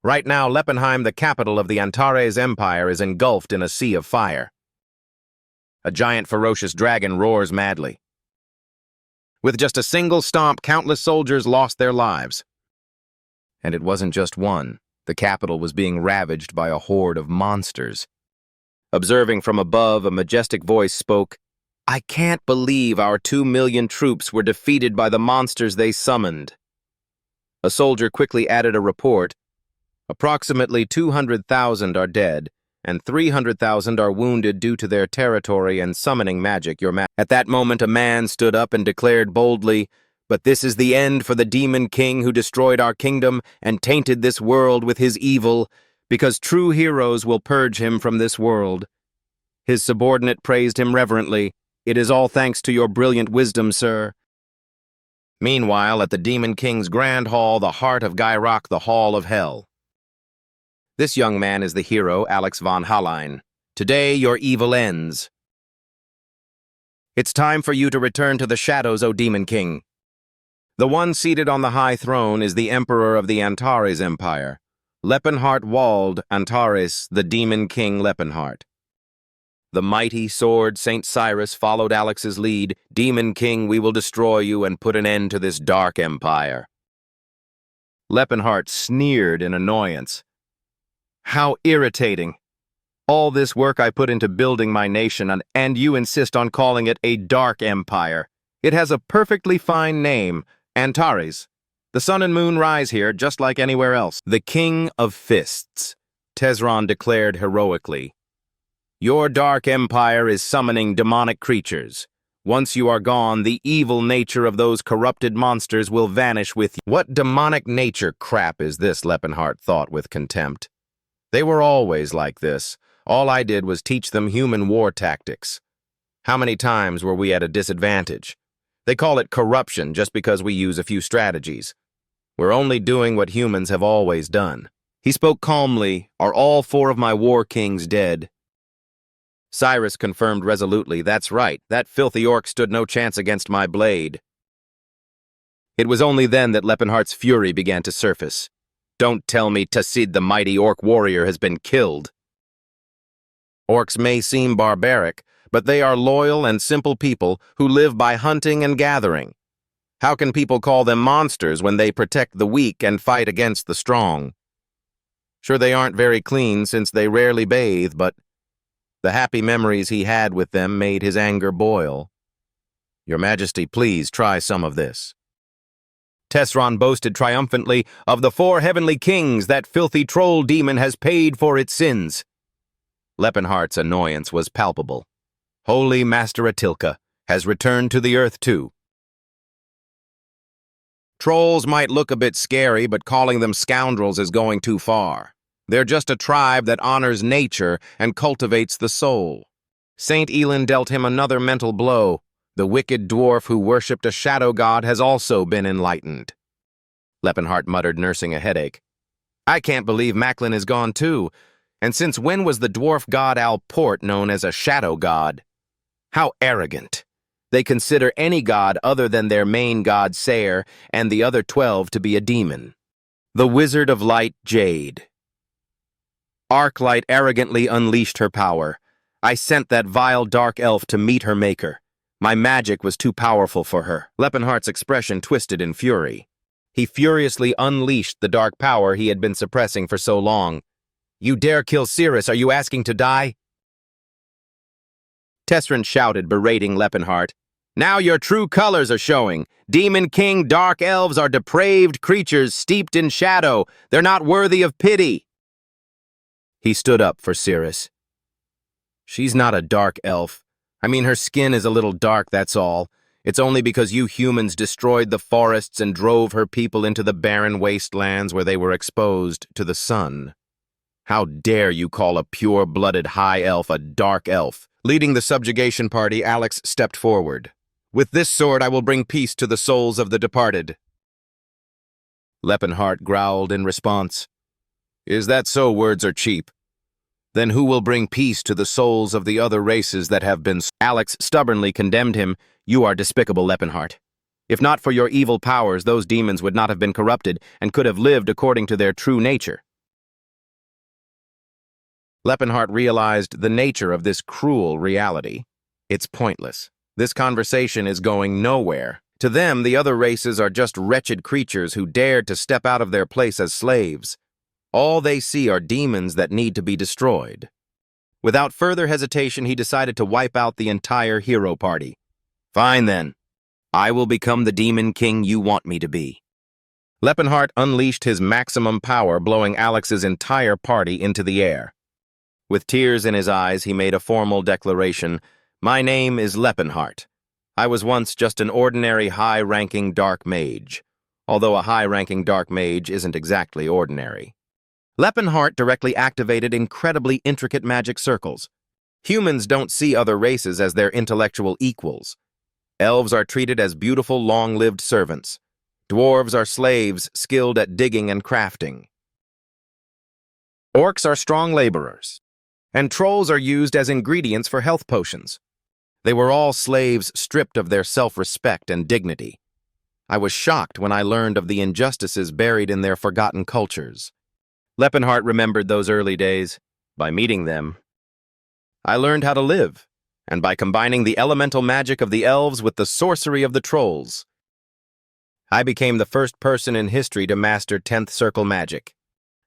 Right now, Leppenheim, the capital of the Antares Empire, is engulfed in a sea of fire. A giant ferocious dragon roars madly. With just a single stomp, countless soldiers lost their lives. And it wasn't just one. The capital was being ravaged by a horde of monsters. Observing from above, a majestic voice spoke, "I can't believe our 2 million troops were defeated by the monsters they summoned." A soldier quickly added a report. Approximately 200,000 are dead, and 300,000 are wounded due to their territory and summoning magic. At that moment, a man stood up and declared boldly, "But this is the end for the demon king who destroyed our kingdom and tainted this world with his evil, because true heroes will purge him from this world." His subordinate praised him reverently. "It is all thanks to your brilliant wisdom, sir." Meanwhile, at the Demon King's Grand Hall, the heart of Gyrock, the Hall of Hell. This young man is the hero, Alex von Hallein. Today, your evil ends. It's time for you to return to the shadows, O Demon King. The one seated on the high throne is the Emperor of the Antares Empire, Leppenhart Wald Antares, the Demon King Leppenhart. The mighty sword Saint Cirrus followed Alex's lead. "Demon King, we will destroy you and put an end to this dark empire." Leppenhart sneered in annoyance. "How irritating. All this work I put into building my nation, and you insist on calling it a dark empire. It has a perfectly fine name, Antares. The sun and moon rise here just like anywhere else." "The King of Fists," Tesron declared heroically. "Your dark empire is summoning demonic creatures. Once you are gone, the evil nature of those corrupted monsters will vanish with you." "What demonic nature crap is this?" Leppenhart thought with contempt. "They were always like this. All I did was teach them human war tactics. How many times were we at a disadvantage? They call it corruption just because we use a few strategies. We're only doing what humans have always done." He spoke calmly. "Are all 4 of my war kings dead?" Cirrus confirmed resolutely, "That's right. That filthy orc stood no chance against my blade." It was only then that Leppenhart's fury began to surface. "Don't tell me Tacid, the mighty orc warrior, has been killed." Orcs may seem barbaric, but they are loyal and simple people who live by hunting and gathering. How can people call them monsters when they protect the weak and fight against the strong? Sure, they aren't very clean since they rarely bathe, but the happy memories he had with them made his anger boil. "Your Majesty, please try some of this." Tesron boasted triumphantly, "Of the 4 heavenly kings, that filthy troll demon has paid for its sins." Leppenhart's annoyance was palpable. Holy Master Atilka has returned to the earth too. Trolls might look a bit scary, but calling them scoundrels is going too far. They're just a tribe that honors nature and cultivates the soul. Saint Elin dealt him another mental blow. The wicked dwarf who worshipped a shadow god has also been enlightened. Leppenhart muttered, nursing a headache. "I can't believe Macklin is gone too. And since when was the dwarf god Alport known as a shadow god? How arrogant. They consider any god other than their main god Sayre and the other 12 to be a demon." The Wizard of Light Jade. Arclight arrogantly unleashed her power. "I sent that vile dark elf to meet her maker. My magic was too powerful for her." Leppenhart's expression twisted in fury. He furiously unleashed the dark power he had been suppressing for so long. "You dare kill Cirrus, are you asking to die?" Tesron shouted, berating Leppenhart. "Now your true colors are showing. Demon King dark elves are depraved creatures steeped in shadow. They're not worthy of pity." He stood up for Cirrus. "She's not a dark elf. I mean, her skin is a little dark, that's all. It's only because you humans destroyed the forests and drove her people into the barren wastelands where they were exposed to the sun. How dare you call a pure-blooded high elf a dark elf?" Leading the subjugation party, Alex stepped forward. "With this sword I will bring peace to the souls of the departed." Leppenhart growled in response. "Is that so? Words are cheap. Then who will bring peace to the souls of the other races that have been..." Alex stubbornly condemned him. "You are despicable, Leppenhart. If not for your evil powers, those demons would not have been corrupted and could have lived according to their true nature. Leppenhart realized the nature of this cruel reality. It's pointless. This conversation is going nowhere. To them, the other races are just wretched creatures who dared to step out of their place as slaves. All they see are demons that need to be destroyed. Without further hesitation, he decided to wipe out the entire hero party. Fine then. I will become the demon king you want me to be. Leppenhart unleashed his maximum power, blowing Alex's entire party into the air. With tears in his eyes, he made a formal declaration. My name is Leppenhart. I was once just an ordinary high-ranking dark mage, although a high-ranking dark mage isn't exactly ordinary. Leppenhart directly activated incredibly intricate magic circles. Humans don't see other races as their intellectual equals. Elves are treated as beautiful, long-lived servants. Dwarves are slaves skilled at digging and crafting. Orcs are strong laborers. And trolls are used as ingredients for health potions. They were all slaves stripped of their self-respect and dignity. I was shocked when I learned of the injustices buried in their forgotten cultures. Leppenhart remembered those early days. By meeting them, I learned how to live, and by combining the elemental magic of the elves with the sorcery of the trolls, I became the first person in history to master 10th circle magic.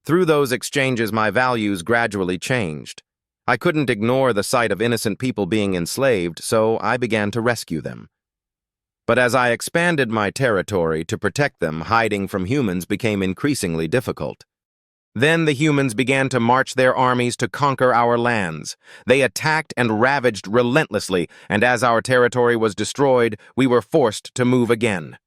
Through those exchanges, my values gradually changed. I couldn't ignore the sight of innocent people being enslaved, so I began to rescue them. But as I expanded my territory to protect them, hiding from humans became increasingly difficult. Then the humans began to march their armies to conquer our lands. They attacked and ravaged relentlessly, and as our territory was destroyed, we were forced to move again.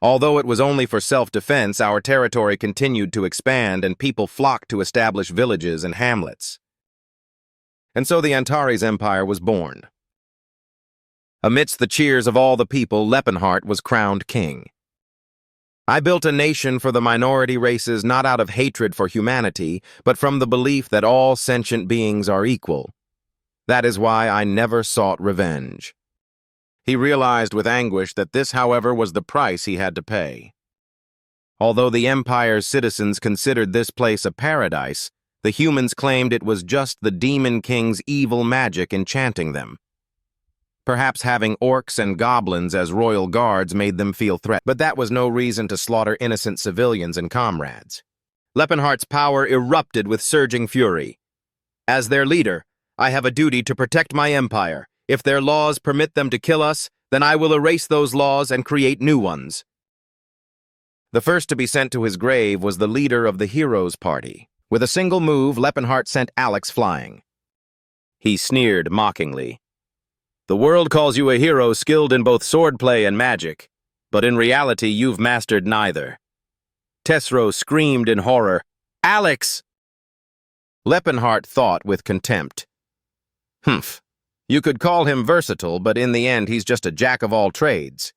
Although it was only for self-defense, our territory continued to expand and people flocked to establish villages and hamlets. And so the Antares Empire was born. Amidst the cheers of all the people, Leppenhart was crowned king. I built a nation for the minority races not out of hatred for humanity, but from the belief that all sentient beings are equal. That is why I never sought revenge. He realized with anguish that this, however, was the price he had to pay. Although the Empire's citizens considered this place a paradise, the humans claimed it was just the Demon King's evil magic enchanting them. Perhaps having orcs and goblins as royal guards made them feel threatened, but that was no reason to slaughter innocent civilians and comrades. Leppenhart's power erupted with surging fury. As their leader, I have a duty to protect my empire. If their laws permit them to kill us, then I will erase those laws and create new ones. The first to be sent to his grave was the leader of the Heroes Party. With a single move, Leppenhart sent Alex flying. He sneered mockingly. The world calls you a hero skilled in both swordplay and magic, but in reality you've mastered neither. Tesron screamed in horror. Alex! Leppenhart thought with contempt. Humph. You could call him versatile, but in the end he's just a jack of all trades.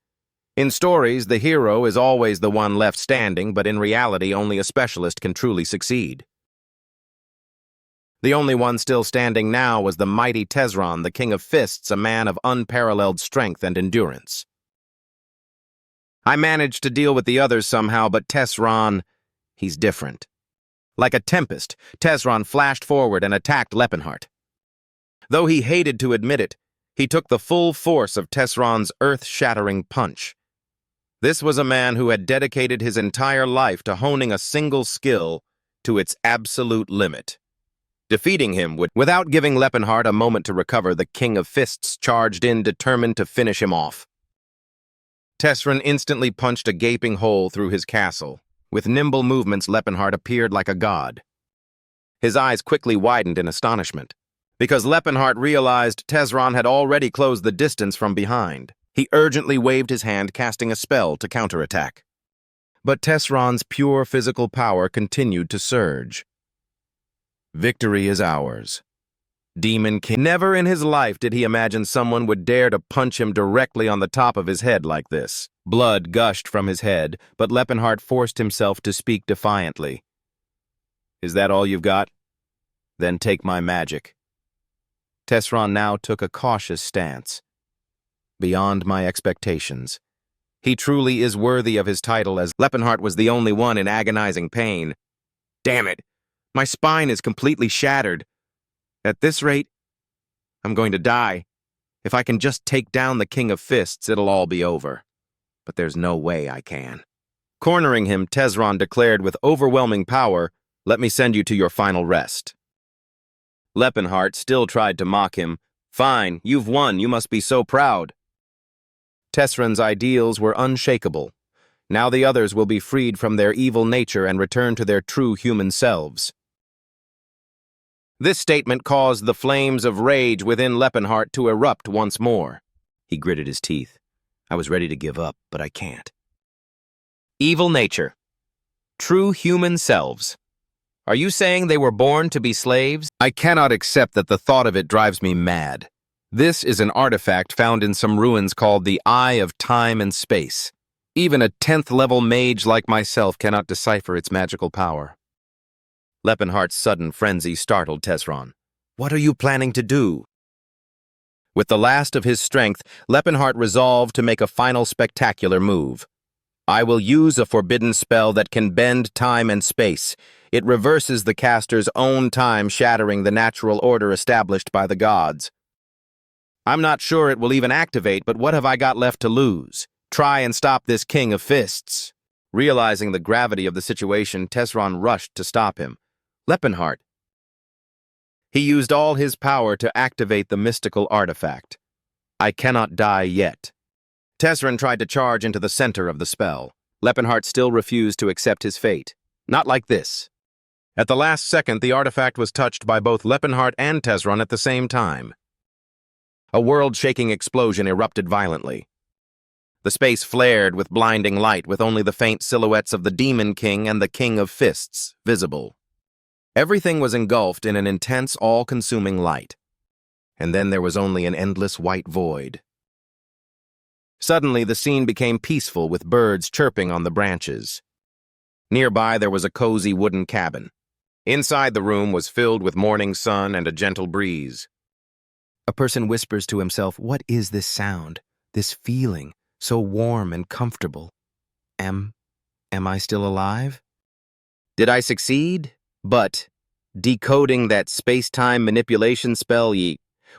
In stories, the hero is always the one left standing, but in reality only a specialist can truly succeed. The only one still standing now was the mighty Tesron, the King of Fists, a man of unparalleled strength and endurance. I managed to deal with the others somehow, but Tesron, he's different. Like a tempest, Tesron flashed forward and attacked Leppenhart. Though he hated to admit it, he took the full force of Tesron's earth-shattering punch. This was a man who had dedicated his entire life to honing a single skill to its absolute limit. Defeating him without giving Leppenhart a moment to recover, the King of Fists charged in, determined to finish him off. Tesron instantly punched a gaping hole through his castle. With nimble movements, Leppenhart appeared like a god. His eyes quickly widened in astonishment, because Leppenhart realized Tesron had already closed the distance from behind. He urgently waved his hand, casting a spell to counterattack. But Tesron's pure physical power continued to surge. Victory is ours. Demon King. Never in his life did he imagine someone would dare to punch him directly on the top of his head like this. Blood gushed from his head, but Leppenhart forced himself to speak defiantly. Is that all you've got? Then take my magic. Tesron now took a cautious stance. Beyond my expectations. He truly is worthy of his title, as Leppenhart was the only one in agonizing pain. Damn it! My spine is completely shattered. At this rate, I'm going to die. If I can just take down the King of Fists, it'll all be over. But there's no way I can. Cornering him, Tesron declared with overwhelming power, "Let me send you to your final rest." Lepenhart still tried to mock him. "Fine, you've won, you must be so proud." Tesron's ideals were unshakable. Now the others will be freed from their evil nature and return to their true human selves. This statement caused the flames of rage within Lepenhart to erupt once more. He gritted his teeth. I was ready to give up, but I can't. Evil nature. True human selves. Are you saying they were born to be slaves? I cannot accept that the thought of it drives me mad. This is an artifact found in some ruins called the Eye of Time and Space. Even a 10th-level mage like myself cannot decipher its magical power. Lepenhart's sudden frenzy startled Tesron. What are you planning to do? With the last of his strength, Lepenhart resolved to make a final spectacular move. I will use a forbidden spell that can bend time and space. It reverses the caster's own time, shattering the natural order established by the gods. I'm not sure it will even activate, but what have I got left to lose? Try and stop this King of Fists. Realizing the gravity of the situation, Tesron rushed to stop him. Lepenhart. He used all his power to activate the mystical artifact. I cannot die yet. Tesron tried to charge into the center of the spell. Lepenhart still refused to accept his fate. Not like this. At the last second, the artifact was touched by both Lepenhart and Tesron at the same time. A world-shaking explosion erupted violently. The space flared with blinding light, with only the faint silhouettes of the Demon King and the King of Fists visible. Everything was engulfed in an intense, all-consuming light. And then there was only an endless white void. Suddenly, the scene became peaceful, with birds chirping on the branches. Nearby, there was a cozy wooden cabin. Inside, the room was filled with morning sun and a gentle breeze. A person whispers to himself, what is this sound, this feeling, so warm and comfortable? Am I still alive? Did I succeed? But decoding that space-time manipulation spell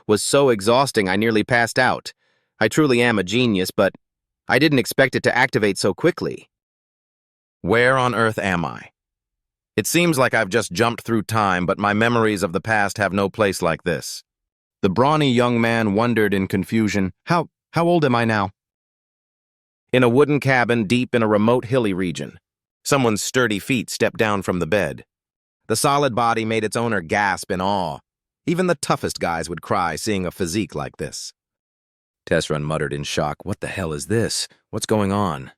was so exhausting I nearly passed out. I truly am a genius, but I didn't expect it to activate so quickly. Where on earth am I? It seems like I've just jumped through time, but my memories of the past have no place like this. The brawny young man wondered in confusion, How old am I now? In a wooden cabin deep in a remote hilly region, someone's sturdy feet stepped down from the bed. The solid body made its owner gasp in awe. Even the toughest guys would cry seeing a physique like this. Tesron muttered in shock, what the hell is this? What's going on?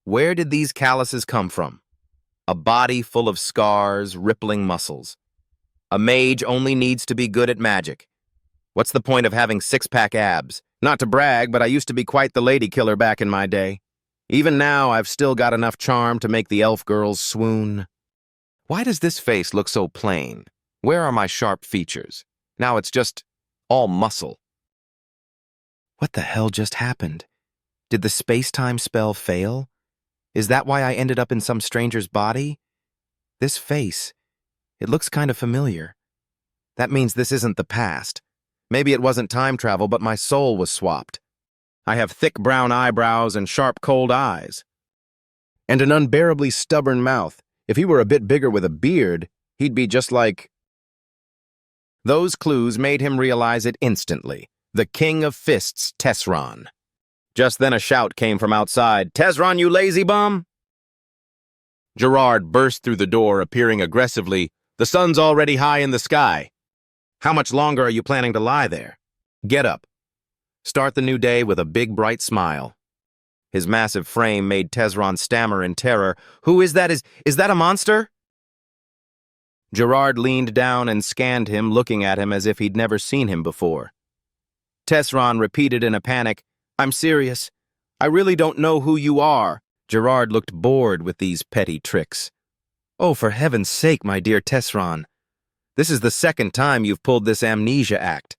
Where did these calluses come from? A body full of scars, rippling muscles. A mage only needs to be good at magic. What's the point of having six-pack abs? Not to brag, but I used to be quite the lady killer back in my day. Even now, I've still got enough charm to make the elf girls swoon. Why does this face look so plain? Where are my sharp features? Now it's just all muscle. What the hell just happened? Did the space-time spell fail? Is that why I ended up in some stranger's body? This face, it looks kind of familiar. That means this isn't the past. Maybe it wasn't time travel, but my soul was swapped. I have thick brown eyebrows and sharp cold eyes. And an unbearably stubborn mouth. If he were a bit bigger with a beard, he'd be just like... Those clues made him realize it instantly. The King of Fists, Tesron. Just then a shout came from outside. Tesron, you lazy bum! Gerard burst through the door, appearing aggressively. The sun's already high in the sky. How much longer are you planning to lie there? Get up. Start the new day with a big, bright smile. His massive frame made Tesron stammer in terror. Who is that? Is that a monster? Gerard leaned down and scanned him, looking at him as if he'd never seen him before. Tesron repeated in a panic, I'm serious. I really don't know who you are. Gerard looked bored with these petty tricks. Oh, for heaven's sake, my dear Tesron. This is the second time you've pulled this amnesia act.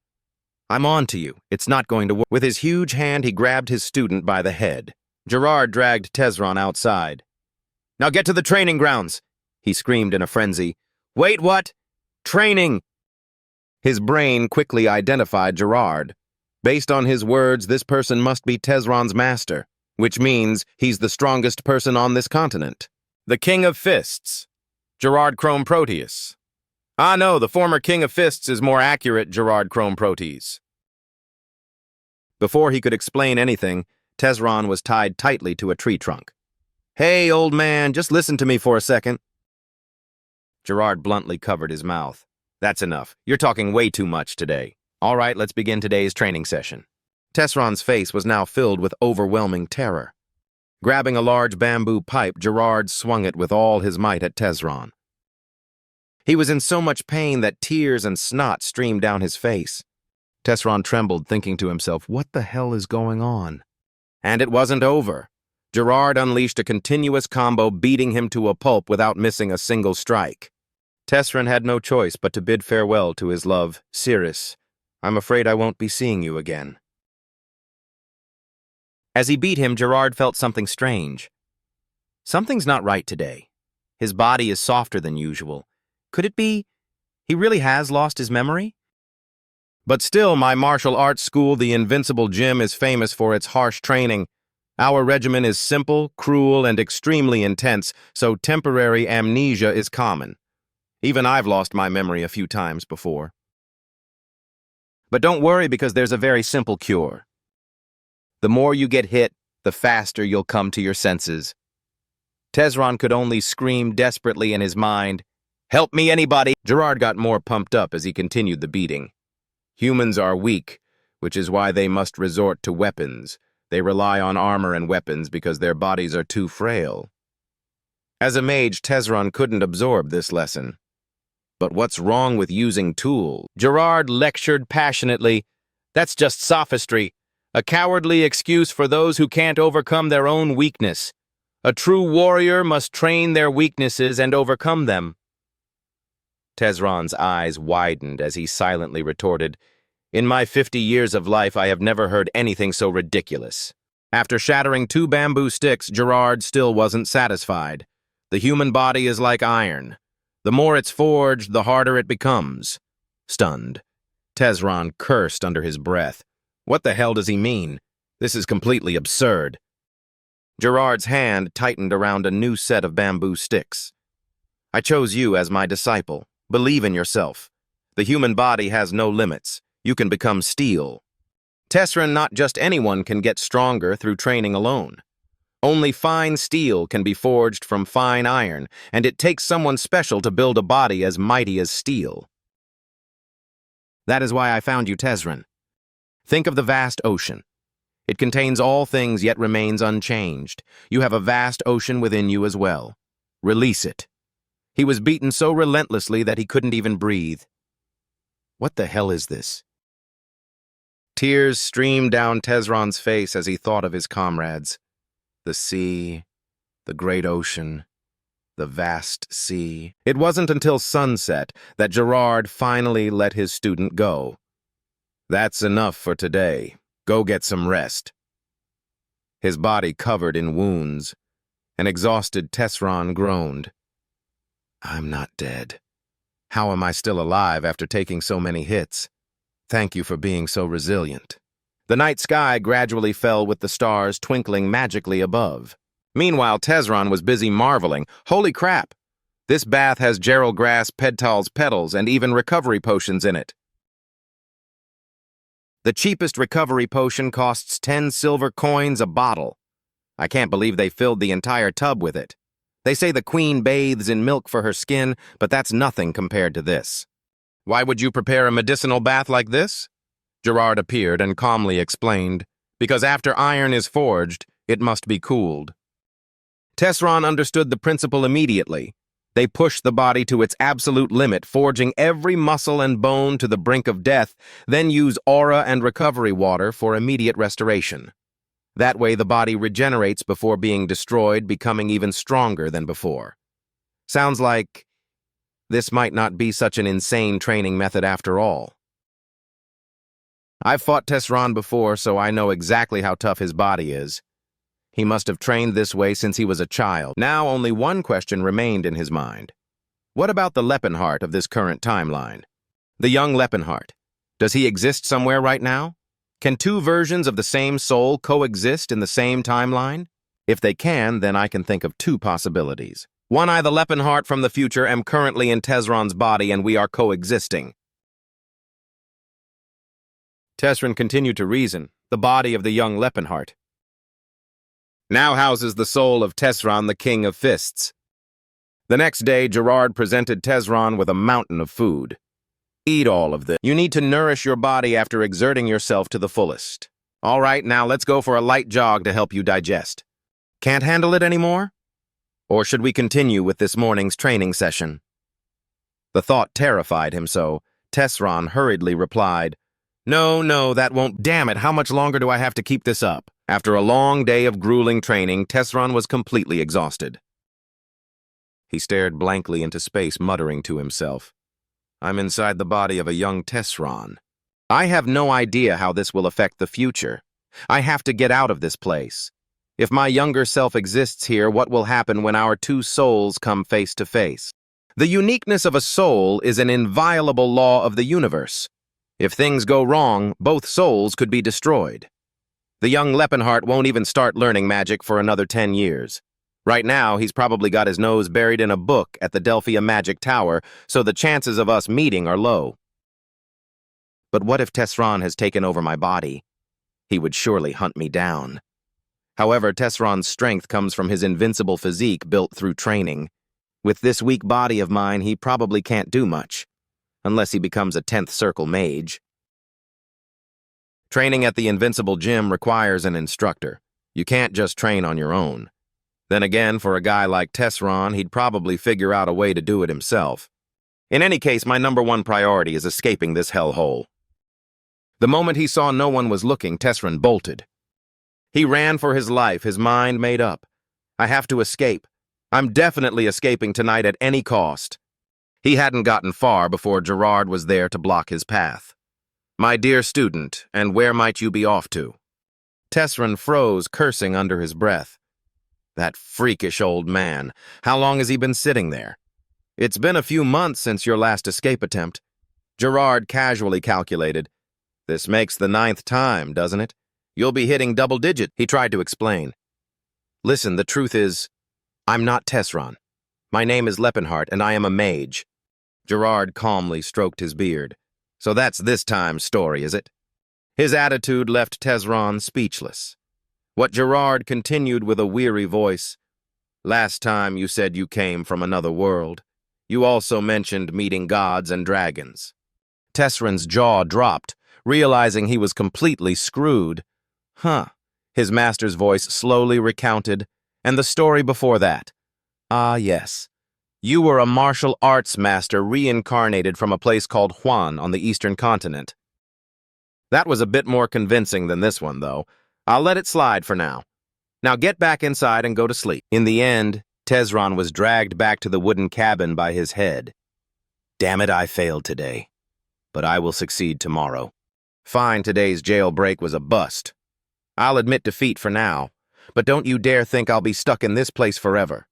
I'm on to you. It's not going to work. With his huge hand, he grabbed his student by the head. Gerard dragged Tesron outside. Now get to the training grounds, he screamed in a frenzy. Wait, what? Training! His brain quickly identified Gerard. Based on his words, this person must be Tesron's master, which means he's the strongest person on this continent. The King of Fists, Gerard Chrome Proteus. Ah no, the former King of Fists is more accurate, Gerard Chrome Proteus. Before he could explain anything, Tesron was tied tightly to a tree trunk. Hey, old man, just listen to me for a second. Gerard bluntly covered his mouth. That's enough. You're talking way too much today. All right, let's begin today's training session. Tesron's face was now filled with overwhelming terror. Grabbing a large bamboo pipe, Gerard swung it with all his might at Tesron. He was in so much pain that tears and snot streamed down his face. Tesron trembled, thinking to himself, what the hell is going on? And it wasn't over. Gerard unleashed a continuous combo, beating him to a pulp without missing a single strike. Tesron had no choice but to bid farewell to his love, Cirrus. I'm afraid I won't be seeing you again. As he beat him, Gerard felt something strange. Something's not right today. His body is softer than usual. Could it be he really has lost his memory? But still, my martial arts school, the Invincible Gym, is famous for its harsh training. Our regimen is simple, cruel, and extremely intense, so temporary amnesia is common. Even I've lost my memory a few times before. But don't worry, because there's a very simple cure. The more you get hit, the faster you'll come to your senses. Tesron could only scream desperately in his mind, "Help me, anybody!" Gerard got more pumped up as he continued the beating. Humans are weak, which is why they must resort to weapons. They rely on armor and weapons because their bodies are too frail. As a mage, Tesron couldn't absorb this lesson. But what's wrong with using tools? Gerard lectured passionately. That's just sophistry, a cowardly excuse for those who can't overcome their own weakness. A true warrior must train their weaknesses and overcome them. Tesron's eyes widened as he silently retorted, "In my 50 years of life, I have never heard anything so ridiculous." After shattering 2 bamboo sticks, Gerard still wasn't satisfied. The human body is like iron. The more it's forged, the harder it becomes. Stunned, Tesron cursed under his breath. What the hell does he mean? This is completely absurd. Gerard's hand tightened around a new set of bamboo sticks. I chose you as my disciple. Believe in yourself. The human body has no limits. You can become steel. Tesron, not just anyone can get stronger through training alone. Only fine steel can be forged from fine iron, and it takes someone special to build a body as mighty as steel. That is why I found you, Tesron. Think of the vast ocean. It contains all things yet remains unchanged. You have a vast ocean within you as well. Release it. He was beaten so relentlessly that he couldn't even breathe. What the hell is this? Tears streamed down Tesron's face as he thought of his comrades. The sea, the great ocean, the vast sea. It wasn't until sunset that Gerard finally let his student go. That's enough for today. Go get some rest. His body covered in wounds. An exhausted Tesron groaned. I'm not dead. How am I still alive after taking so many hits? Thank you for being so resilient. The night sky gradually fell with the stars twinkling magically above. Meanwhile, Tesron was busy marveling. Holy crap! This bath has gerald grass, pedtal's petals, and even recovery potions in it. The cheapest recovery potion costs 10 silver coins a bottle. I can't believe they filled the entire tub with it. They say the queen bathes in milk for her skin, but that's nothing compared to this. Why would you prepare a medicinal bath like this? Gerard appeared and calmly explained, because after iron is forged, it must be cooled. Tesron understood the principle immediately. They push the body to its absolute limit, forging every muscle and bone to the brink of death, then use aura and recovery water for immediate restoration. That way the body regenerates before being destroyed, becoming even stronger than before. Sounds like this might not be such an insane training method after all. I've fought Tesron before, so I know exactly how tough his body is. He must have trained this way since he was a child. Now only one question remained in his mind. What about the Leppenheart of this current timeline? The young Leppenheart. Does he exist somewhere right now? Can two versions of the same soul coexist in the same timeline? If they can, then I can think of two possibilities. One, I, the Leppenheart from the future, am currently in Tesron's body and we are coexisting. Tesron continued to reason. The body of the young Leppenheart now houses the soul of Tesron, the King of Fists. The next day, Gerard presented Tesron with a mountain of food. Eat all of this. You need to nourish your body after exerting yourself to the fullest. All right, now let's go for a light jog to help you digest. Can't handle it anymore? Or should we continue with this morning's training session? The thought terrified him so. Tesron hurriedly replied, No, that won't. Damn it, how much longer do I have to keep this up? After a long day of grueling training, Tesron was completely exhausted. He stared blankly into space, muttering to himself, I'm inside the body of a young Tesron. I have no idea how this will affect the future. I have to get out of this place. If my younger self exists here, what will happen when our two souls come face to face? The uniqueness of a soul is an inviolable law of the universe. If things go wrong, both souls could be destroyed. The young Leppenheart won't even start learning magic for another 10 years. Right now, he's probably got his nose buried in a book at the Delphia Magic Tower, so the chances of us meeting are low. But what if Tesron has taken over my body? He would surely hunt me down. However, Tesron's strength comes from his invincible physique built through training. With this weak body of mine, he probably can't do much, unless he becomes a 10th Circle mage. Training at the Invincible Gym requires an instructor. You can't just train on your own. Then again, for a guy like Tesron, he'd probably figure out a way to do it himself. In any case, my #1 priority is escaping this hellhole. The moment he saw no one was looking, Tesron bolted. He ran for his life, his mind made up. I have to escape. I'm definitely escaping tonight at any cost. He hadn't gotten far before Gerard was there to block his path. My dear student, and where might you be off to? Tesron froze, cursing under his breath. That freakish old man. How long has he been sitting there? It's been a few months since your last escape attempt. Gerard casually calculated. This makes the 9th time, doesn't it? You'll be hitting double digit, he tried to explain. Listen, the truth is, I'm not Tesron. My name is Leppenheart, and I am a mage. Gerard calmly stroked his beard. So that's this time's story, is it? His attitude left Tesron speechless. What Gerard continued with a weary voice. Last time you said you came from another world. You also mentioned meeting gods and dragons. Tesron's jaw dropped, realizing he was completely screwed. His master's voice slowly recounted, and the story before that. Ah, yes. You were a martial arts master reincarnated from a place called Huan on the eastern continent. That was a bit more convincing than this one, though. I'll let it slide for now. Now get back inside and go to sleep. In the end, Tesron was dragged back to the wooden cabin by his head. Damn it, I failed today. But I will succeed tomorrow. Fine, today's jailbreak was a bust. I'll admit defeat for now, but don't you dare think I'll be stuck in this place forever.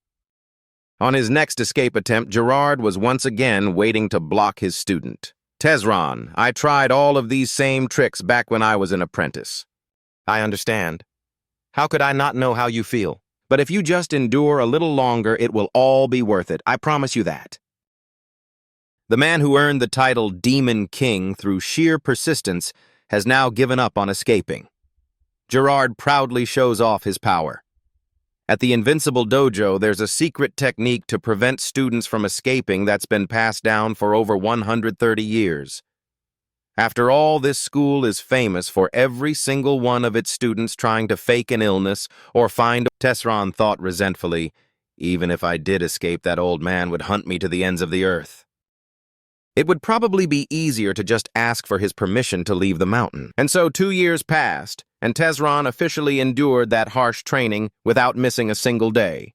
On his next escape attempt, Gerard was once again waiting to block his student. Tesron, I tried all of these same tricks back when I was an apprentice. I understand. How could I not know how you feel? But if you just endure a little longer, it will all be worth it. I promise you that. The man who earned the title Demon King through sheer persistence has now given up on escaping. Gerard proudly shows off his power. At the Invincible Dojo, there's a secret technique to prevent students from escaping that's been passed down for over 130 years. After all, this school is famous for every single one of its students trying to fake an illness or find... Tesron thought resentfully, even if I did escape, that old man would hunt me to the ends of the earth. It would probably be easier to just ask for his permission to leave the mountain. And so 2 years passed, and Tesron officially endured that harsh training without missing a single day.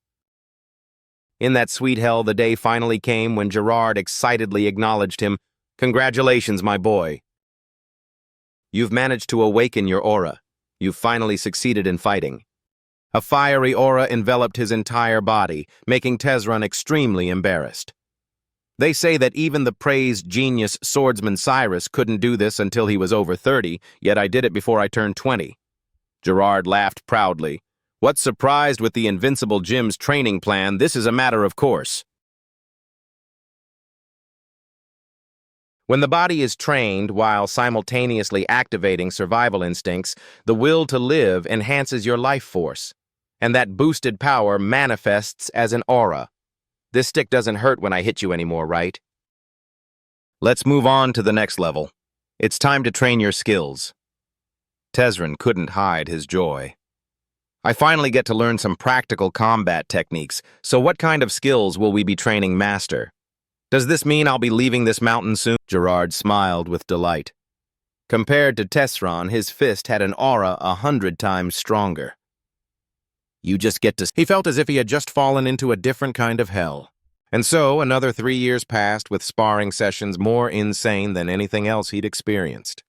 In that sweet hell, the day finally came when Gerard excitedly acknowledged him. Congratulations, my boy. You've managed to awaken your aura. You've finally succeeded in fighting. A fiery aura enveloped his entire body, making Tesron extremely embarrassed. They say that even the praised genius swordsman Cirrus couldn't do this until he was over 30, yet I did it before I turned 20. Gerard laughed proudly. What's surprised with the Invincible Gym's training plan, this is a matter of course. When the body is trained while simultaneously activating survival instincts, the will to live enhances your life force, and that boosted power manifests as an aura. This stick doesn't hurt when I hit you anymore, right? Let's move on to the next level. It's time to train your skills. Tesron couldn't hide his joy. I finally get to learn some practical combat techniques, so what kind of skills will we be training Master? Does this mean I'll be leaving this mountain soon? Gerard smiled with delight. Compared to Tesron, his fist had an aura 100 times stronger. You just get to... He felt as if he had just fallen into a different kind of hell. And so, another 3 years passed with sparring sessions more insane than anything else he'd experienced.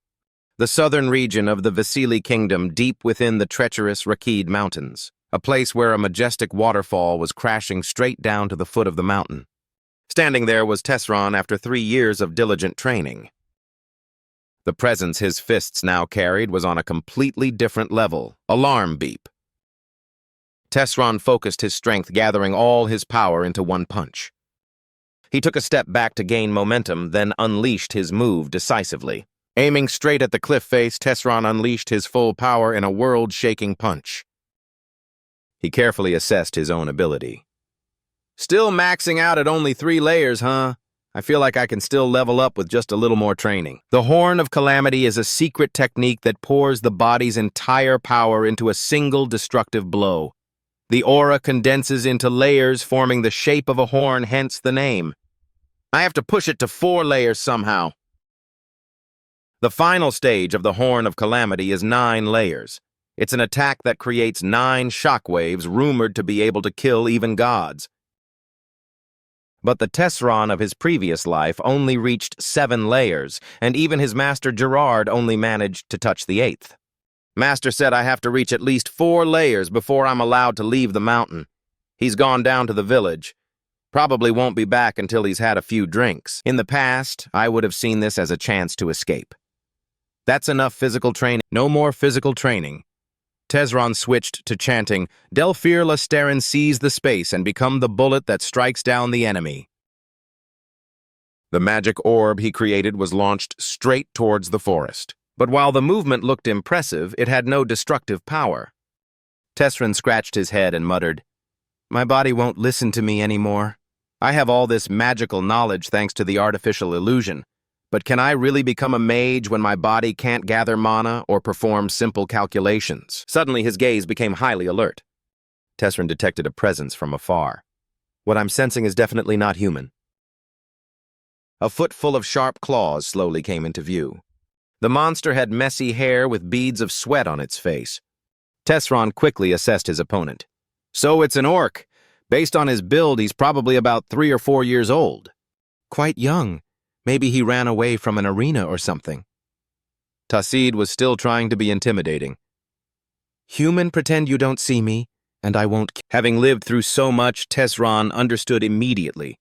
The southern region of the Vasily Kingdom, deep within the treacherous Rakid Mountains, a place where a majestic waterfall was crashing straight down to the foot of the mountain. Standing there was Tesron after 3 years of diligent training. The presence his fists now carried was on a completely different level. Alarm beep. Tesron focused his strength, gathering all his power into one punch. He took a step back to gain momentum, then unleashed his move decisively. Aiming straight at the cliff face, Tesron unleashed his full power in a world-shaking punch. He carefully assessed his own ability. Still maxing out at only 3 layers, huh? I feel like I can still level up with just a little more training. The Horn of Calamity is a secret technique that pours the body's entire power into a single destructive blow. The aura condenses into layers, forming the shape of a horn, hence the name. I have to push it to 4 layers somehow. The final stage of the Horn of Calamity is 9 layers. It's an attack that creates 9 shockwaves rumored to be able to kill even gods. But the Tesron of his previous life only reached 7 layers, and even his master Gerard only managed to touch the 8th. Master said I have to reach at least 4 layers before I'm allowed to leave the mountain. He's gone down to the village. Probably won't be back until he's had a few drinks. In the past, I would have seen this as a chance to escape. That's enough physical training. No more physical training. Tesron switched to chanting, Delphir Lesteren seize the space and become the bullet that strikes down the enemy. The magic orb he created was launched straight towards the forest. But while the movement looked impressive, it had no destructive power. Tesron scratched his head and muttered, My body won't listen to me anymore. I have all this magical knowledge thanks to the artificial illusion. But can I really become a mage when my body can't gather mana or perform simple calculations? Suddenly his gaze became highly alert. Tesron detected a presence from afar. What I'm sensing is definitely not human. A foot full of sharp claws slowly came into view. The monster had messy hair with beads of sweat on its face. Tesron quickly assessed his opponent. So it's an orc. Based on his build, he's probably about 3 or 4 years old. Quite young. Maybe he ran away from an arena or something. Tacid was still trying to be intimidating. Human, pretend you don't see me, and I won't. Having lived through so much, Tesron understood immediately.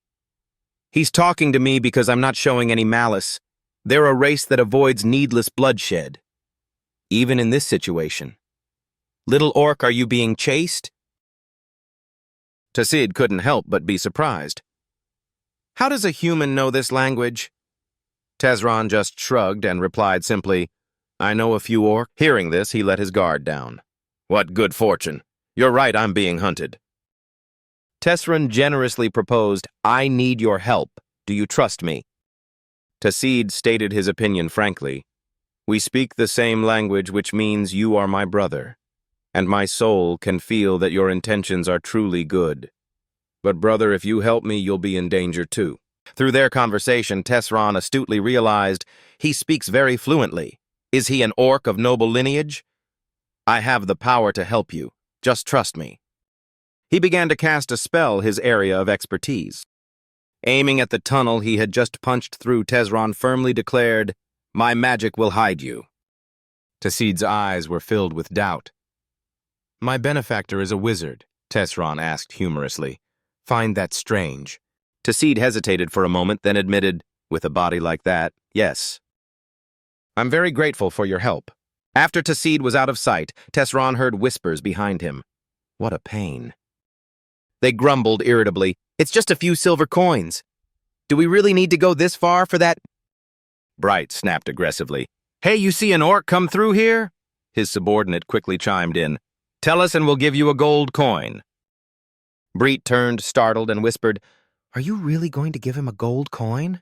He's talking to me because I'm not showing any malice. They're a race that avoids needless bloodshed. Even in this situation. Little orc, are you being chased? Tacid couldn't help but be surprised. How does a human know this language? Tesron just shrugged and replied simply, I know a few orc. Hearing this, he let his guard down. What good fortune. You're right, I'm being hunted. Tesron generously proposed, I need your help. Do you trust me? Tacid stated his opinion frankly. We speak the same language, which means you are my brother, and my soul can feel that your intentions are truly good. But brother, if you help me, you'll be in danger too. Through their conversation, Tesron astutely realized he speaks very fluently. Is he an orc of noble lineage? I have the power to help you. Just trust me. He began to cast a spell, his area of expertise. Aiming at the tunnel he had just punched through, Tesron firmly declared, My magic will hide you. Tacid's eyes were filled with doubt. My benefactor is a wizard, Tesron asked humorously. Find that strange. Tacid hesitated for a moment, then admitted, with a body like that, yes. I'm very grateful for your help. After Tacid was out of sight, Tesron heard whispers behind him. What a pain. They grumbled irritably. It's just a few silver coins. Do we really need to go this far for that? Bright snapped aggressively. Hey, you see an orc come through here? His subordinate quickly chimed in. Tell us and we'll give you a gold coin. Breet turned, startled, and whispered, Are you really going to give him a gold coin?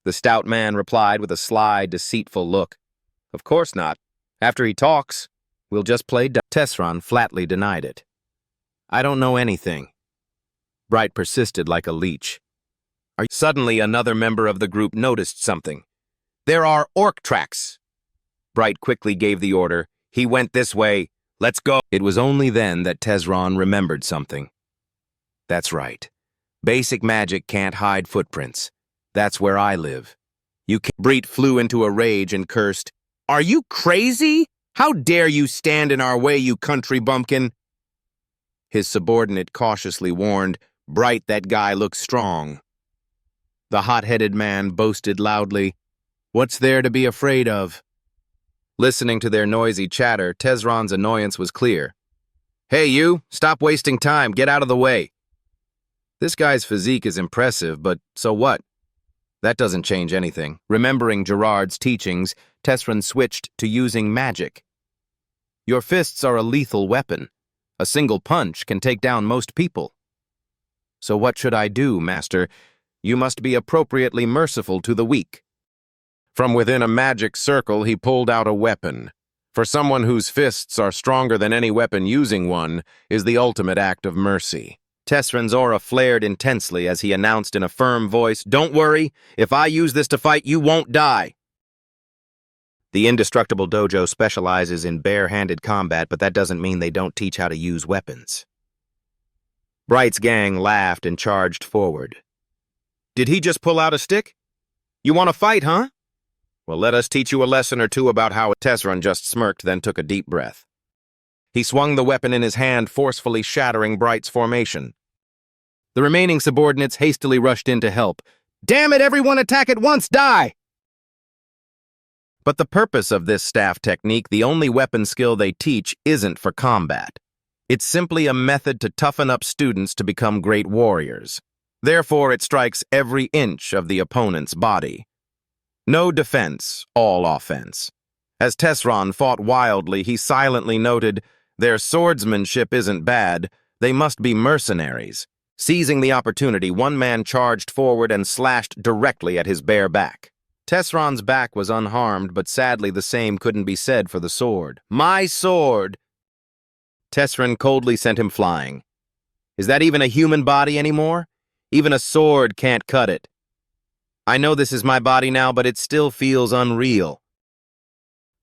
The stout man replied with a sly, deceitful look. Of course not. After he talks, we'll just play dumb. Tesron flatly denied it. I don't know anything. Bright persisted like a leech. Suddenly, another member of the group noticed something. There are orc tracks. Bright quickly gave the order. He went this way. Let's go. It was only then that Tesron remembered something. That's right. Basic magic can't hide footprints. That's where I live. Breet flew into a rage and cursed, Are you crazy? How dare you stand in our way, you country bumpkin? His subordinate cautiously warned, Bright, that guy looks strong. The hot-headed man boasted loudly, What's there to be afraid of? Listening to their noisy chatter, Tesron's annoyance was clear. Hey, you, stop wasting time, get out of the way. This guy's physique is impressive, but so what? That doesn't change anything. Remembering Gerard's teachings, Tesron switched to using magic. Your fists are a lethal weapon. A single punch can take down most people. So what should I do, master? You must be appropriately merciful to the weak. From within a magic circle, he pulled out a weapon. For someone whose fists are stronger than any weapon using one is the ultimate act of mercy. Tesron's aura flared intensely as he announced in a firm voice, Don't worry, if I use this to fight, you won't die. The Indestructible Dojo specializes in bare-handed combat, but that doesn't mean they don't teach how to use weapons. Bright's gang laughed and charged forward. Did he just pull out a stick? You want to fight, huh? Well, let us teach you a lesson or two about how. Tesron just smirked, then took a deep breath. He swung the weapon in his hand, forcefully shattering Bright's formation. The remaining subordinates hastily rushed in to help. Damn it, everyone attack at once, die! But the purpose of this staff technique, the only weapon skill they teach, isn't for combat. It's simply a method to toughen up students to become great warriors. Therefore, it strikes every inch of the opponent's body. No defense, all offense. As Tesron fought wildly, he silently noted, Their swordsmanship isn't bad, they must be mercenaries. Seizing the opportunity, one man charged forward and slashed directly at his bare back. Tesron's back was unharmed, but sadly the same couldn't be said for the sword. My sword! Tesron coldly sent him flying. Is that even a human body anymore? Even a sword can't cut it. I know this is my body now, but it still feels unreal.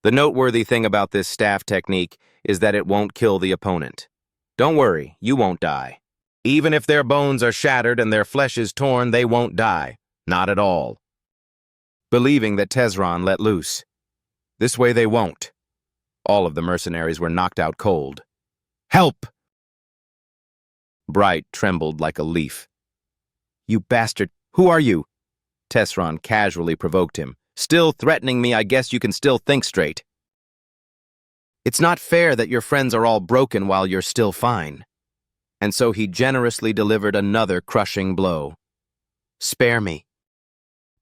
The noteworthy thing about this staff technique is that it won't kill the opponent. Don't worry, you won't die. Even if their bones are shattered and their flesh is torn, they won't die. Not at all. Believing that Tesron let loose. This way they won't. All of the mercenaries were knocked out cold. Help! Bright trembled like a leaf. You bastard, who are you? Tesron casually provoked him. Still threatening me, I guess you can still think straight. It's not fair that your friends are all broken while you're still fine. And so he generously delivered another crushing blow. Spare me.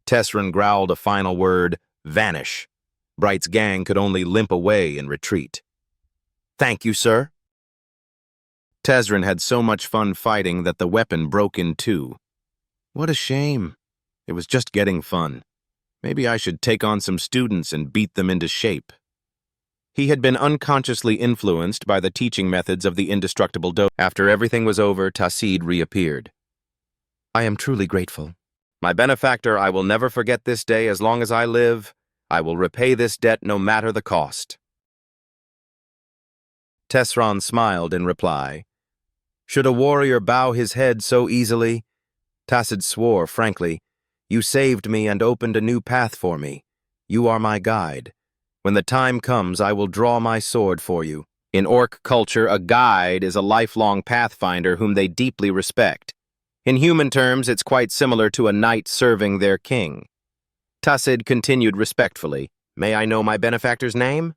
Tesron growled a final word, vanish. Bright's gang could only limp away in retreat. Thank you, sir. Tesron had so much fun fighting that the weapon broke in two. What a shame. It was just getting fun. Maybe I should take on some students and beat them into shape. He had been unconsciously influenced by the teaching methods of the Indestructible Dojo. After everything was over, Tacid reappeared. I am truly grateful. My benefactor, I will never forget this day as long as I live. I will repay this debt no matter the cost. Tesron smiled in reply. Should a warrior bow his head so easily? Tacid swore frankly, You saved me and opened a new path for me. You are my guide. When the time comes, I will draw my sword for you. In orc culture, a guide is a lifelong pathfinder whom they deeply respect. In human terms, it's quite similar to a knight serving their king. Tacid continued respectfully, "May I know my benefactor's name?"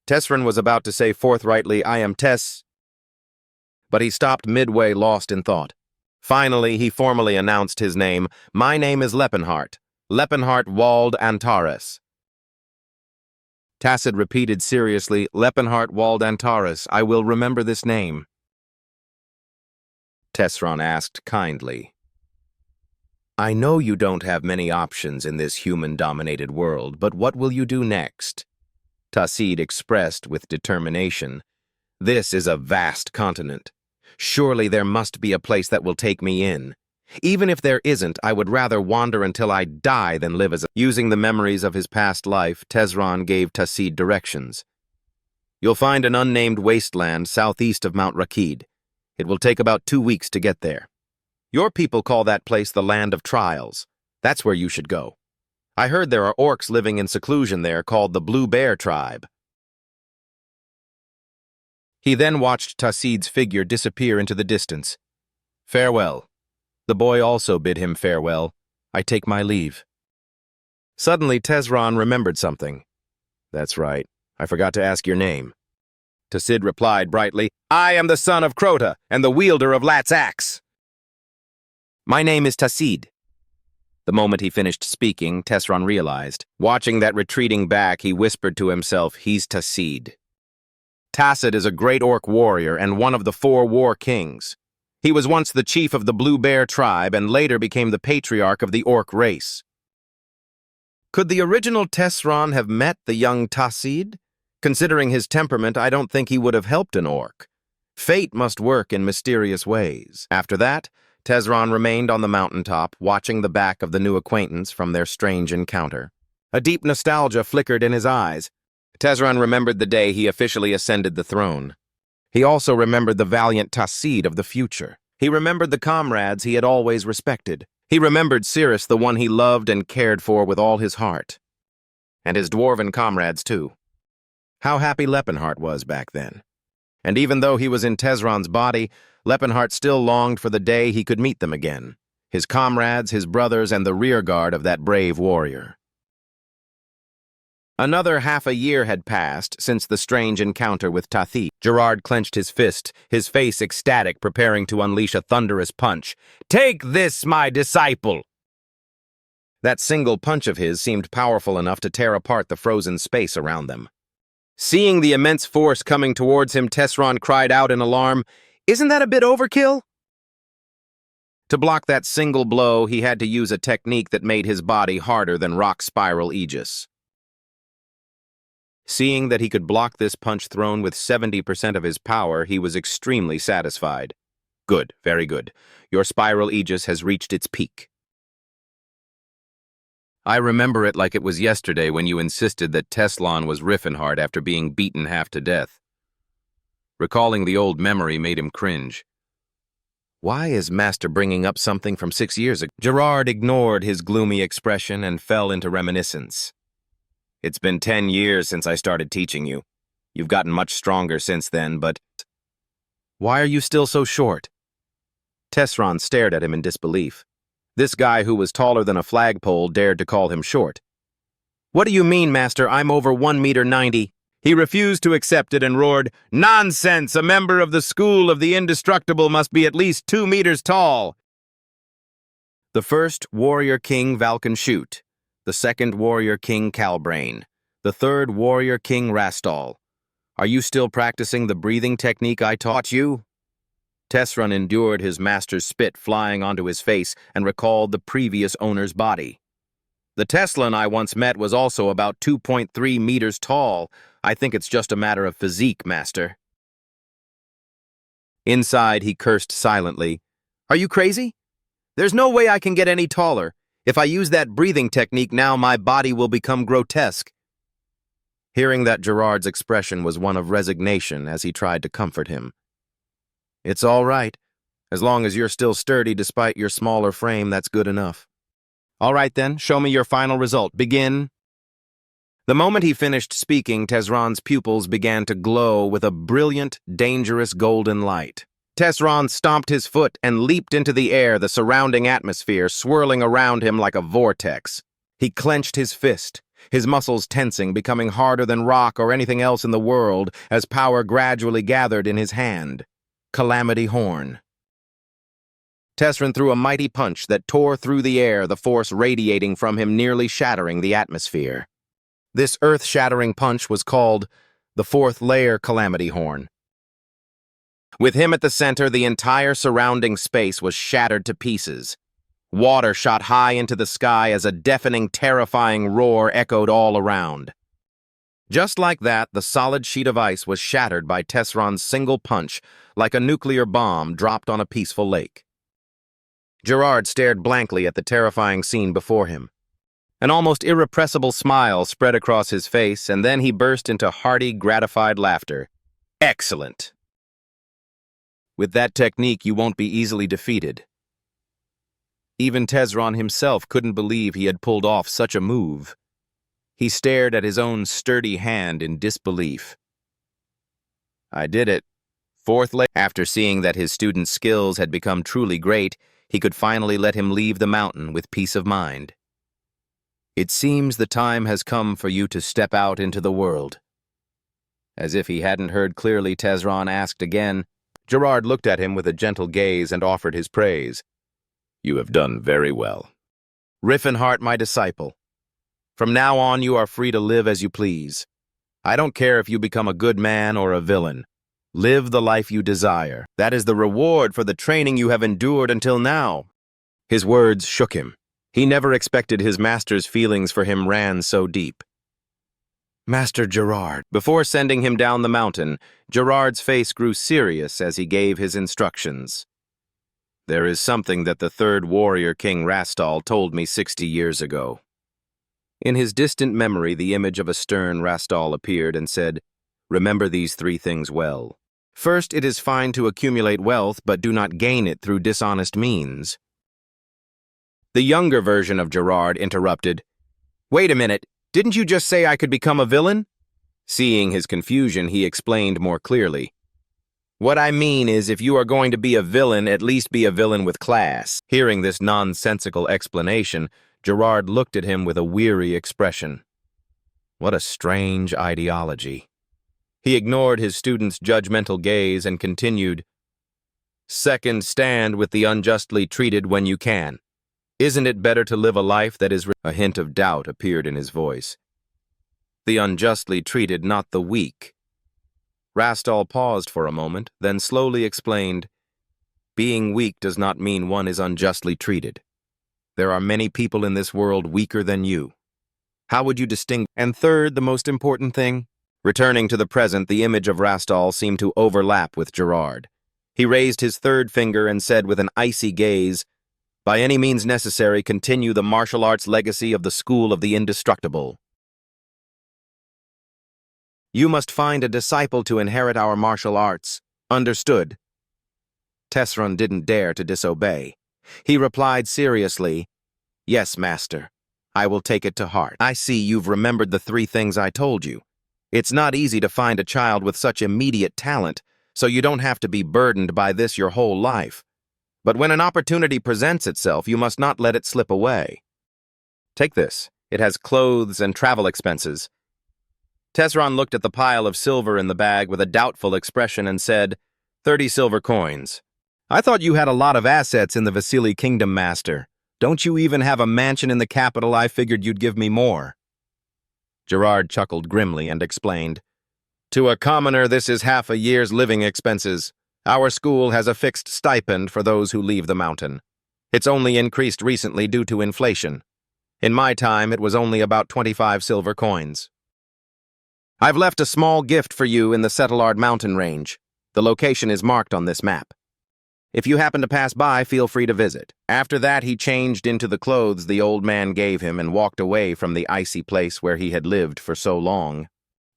Tesron was about to say forthrightly, "I am Tess," but he stopped midway, lost in thought. Finally, he formally announced his name. "My name is Lepenhart. Lepenhart Wald Antares." Tacid repeated seriously, "Lepenhart Wald Antares. I will remember this name." Tesron asked kindly, "I know you don't have many options in this human-dominated world, but what will you do next?" Tacid expressed with determination, "This is a vast continent. Surely there must be a place that will take me in. Even if there isn't, I would rather wander until I die than live as a—" Using the memories of his past life, Tesron gave Tacid directions. "You'll find an unnamed wasteland southeast of Mount Rakid. It will take about 2 weeks to get there. Your people call that place the Land of Trials. That's where you should go. I heard there are orcs living in seclusion there called the Blue Bear Tribe." He then watched Tacid's figure disappear into the distance. "Farewell." The boy also bid him farewell. "I take my leave." Suddenly, Tesron remembered something. "That's right. I forgot to ask your name." Tacid replied brightly, "I am the son of Crota and the wielder of Lat's axe." "My name is Tacid." The moment he finished speaking, Tesron realized. Watching that retreating back, he whispered to himself, "He's Tacid." Tacid is a great orc warrior and one of the 4 war kings. He was once the chief of the Blue Bear tribe and later became the patriarch of the orc race. Could the original Tesron have met the young Tacid? Considering his temperament, I don't think he would have helped an orc. Fate must work in mysterious ways. After that, Tesron remained on the mountaintop, watching the back of the new acquaintance from their strange encounter. A deep nostalgia flickered in his eyes. Tesron remembered the day he officially ascended the throne. He also remembered the valiant Tacid of the future. He remembered the comrades he had always respected. He remembered Cirrus, the one he loved and cared for with all his heart. And his dwarven comrades, too. How happy Lepenhart was back then. And even though he was in Tesron's body, Lepenhart still longed for the day he could meet them again. His comrades, his brothers, and the rearguard of that brave warrior. Another half a year had passed since the strange encounter with Tacid. Gerard clenched his fist, his face ecstatic, preparing to unleash a thunderous punch. "Take this, my disciple!" That single punch of his seemed powerful enough to tear apart the frozen space around them. Seeing the immense force coming towards him, Tesron cried out in alarm, "Isn't that a bit overkill?" To block that single blow, he had to use a technique that made his body harder than rock spiral aegis. Seeing that he could block this punch thrown with 70% of his power, he was extremely satisfied. "Good, very good. Your spiral aegis has reached its peak." "I remember it like it was yesterday when you insisted that Teslan was Riffenhard after being beaten half to death." Recalling the old memory made him cringe. Why is Master bringing up something from 6 years ago? Gerard ignored his gloomy expression and fell into reminiscence. "It's been 10 years since I started teaching you. You've gotten much stronger since then, but why are you still so short?" Tesron stared at him in disbelief. This guy who was taller than a flagpole dared to call him short. "What do you mean, Master? I'm over 1.90 meters. He refused to accept it and roared, "Nonsense! A member of the School of the Indestructible must be at least 2 meters tall." The first warrior king Valkenshut, the second warrior king Calbrain, the third warrior king Rastall. Are you still practicing the breathing technique I taught you? Tesron endured his master's spit flying onto his face and recalled the previous owner's body. "The Teslan I once met was also about 2.3 meters tall. I think it's just a matter of physique, Master." Inside, he cursed silently. "Are you crazy? There's no way I can get any taller. If I use that breathing technique now, my body will become grotesque." Hearing that, Gerard's expression was one of resignation as he tried to comfort him. "It's all right. As long as you're still sturdy despite your smaller frame, that's good enough." "All right then, show me your final result. Begin." The moment he finished speaking, Tesron's pupils began to glow with a brilliant, dangerous golden light. Tesron stomped his foot and leaped into the air, the surrounding atmosphere swirling around him like a vortex. He clenched his fist, his muscles tensing, becoming harder than rock or anything else in the world as power gradually gathered in his hand. Calamity Horn. Tesron threw a mighty punch that tore through the air, the force radiating from him nearly shattering the atmosphere. This earth-shattering punch was called the fourth layer Calamity Horn. With him at the center, the entire surrounding space was shattered to pieces. Water shot high into the sky as a deafening, terrifying roar echoed all around. Just like that, the solid sheet of ice was shattered by Tesron's single punch, like a nuclear bomb dropped on a peaceful lake. Gerard stared blankly at the terrifying scene before him. An almost irrepressible smile spread across his face, and then he burst into hearty, gratified laughter. Excellent! With that technique, you won't be easily defeated. Even Tesron himself couldn't believe he had pulled off such a move. He stared at his own sturdy hand in disbelief. I did it. After seeing that his student's skills had become truly great, he could finally let him leave the mountain with peace of mind. It seems the time has come for you to step out into the world. As if he hadn't heard clearly, Tesron asked again. Gerard looked at him with a gentle gaze and offered his praise. You have done very well. Riffenhart, my disciple. From now on, you are free to live as you please. I don't care if you become a good man or a villain. Live the life you desire. That is the reward for the training you have endured until now. His words shook him. He never expected his master's feelings for him ran so deep. Master Gerard. Before sending him down the mountain, Gerard's face grew serious as he gave his instructions. There is something that the third warrior King Rastal told me 60 years ago. In his distant memory, the image of a stern Rastal appeared and said, Remember these 3 things well. First, it is fine to accumulate wealth, but do not gain it through dishonest means. The younger version of Gerard interrupted, Wait a minute. Didn't you just say I could become a villain? Seeing his confusion, he explained more clearly. What I mean is, if you are going to be a villain, at least be a villain with class. Hearing this nonsensical explanation, Gerard looked at him with a weary expression. What a strange ideology. He ignored his student's judgmental gaze and continued, Second, stand with the unjustly treated when you can. Isn't it better to live a life that is... A hint of doubt appeared in his voice. The unjustly treated, not the weak. Rastal paused for a moment, then slowly explained, Being weak does not mean one is unjustly treated. There are many people in this world weaker than you. How would you distinguish? And third, the most important thing? Returning to the present, the image of Rastal seemed to overlap with Gerard. He raised his third finger and said with an icy gaze, By any means necessary, continue the martial arts legacy of the School of the Indestructible. You must find a disciple to inherit our martial arts. Understood? Tesron didn't dare to disobey. He replied seriously, Yes, master. I will take it to heart. I see you've remembered the 3 things I told you. It's not easy to find a child with such immediate talent, so you don't have to be burdened by this your whole life. But when an opportunity presents itself, you must not let it slip away. Take this. It has clothes and travel expenses. Tesron looked at the pile of silver in the bag with a doubtful expression and said, 30 silver coins. I thought you had a lot of assets in the Vasily Kingdom, master. Don't you even have a mansion in the capital? I figured you'd give me more. Gerard chuckled grimly and explained, To a commoner, this is half a year's living expenses. Our school has a fixed stipend for those who leave the mountain. It's only increased recently due to inflation. In my time, it was only about 25 silver coins. I've left a small gift for you in the Settlard mountain range. The location is marked on this map. If you happen to pass by, feel free to visit. After that, he changed into the clothes the old man gave him and walked away from the icy place where he had lived for so long.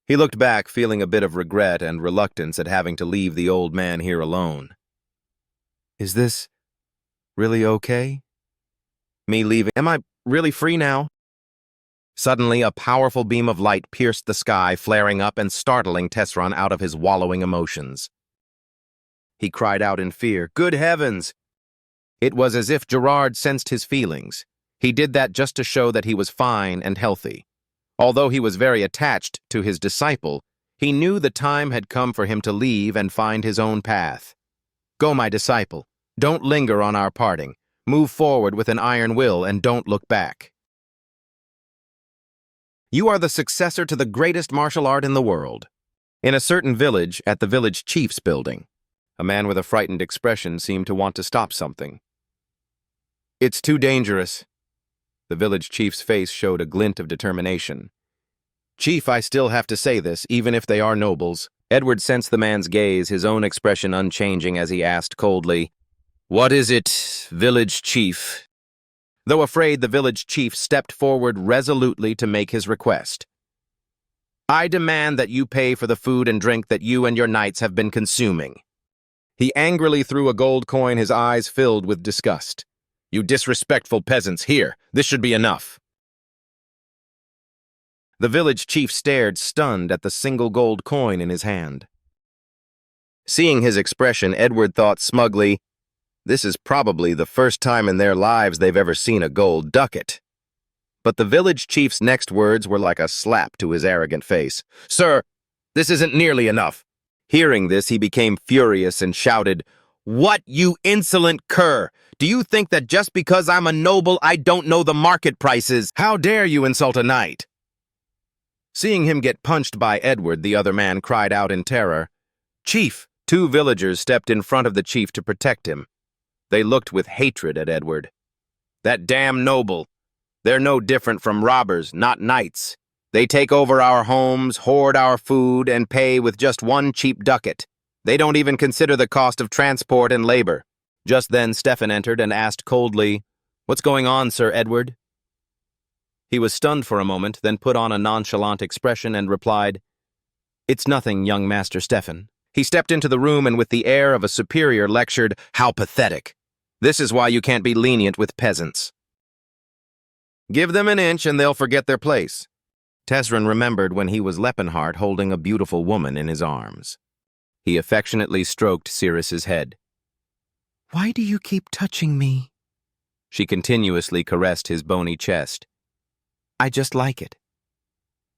He looked back, feeling a bit of regret and reluctance at having to leave the old man here alone. Is this really okay? Me leaving? Am I really free now? Suddenly, a powerful beam of light pierced the sky, flaring up and startling Tesron out of his wallowing emotions. he cried out in fear. Good heavens! It was as if Gerard sensed his feelings. He did that just to show that he was fine and healthy. Although he was very attached to his disciple, he knew the time had come for him to leave and find his own path. Go, my disciple. Don't linger on our parting. Move forward with an iron will and don't look back. You are the successor to the greatest martial art in the world. In a certain village, at the village chief's building, a man with a frightened expression seemed to want to stop something. It's too dangerous. The village chief's face showed a glint of determination. Chief, I still have to say this, even if they are nobles. Edward sensed the man's gaze, his own expression unchanging as he asked coldly, What is it, village chief? Though afraid, the village chief stepped forward resolutely to make his request. I demand that you pay for the food and drink that you and your knights have been consuming. He angrily threw a gold coin, his eyes filled with disgust. You disrespectful peasants, here, this should be enough. The village chief stared, stunned at the single gold coin in his hand. Seeing his expression, Edward thought smugly, this is probably the first time in their lives they've ever seen a gold ducat. But the village chief's next words were like a slap to his arrogant face. Sir, this isn't nearly enough. Hearing this, he became furious and shouted, What, you insolent cur! Do you think that just because I'm a noble, I don't know the market prices? How dare you insult a knight? Seeing him get punched by Edward, the other man cried out in terror. Chief! Two villagers stepped in front of the chief to protect him. They looked with hatred at Edward. That damn noble! They're no different from robbers, not knights. They take over our homes, hoard our food, and pay with just one cheap ducat. They don't even consider the cost of transport and labor. Just then Stefan entered and asked coldly, What's going on, Sir Edward? He was stunned for a moment, then put on a nonchalant expression and replied, It's nothing, young Master Stefan. He stepped into the room and with the air of a superior lectured, How pathetic! This is why you can't be lenient with peasants. Give them an inch and they'll forget their place. Tesron remembered when he was Lepenhart holding a beautiful woman in his arms. He affectionately stroked Cirrus's head. Why do you keep touching me? She continuously caressed his bony chest. I just like it.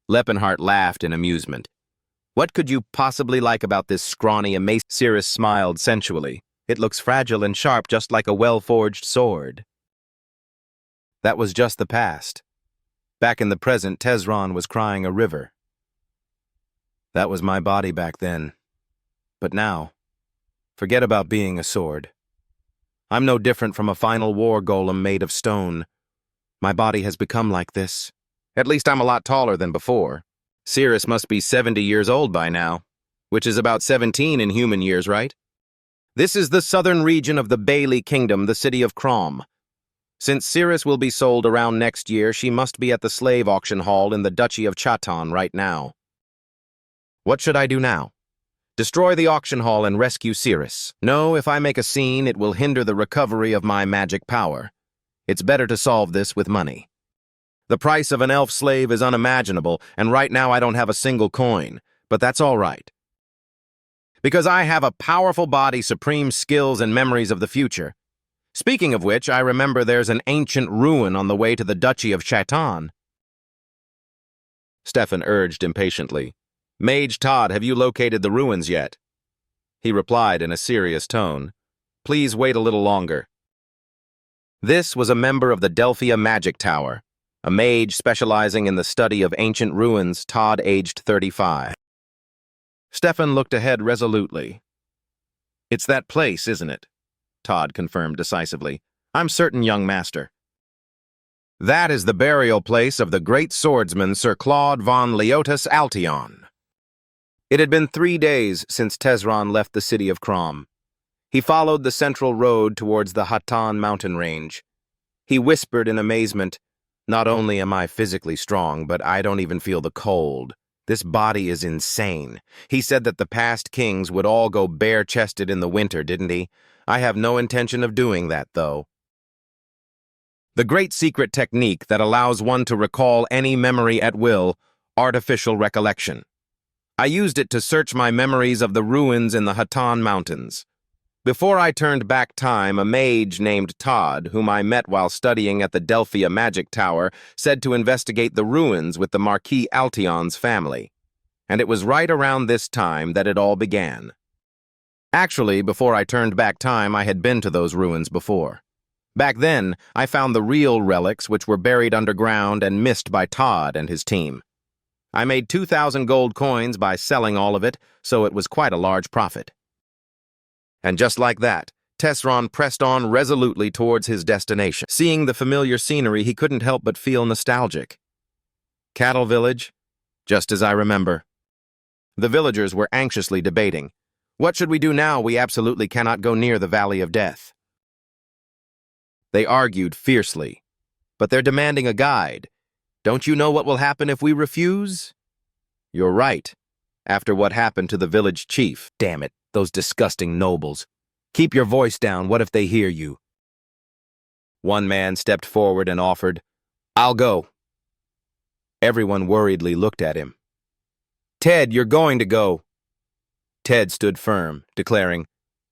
Lepenhart laughed in amusement. What could you possibly like about this scrawny emaciated? Cirrus smiled sensually. It looks fragile and sharp, just like a well-forged sword. That was just the past. Back in the present, Tesron was crying a river. That was my body back then. But now, forget about being a sword. I'm no different from a final war golem made of stone. My body has become like this. At least I'm a lot taller than before. Cirrus must be 70 years old by now, which is about 17 in human years, right? This is the southern region of the Bailey Kingdom, the city of Crom. Since Cirrus will be sold around next year, she must be at the slave auction hall in the Duchy of Chaton right now. What should I do now? Destroy the auction hall and rescue Cirrus. No, if I make a scene, it will hinder the recovery of my magic power. It's better to solve this with money. The price of an elf slave is unimaginable, and right now I don't have a single coin, but that's all right. Because I have a powerful body, supreme skills, and memories of the future. Speaking of which, I remember there's an ancient ruin on the way to the Duchy of Chaton. Stefan urged impatiently. Mage Todd, have you located the ruins yet? He replied in a serious tone. Please wait a little longer. This was a member of the Delphia Magic Tower, a mage specializing in the study of ancient ruins, Todd aged 35. Stefan looked ahead resolutely. It's that place, isn't it? Todd confirmed decisively. I'm certain, young master. That is the burial place of the great swordsman Sir Claude von Leotus Altion. It had been 3 days since Tesron left the city of Crom. He followed the central road towards the Hatan mountain range. He whispered in amazement, Not only am I physically strong, but I don't even feel the cold. This body is insane. He said that the past kings would all go bare-chested in the winter, didn't he? I have no intention of doing that, though. The great secret technique that allows one to recall any memory at will, artificial recollection. I used it to search my memories of the ruins in the Hatan Mountains. Before I turned back time, a mage named Todd, whom I met while studying at the Delphia Magic Tower, said to investigate the ruins with the Marquis Altion's family. And it was right around this time that it all began. Actually, before I turned back time, I had been to those ruins before. Back then, I found the real relics which were buried underground and missed by Todd and his team. I made 2,000 gold coins by selling all of it, so it was quite a large profit. And just like that, Tesron pressed on resolutely towards his destination. Seeing the familiar scenery, he couldn't help but feel nostalgic. Cattle village, just as I remember. The villagers were anxiously debating. What should we do now? We absolutely cannot go near the Valley of Death. They argued fiercely, but they're demanding a guide. Don't you know what will happen if we refuse? You're right. After what happened to the village chief. Damn it, those disgusting nobles. Keep your voice down, what if they hear you? One man stepped forward and offered, I'll go. Everyone worriedly looked at him. Ted, you're going to go. Ted stood firm, declaring,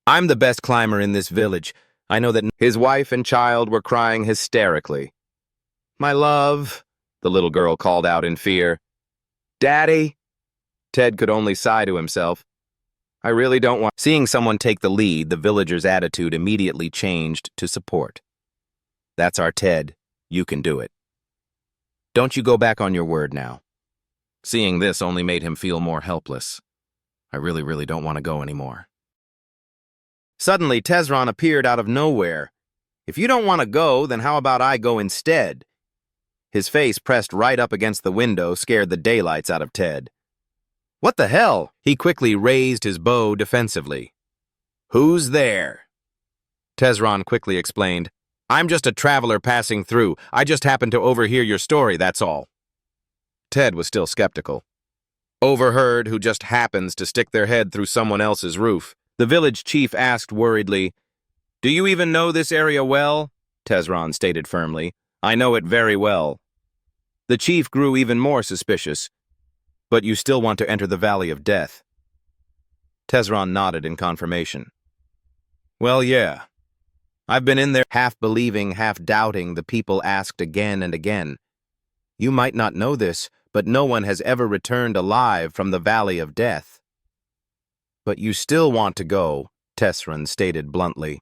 I'm the best climber in this village. I know that his wife and child were crying hysterically. My love, the little girl called out in fear. Daddy? Ted could only sigh to himself. I really don't want... Seeing someone take the lead, the villagers' attitude immediately changed to support. That's our Ted. You can do it. Don't you go back on your word now. Seeing this only made him feel more helpless. I really don't want to go anymore. Suddenly, Tesron appeared out of nowhere. If you don't want to go, then how about I go instead? His face pressed right up against the window scared the daylights out of Ted. What the hell? He quickly raised his bow defensively. Who's there? Tesron quickly explained. I'm just a traveler passing through. I just happened to overhear your story, that's all. Ted was still skeptical. Overheard who just happens to stick their head through someone else's roof. The village chief asked worriedly, Do you even know this area well? Tesron stated firmly. I know it very well. The chief grew even more suspicious. But you still want to enter the Valley of Death? Tesron nodded in confirmation. Well, yeah. I've been in there half believing, half doubting. The people asked again and again. You might not know this, but no one has ever returned alive from the Valley of Death. But you still want to go, Tesron stated bluntly.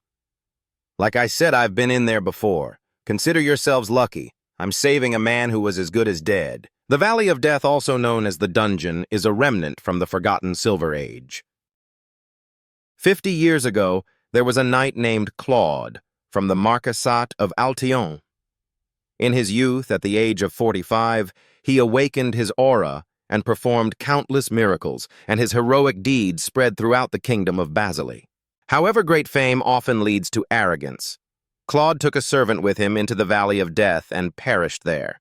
Like I said, I've been in there before. Consider yourselves lucky. I'm saving a man who was as good as dead. The Valley of Death, also known as the Dungeon, is a remnant from the forgotten Silver Age. 50 years ago, there was a knight named Claude from the Marquisate of Altion. In his youth, at the age of 45, he awakened his aura and performed countless miracles, and his heroic deeds spread throughout the kingdom of Basili. However, great fame often leads to arrogance. Claude took a servant with him into the Valley of Death and perished there.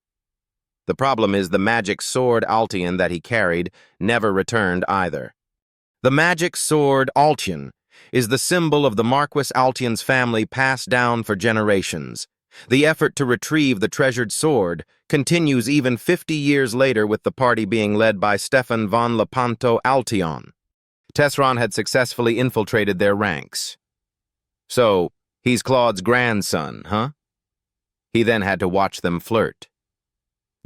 The problem is the magic sword Altion that he carried never returned either. The magic sword Altion is the symbol of the Marquis Altion's family passed down for generations. The effort to retrieve the treasured sword continues even 50 years later with the party being led by Stefan von Lepanto Altion. Tesron had successfully infiltrated their ranks. So, he's Claude's grandson, huh? He then had to watch them flirt.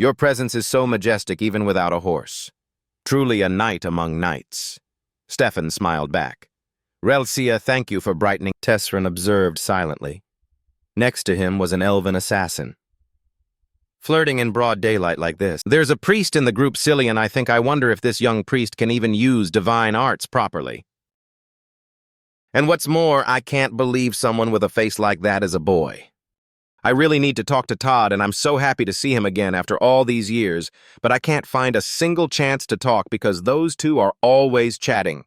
Your presence is so majestic even without a horse. Truly a knight among knights. Stefan smiled back. Relcia, thank you for brightening. Tesron observed silently. Next to him was an elven assassin. Flirting in broad daylight like this. There's a priest in the group, Cillian. I wonder if this young priest can even use divine arts properly. And what's more, I can't believe someone with a face like that is a boy. I really need to talk to Todd, and I'm so happy to see him again after all these years, but I can't find a single chance to talk because those two are always chatting.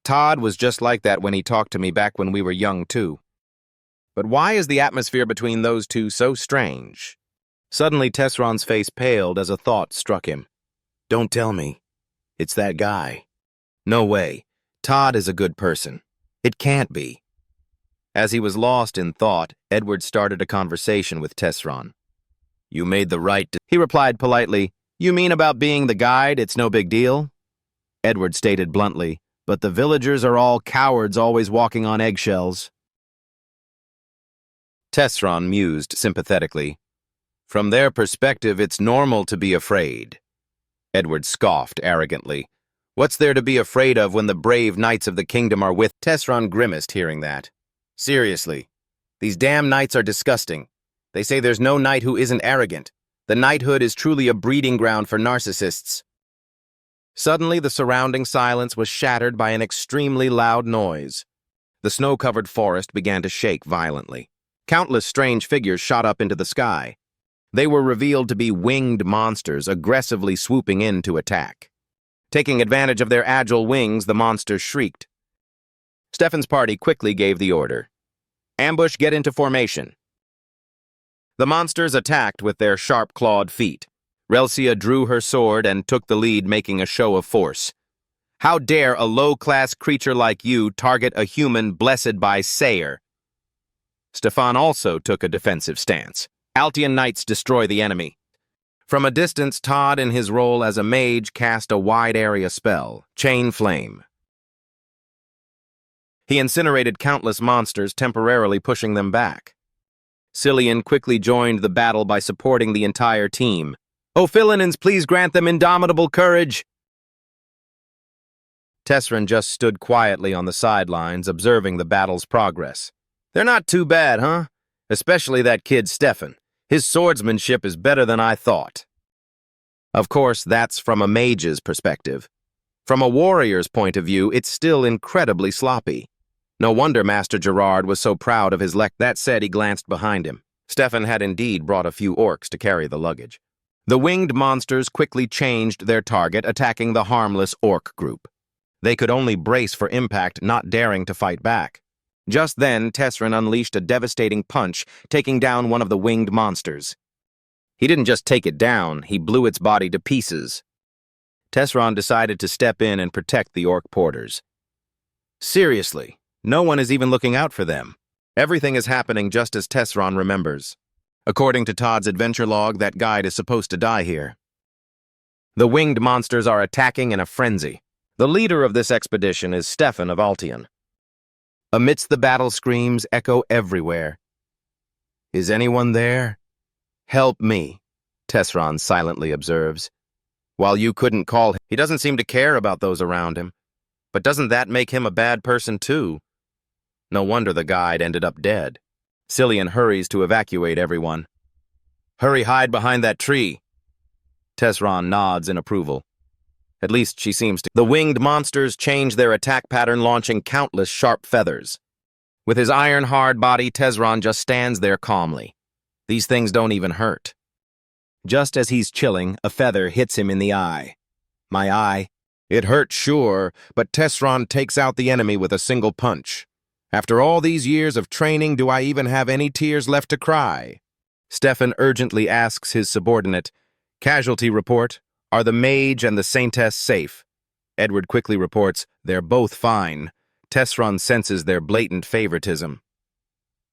Todd was just like that when he talked to me back when we were young, too. But why is the atmosphere between those two so strange? Suddenly, Tesron's face paled as a thought struck him. Don't tell me. It's that guy. No way. Todd is a good person. It can't be. As he was lost in thought, Edward started a conversation with Tesron. You made the right decision. He replied politely, You mean about being the guide? It's no big deal? Edward stated bluntly, but the villagers are all cowards always walking on eggshells. Tesron mused sympathetically. From their perspective, it's normal to be afraid. Edward scoffed arrogantly. What's there to be afraid of when the brave knights of the kingdom are with? Tesron grimaced hearing that. Seriously, these damn knights are disgusting. They say there's no knight who isn't arrogant. The knighthood is truly a breeding ground for narcissists. Suddenly, the surrounding silence was shattered by an extremely loud noise. The snow-covered forest began to shake violently. Countless strange figures shot up into the sky. They were revealed to be winged monsters aggressively swooping in to attack. Taking advantage of their agile wings, the monsters shrieked. Stefan's party quickly gave the order. Ambush, get into formation. The monsters attacked with their sharp-clawed feet. Relsia drew her sword and took the lead, making a show of force. How dare a low-class creature like you target a human blessed by Sayer? Stefan also took a defensive stance. Altian knights destroy the enemy. From a distance, Todd, in his role as a mage, cast a wide-area spell, Chain Flame. He incinerated countless monsters, temporarily pushing them back. Cillian quickly joined the battle by supporting the entire team. "O Philonins, please grant them indomitable courage!" Tesron just stood quietly on the sidelines, observing the battle's progress. "They're not too bad, huh? Especially that kid Stefan. His swordsmanship is better than I thought." Of course, that's from a mage's perspective. From a warrior's point of view, it's still incredibly sloppy. No wonder Master Gerard was so proud of his That said, he glanced behind him. Stefan had indeed brought a few orcs to carry the luggage. The winged monsters quickly changed their target, attacking the harmless orc group. They could only brace for impact, not daring to fight back. Just then, Tesron unleashed a devastating punch, taking down one of the winged monsters. He didn't just take it down, he blew its body to pieces. Tesron decided to step in and protect the orc porters. Seriously, no one is even looking out for them. Everything is happening just as Tesron remembers. According to Todd's adventure log, that guide is supposed to die here. The winged monsters are attacking in a frenzy. The leader of this expedition is Stefan of Altian. Amidst the battle, screams echo everywhere. "Is anyone there? Help me," Tesron silently observes. While you couldn't call him, he doesn't seem to care about those around him. But doesn't that make him a bad person too? No wonder the guide ended up dead. Cillian hurries to evacuate everyone. "Hurry, hide behind that tree." Tesron nods in approval. At least she seems to. The winged monsters change their attack pattern, launching countless sharp feathers. With his iron-hard body, Tesron just stands there calmly. These things don't even hurt. Just as he's chilling, a feather hits him in the eye. My eye. It hurts, sure, but Tesron takes out the enemy with a single punch. After all these years of training, do I even have any tears left to cry? Stefan urgently asks his subordinate, "Casualty report. Are the mage and the saintess safe?" Edward quickly reports, "They're both fine." Tesron senses their blatant favoritism.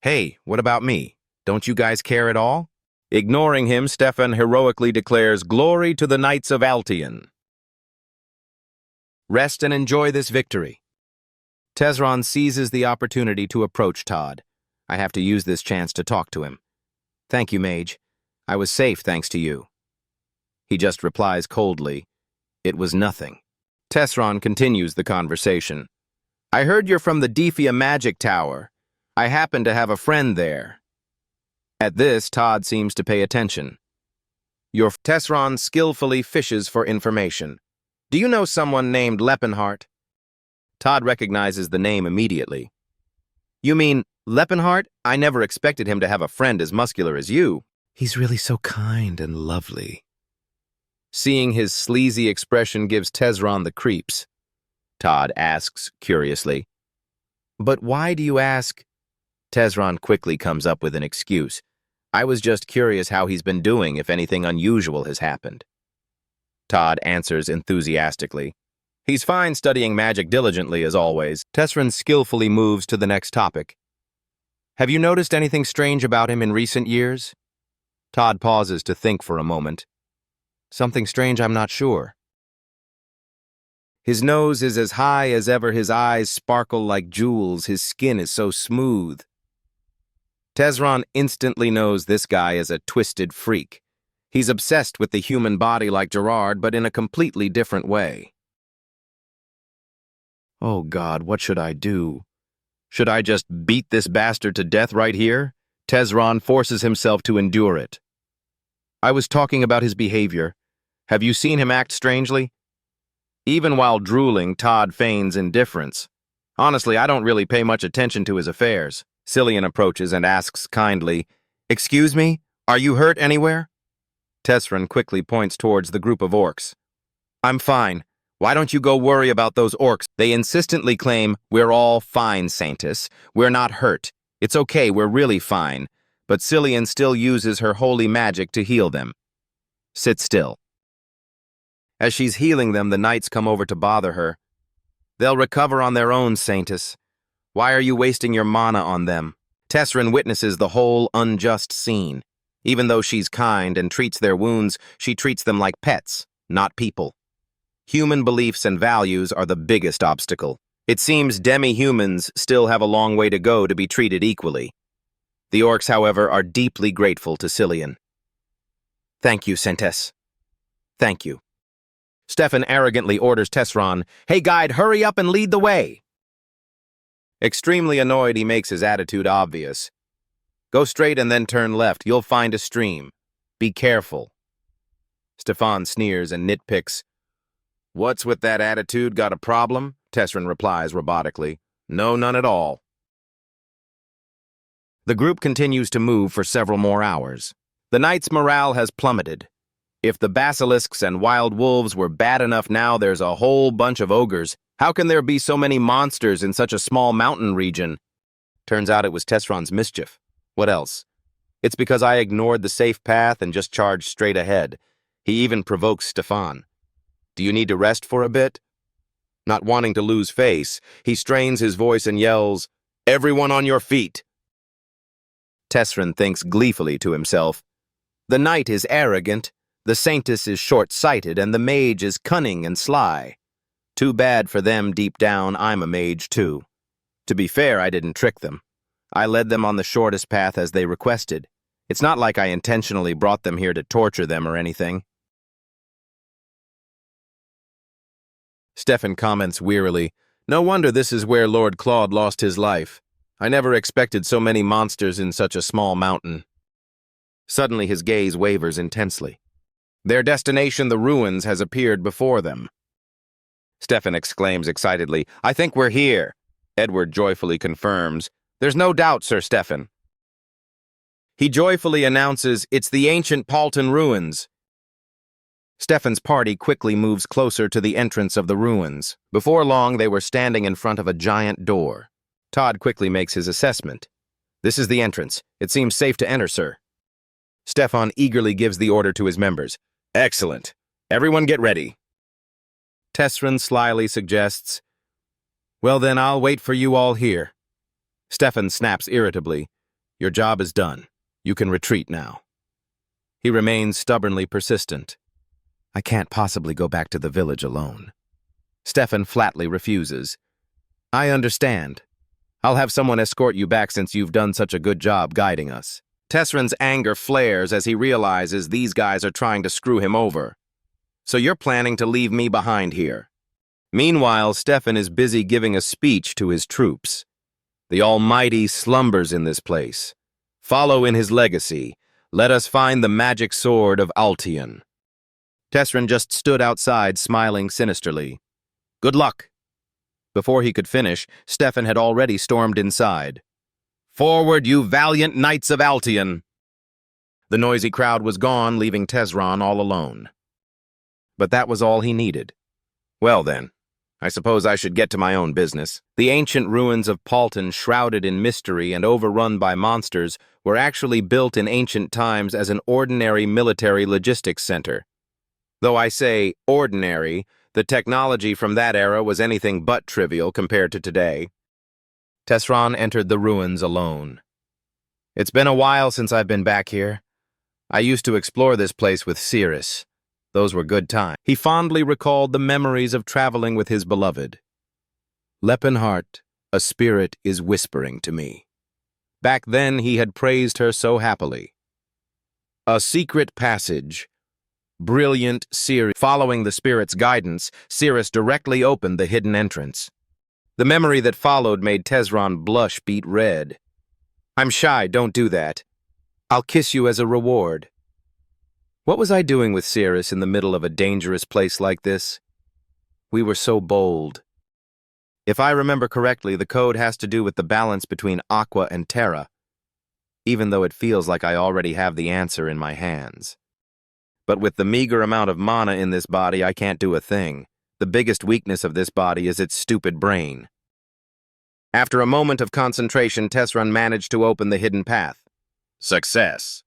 "Hey, what about me? Don't you guys care at all?" Ignoring him, Stefan heroically declares, "Glory to the Knights of Altian." Rest and enjoy this victory. Tesron seizes the opportunity to approach Todd. I have to use this chance to talk to him. "Thank you, Mage. I was safe thanks to you." He just replies coldly, "It was nothing." Tesron continues the conversation. "I heard you're from the Defia Magic Tower. I happen to have a friend there." At this, Todd seems to pay attention. Tesron skillfully fishes for information. "Do you know someone named Leppenhart?" Todd recognizes the name immediately. "You mean Leppenhart? I never expected him to have a friend as muscular as you." "He's really so kind and lovely." Seeing his sleazy expression gives Tesron the creeps. Todd asks curiously, "But why do you ask?" Tesron quickly comes up with an excuse. "I was just curious how he's been doing, if anything unusual has happened." Todd answers enthusiastically, "He's fine, studying magic diligently as always." Tesron skillfully moves to the next topic. "Have you noticed anything strange about him in recent years?" Todd pauses to think for a moment. "Something strange, I'm not sure." His nose is as high as ever, his eyes sparkle like jewels, his skin is so smooth. Tesron instantly knows this guy is a twisted freak. He's obsessed with the human body like Gerard, but in a completely different way. Oh God, what should I do? Should I just beat this bastard to death right here? Tesron forces himself to endure it. I was talking about his behavior. Have you seen him act strangely? Even while drooling, Todd feigns indifference. Honestly, I don't really pay much attention to his affairs. Cillian approaches and asks kindly, "Excuse me, are you hurt anywhere?" Tesron quickly points towards the group of orcs. "I'm fine. Why don't you go worry about those orcs?" They insistently claim, "We're all fine, Saintus. We're not hurt. It's okay, we're really fine." But Cillian still uses her holy magic to heal them. Sit still. As she's healing them, the knights come over to bother her. "They'll recover on their own, Saintus. Why are you wasting your mana on them?" Tesron witnesses the whole unjust scene. Even though she's kind and treats their wounds, she treats them like pets, not people. Human beliefs and values are the biggest obstacle. It seems demi-humans still have a long way to go to be treated equally. The orcs, however, are deeply grateful to Cillian. "Thank you, Saintes. Thank you." Stefan arrogantly orders Tesron, "Hey guide, hurry up and lead the way." Extremely annoyed, he makes his attitude obvious. "Go straight and then turn left. You'll find a stream. Be careful." Stefan sneers and nitpicks. "What's with that attitude? Got a problem?" Tesron replies robotically. "No, none at all." The group continues to move for several more hours. The knights' morale has plummeted. If the basilisks and wild wolves were bad enough, now there's a whole bunch of ogres. How can there be so many monsters in such a small mountain region? Turns out it was Tesron's mischief. What else? It's because I ignored the safe path and just charged straight ahead. He even provokes Stefan. "Do you need to rest for a bit?" Not wanting to lose face, he strains his voice and yells, "Everyone on your feet!" Tesron thinks gleefully to himself. The knight is arrogant, the saintess is short-sighted, and the mage is cunning and sly. Too bad for them deep down, I'm a mage too. To be fair, I didn't trick them. I led them on the shortest path as they requested. It's not like I intentionally brought them here to torture them or anything. Stefan comments wearily, "No wonder this is where Lord Claude lost his life. I never expected so many monsters in such a small mountain." Suddenly his gaze wavers intensely. Their destination, the ruins, has appeared before them. Stefan exclaims excitedly, "I think we're here." Edward joyfully confirms, "There's no doubt, Sir Stefan." He joyfully announces, "It's the ancient Paulton ruins." Stefan's party quickly moves closer to the entrance of the ruins. Before long, they were standing in front of a giant door. Todd quickly makes his assessment. "This is the entrance. It seems safe to enter, sir." Stefan eagerly gives the order to his members. "Excellent. Everyone get ready." Tesron slyly suggests, "Well then, I'll wait for you all here." Stefan snaps irritably, "Your job is done. You can retreat now." He remains stubbornly persistent. "I can't possibly go back to the village alone." Stefan flatly refuses. "I understand. I'll have someone escort you back since you've done such a good job guiding us." Tesron's anger flares as he realizes these guys are trying to screw him over. "So you're planning to leave me behind here." Meanwhile, Stefan is busy giving a speech to his troops. The Almighty slumbers in this place. Follow in his legacy. Let us find the magic sword of Altion. Tesron just stood outside, smiling sinisterly. "Good luck." Before he could finish, Stefan had already stormed inside. "Forward, you valiant knights of Altion!" The noisy crowd was gone, leaving Tesron all alone. But that was all he needed. Well then, I suppose I should get to my own business. The ancient ruins of Paulton, shrouded in mystery and overrun by monsters, were actually built in ancient times as an ordinary military logistics center. Though I say ordinary, the technology from that era was anything but trivial compared to today. Tesron entered the ruins alone. "It's been a while since I've been back here. I used to explore this place with Cirrus. Those were good times. He fondly recalled the memories of traveling with his beloved. Leppenheart, a spirit is whispering to me. Back then he had praised her so happily. A secret passage. Brilliant Cirrus. Following the spirit's guidance, Cirrus directly opened the hidden entrance. The memory that followed made Tesron blush beet red. I'm shy, don't do that. I'll kiss you as a reward. What was I doing with Cirrus in the middle of a dangerous place like this? We were so bold. If I remember correctly, the code has to do with the balance between Aqua and Terra, even though it feels like I already have the answer in my hands. But with the meager amount of mana in this body, I can't do a thing. The biggest weakness of this body is its stupid brain. After a moment of concentration, Tesron managed to open the hidden path. Success.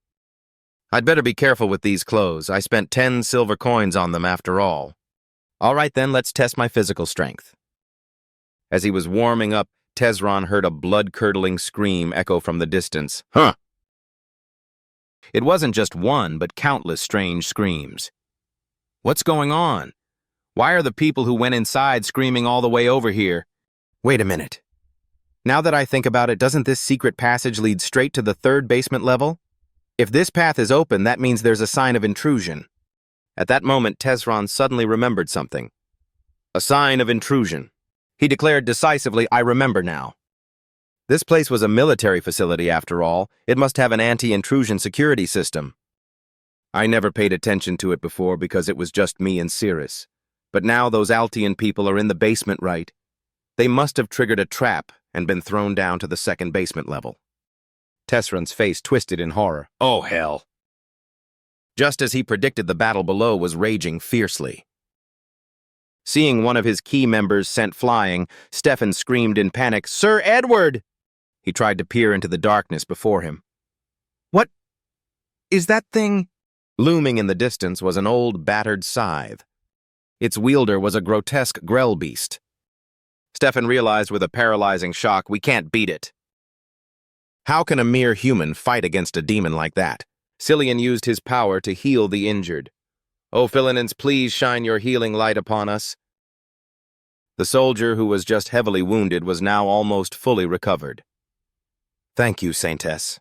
I'd better be careful with these clothes. I spent 10 silver coins on them after all. All right then, let's test my physical strength. As he was warming up, Tesron heard a blood-curdling scream echo from the distance. Huh! It wasn't just one, but countless strange screams. What's going on? Why are the people who went inside screaming all the way over here? Wait a minute. Now that I think about it, doesn't this secret passage lead straight to the 3rd basement level? If this path is open, that means there's a sign of intrusion. At that moment, Tesron suddenly remembered something. A sign of intrusion. He declared decisively, I remember now. This place was a military facility after all. It must have an anti-intrusion security system. I never paid attention to it before because it was just me and Cirrus. But now those Altian people are in the basement, right? They must have triggered a trap and been thrown down to the 2nd basement level. Tesron's face twisted in horror. Oh, hell. Just as he predicted, the battle below was raging fiercely. Seeing one of his key members sent flying, Stefan screamed in panic, Sir Edward! He tried to peer into the darkness before him. What is that thing? Looming in the distance was an old, battered scythe. Its wielder was a grotesque grell beast. Stefan realized with a paralyzing shock, we can't beat it. How can a mere human fight against a demon like that? Cillian used his power to heal the injured. O Philinins, please shine your healing light upon us. The soldier, who was just heavily wounded, was now almost fully recovered. Thank you, Saintess.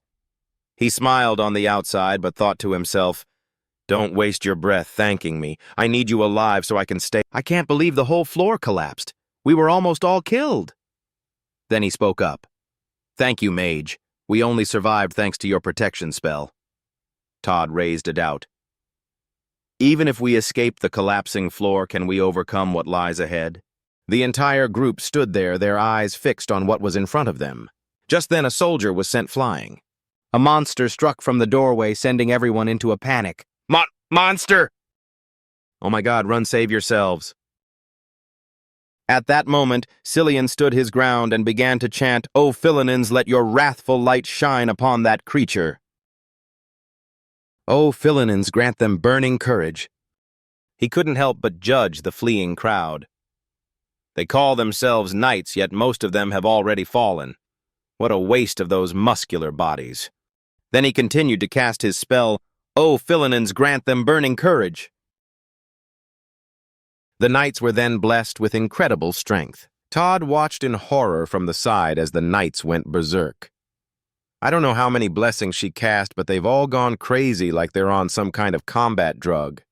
He smiled on the outside, but thought to himself, don't waste your breath thanking me. I need you alive so I can stay. I can't believe the whole floor collapsed. We were almost all killed. Then he spoke up. Thank you, mage. We only survived thanks to your protection spell. Todd raised a doubt. Even if we escape the collapsing floor, can we overcome what lies ahead? The entire group stood there, their eyes fixed on what was in front of them. Just then a soldier was sent flying. A monster struck from the doorway, sending everyone into a panic. Monster! Oh my God, run, save yourselves. At that moment, Cillian stood his ground and began to chant, O Philinins, let your wrathful light shine upon that creature. O Philinins, grant them burning courage. He couldn't help but judge the fleeing crowd. They call themselves knights, yet most of them have already fallen. What a waste of those muscular bodies. Then he continued to cast his spell, O Philinins, grant them burning courage. The knights were then blessed with incredible strength. Todd watched in horror from the side as the knights went berserk. I don't know how many blessings she cast, but they've all gone crazy like they're on some kind of combat drug.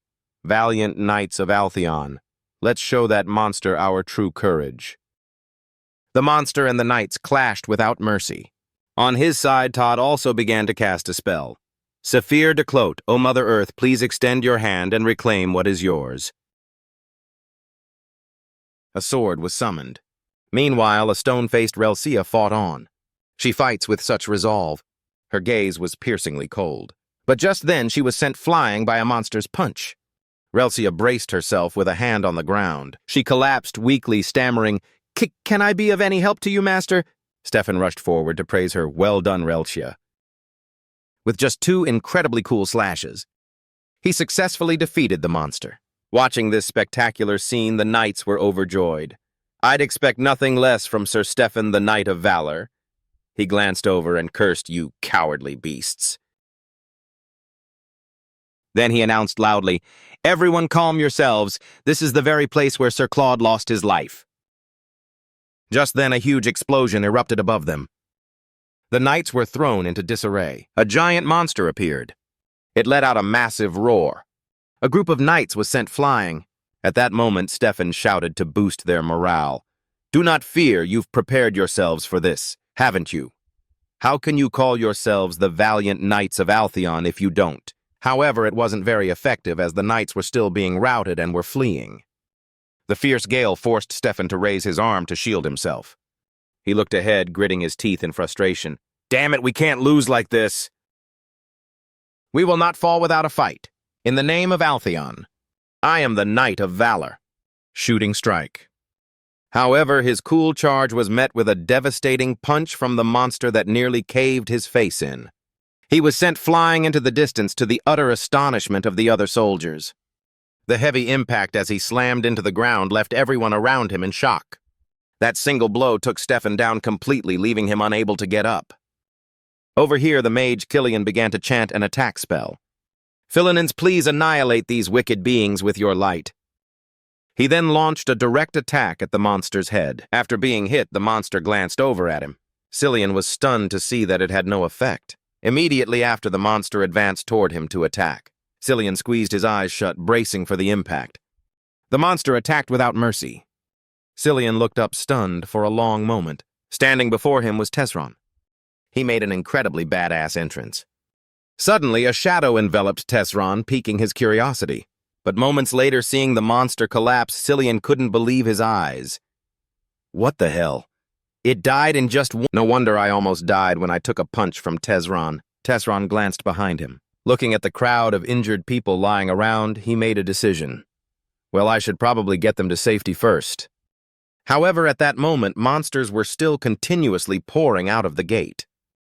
Valiant knights of Altheon, let's show that monster our true courage. The monster and the knights clashed without mercy. On his side, Todd also began to cast a spell. Saphir de Clote, O Mother Earth, please extend your hand and reclaim what is yours. A sword was summoned. Meanwhile, a stone-faced Relsia fought on. She fights with such resolve. Her gaze was piercingly cold. But just then she was sent flying by a monster's punch. Relsia braced herself with a hand on the ground. She collapsed weakly, stammering, Can I be of any help to you, master? Stefan rushed forward to praise her. Well done, Relsia. With just 2 incredibly cool slashes, he successfully defeated the monster. Watching this spectacular scene, the knights were overjoyed. I'd expect nothing less from Sir Stefan, the Knight of Valor. He glanced over and cursed, you cowardly beasts. Then he announced loudly, "Everyone calm yourselves. This is the very place where Sir Claude lost his life." Just then a huge explosion erupted above them. The knights were thrown into disarray. A giant monster appeared. It let out a massive roar. A group of knights was sent flying. At that moment, Stefan shouted to boost their morale. "Do not fear, you've prepared yourselves for this, haven't you? How can you call yourselves the valiant knights of Altheon if you don't?" However, it wasn't very effective as the knights were still being routed and were fleeing. The fierce gale forced Stefan to raise his arm to shield himself. He looked ahead, gritting his teeth in frustration. "Damn it, we can't lose like this. We will not fall without a fight. In the name of Altheon, I am the Knight of Valor." Shooting strike. However, his cool charge was met with a devastating punch from the monster that nearly caved his face in. He was sent flying into the distance to the utter astonishment of the other soldiers. The heavy impact as he slammed into the ground left everyone around him in shock. That single blow took Stefan down completely, leaving him unable to get up. Over here, the mage Killian began to chant an attack spell. "Philinins, please annihilate these wicked beings with your light." He then launched a direct attack at the monster's head. After being hit, the monster glanced over at him. Cillian was stunned to see that it had no effect. Immediately after, the monster advanced toward him to attack. Cillian squeezed his eyes shut, bracing for the impact. The monster attacked without mercy. Cillian looked up stunned for a long moment. Standing before him was Tesron. He made an incredibly badass entrance. Suddenly, a shadow enveloped Tesron, piquing his curiosity. But moments later, seeing the monster collapse, Cillian couldn't believe his eyes. What the hell? It died in just one— No wonder I almost died when I took a punch from Tesron. Tesron glanced behind him. Looking at the crowd of injured people lying around, he made a decision. Well, I should probably get them to safety first. However, at that moment, monsters were still continuously pouring out of the gate.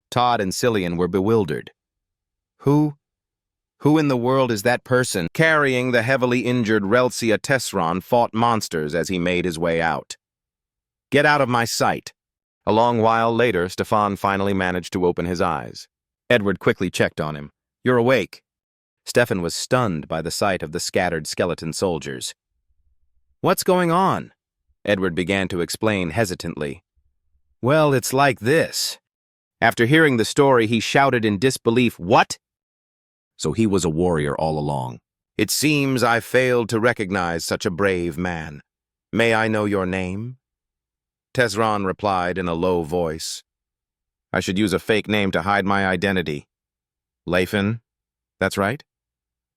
Todd and Cillian were bewildered. Who in the world is that person? Carrying the heavily injured Relsia, Tesron fought monsters as he made his way out. "Get out of my sight." A long while later, Stefan finally managed to open his eyes. Edward quickly checked on him. "You're awake." Stefan was stunned by the sight of the scattered skeleton soldiers. "What's going on?" Edward began to explain hesitantly. "Well, it's like this." After hearing the story, he shouted in disbelief, "What?" So he was a warrior all along. "It seems I failed to recognize such a brave man. May I know your name?" Tesron replied in a low voice. "I should use a fake name to hide my identity. Leifin, that's right?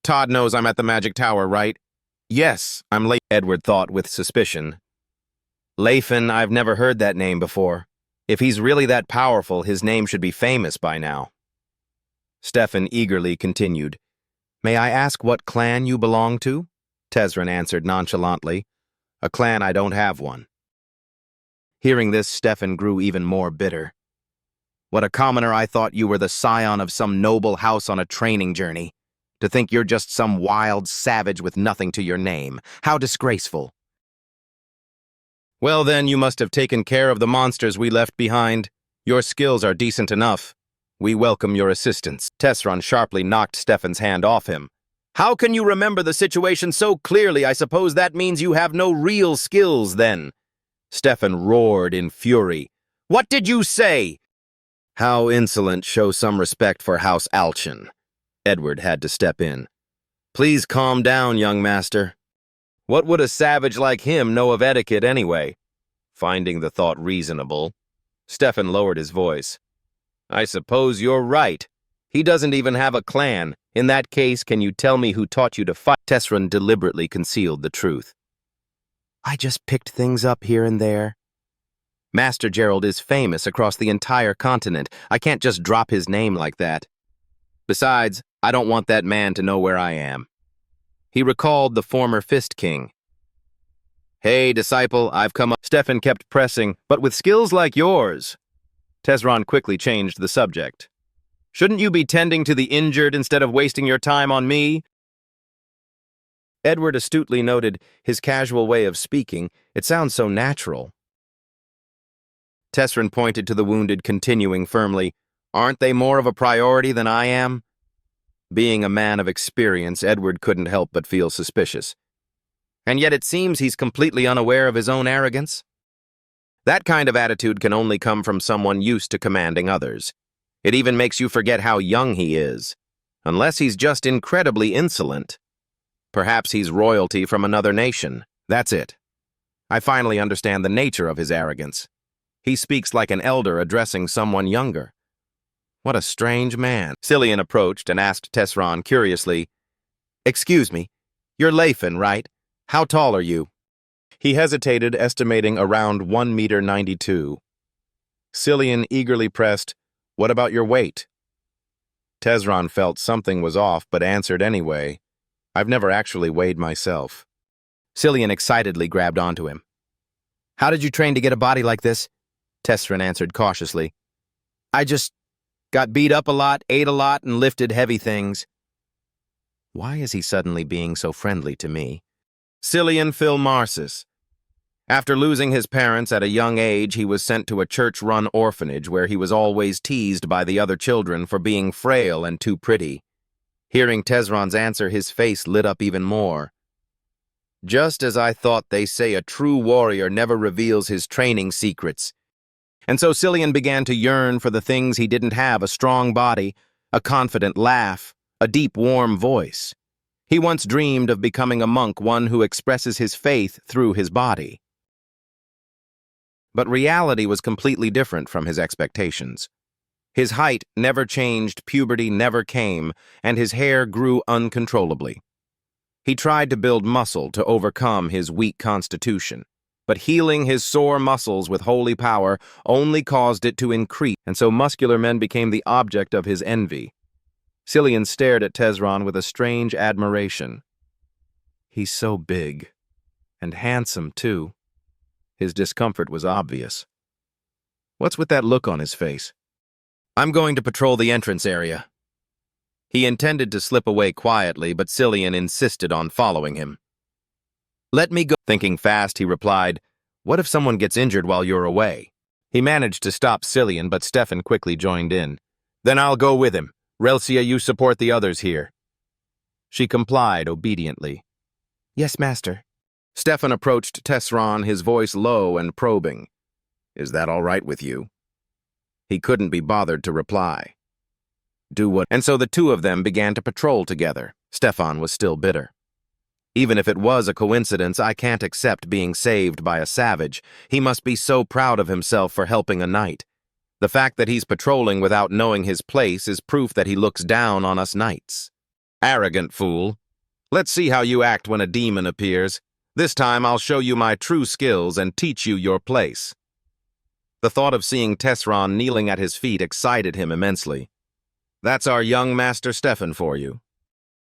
Todd knows I'm at the Magic Tower, right?" "Yes, I'm Leifin," Edward thought with suspicion. "Leifin, I've never heard that name before. If he's really that powerful, his name should be famous by now." Stefan eagerly continued. "May I ask what clan you belong to?" Tesron answered nonchalantly. "A clan, I don't have one." Hearing this, Stefan grew even more bitter. "What a commoner, I thought you were the scion of some noble house on a training journey. To think you're just some wild savage with nothing to your name. How disgraceful." "Well then, you must have taken care of the monsters we left behind. Your skills are decent enough. We welcome your assistance." Tesron sharply knocked Stefan's hand off him. "How can you remember the situation so clearly? I suppose that means you have no real skills then." Stefan roared in fury. "What did you say?" "How insolent. Show some respect for House Alchin." Edward had to step in. "Please calm down, young master. What would a savage like him know of etiquette anyway?" Finding the thought reasonable, Stefan lowered his voice. "I suppose you're right. He doesn't even have a clan. In that case, can you tell me who taught you to fight?" Tesron deliberately concealed the truth. "I just picked things up here and there. Master Gerald is famous across the entire continent. I can't just drop his name like that. Besides, I don't want that man to know where I am." He recalled the former Fist King. "Hey, disciple, I've come up." Stefan kept pressing, "But with skills like yours." Tesron quickly changed the subject. "Shouldn't you be tending to the injured instead of wasting your time on me?" Edward astutely noted his casual way of speaking. It sounds so natural. Tesron pointed to the wounded, continuing firmly, "Aren't they more of a priority than I am?" Being a man of experience, Edward couldn't help but feel suspicious. And yet it seems he's completely unaware of his own arrogance. That kind of attitude can only come from someone used to commanding others. It even makes you forget how young he is. Unless he's just incredibly insolent. Perhaps he's royalty from another nation. That's it. I finally understand the nature of his arrogance. He speaks like an elder addressing someone younger. What a strange man. Cillian approached and asked Tesron curiously, "Excuse me, you're Lathan, right? How tall are you?" He hesitated, estimating around 1.92 meters. Cillian eagerly pressed, "What about your weight?" Tesron felt something was off, but answered anyway, "I've never actually weighed myself." Cillian excitedly grabbed onto him. "How did you train to get a body like this?" Tesron answered cautiously. "I just got beat up a lot, ate a lot, and lifted heavy things." Why is he suddenly being so friendly to me? Cillian Philmarsis. After losing his parents at a young age, he was sent to a church-run orphanage where he was always teased by the other children for being frail and too pretty. Hearing Tesron's answer, his face lit up even more. Just as I thought, they say a true warrior never reveals his training secrets. And so Cillian began to yearn for the things he didn't have: a strong body, a confident laugh, a deep, warm voice. He once dreamed of becoming a monk, one who expresses his faith through his body. But reality was completely different from his expectations. His height never changed, puberty never came, and his hair grew uncontrollably. He tried to build muscle to overcome his weak constitution, but healing his sore muscles with holy power only caused it to increase, and so muscular men became the object of his envy. Cillian stared at Tesron with a strange admiration. He's so big, and handsome, too. His discomfort was obvious. What's with that look on his face? "I'm going to patrol the entrance area." He intended to slip away quietly, but Cillian insisted on following him. "Let me go." Thinking fast, he replied, "What if someone gets injured while you're away?" He managed to stop Cillian, but Stefan quickly joined in. "Then I'll go with him. Relsia, you support the others here." She complied obediently. "Yes, master." Stefan approached Tesron, his voice low and probing. "Is that all right with you?" He couldn't be bothered to reply. "Do what?" And so the two of them began to patrol together. Stefan was still bitter. "Even if it was a coincidence, I can't accept being saved by a savage. He must be so proud of himself for helping a knight. The fact that he's patrolling without knowing his place is proof that he looks down on us knights. Arrogant fool. Let's see how you act when a demon appears. This time I'll show you my true skills and teach you your place." The thought of seeing Tesron kneeling at his feet excited him immensely. That's our young master Stefan for you.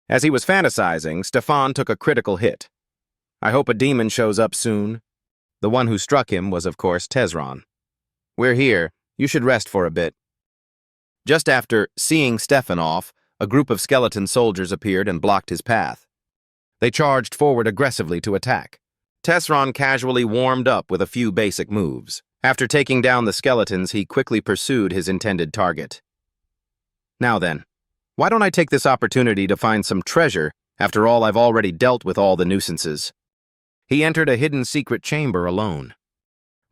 As he was fantasizing, Stefan took a critical hit. I hope a demon shows up soon. The one who struck him was, of course, Tesron. "We're here. You should rest for a bit." Just after seeing Stefan off, a group of skeleton soldiers appeared and blocked his path. They charged forward aggressively to attack. Tesron casually warmed up with a few basic moves. After taking down the skeletons, he quickly pursued his intended target. Now then, why don't I take this opportunity to find some treasure? After all, I've already dealt with all the nuisances. He entered a hidden secret chamber alone.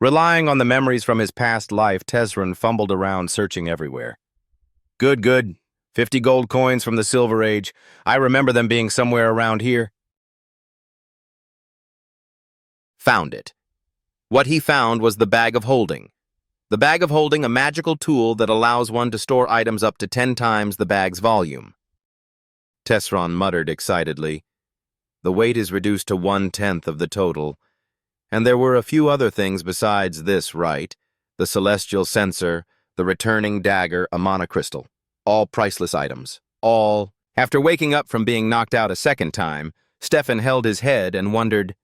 Relying on the memories from his past life, Tesron fumbled around searching everywhere. Good. 50 gold coins from the Silver Age. I remember them being somewhere around here. Found it. What he found was the Bag of Holding. The Bag of Holding, a magical tool that allows one to store items up to 10 times the bag's volume. Tesron muttered excitedly. The weight is reduced to 1/10 of the total. And there were a few other things besides this, right? The celestial censer, the returning dagger, a monocrystal. All priceless items. All. After waking up from being knocked out a second time, Stefan held his head and wondered,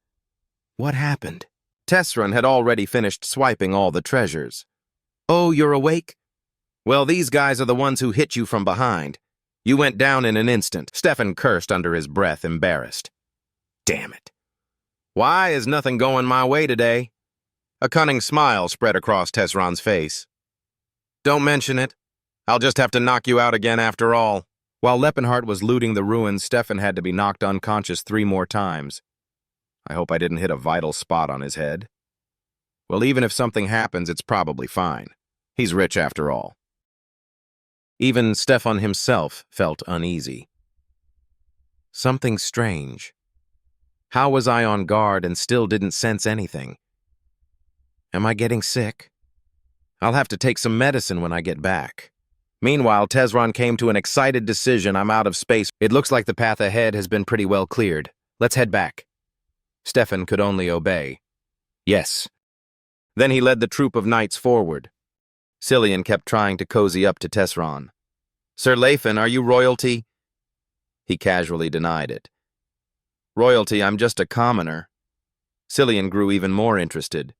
what happened? Tesron had already finished swiping all the treasures. Oh, you're awake? Well, these guys are the ones who hit you from behind. You went down in an instant. Stefan cursed under his breath, embarrassed. Damn it. Why is nothing going my way today? A cunning smile spread across Tesron's face. Don't mention it. I'll just have to knock you out again after all. While Leppenhart was looting the ruins, Stefan had to be knocked unconscious 3 more times. I hope I didn't hit a vital spot on his head. Well, even if something happens, it's probably fine. He's rich after all. Even Stefan himself felt uneasy. Something strange. How was I on guard and still didn't sense anything? Am I getting sick? I'll have to take some medicine when I get back. Meanwhile, Tesron came to an excited decision. I'm out of space. It looks like the path ahead has been pretty well cleared. Let's head back. Stefan could only obey. Yes. Then he led the troop of knights forward. Cillian kept trying to cozy up to Tesron. Sir Lathan, are you royalty? He casually denied it. Royalty, I'm just a commoner. Cillian grew even more interested.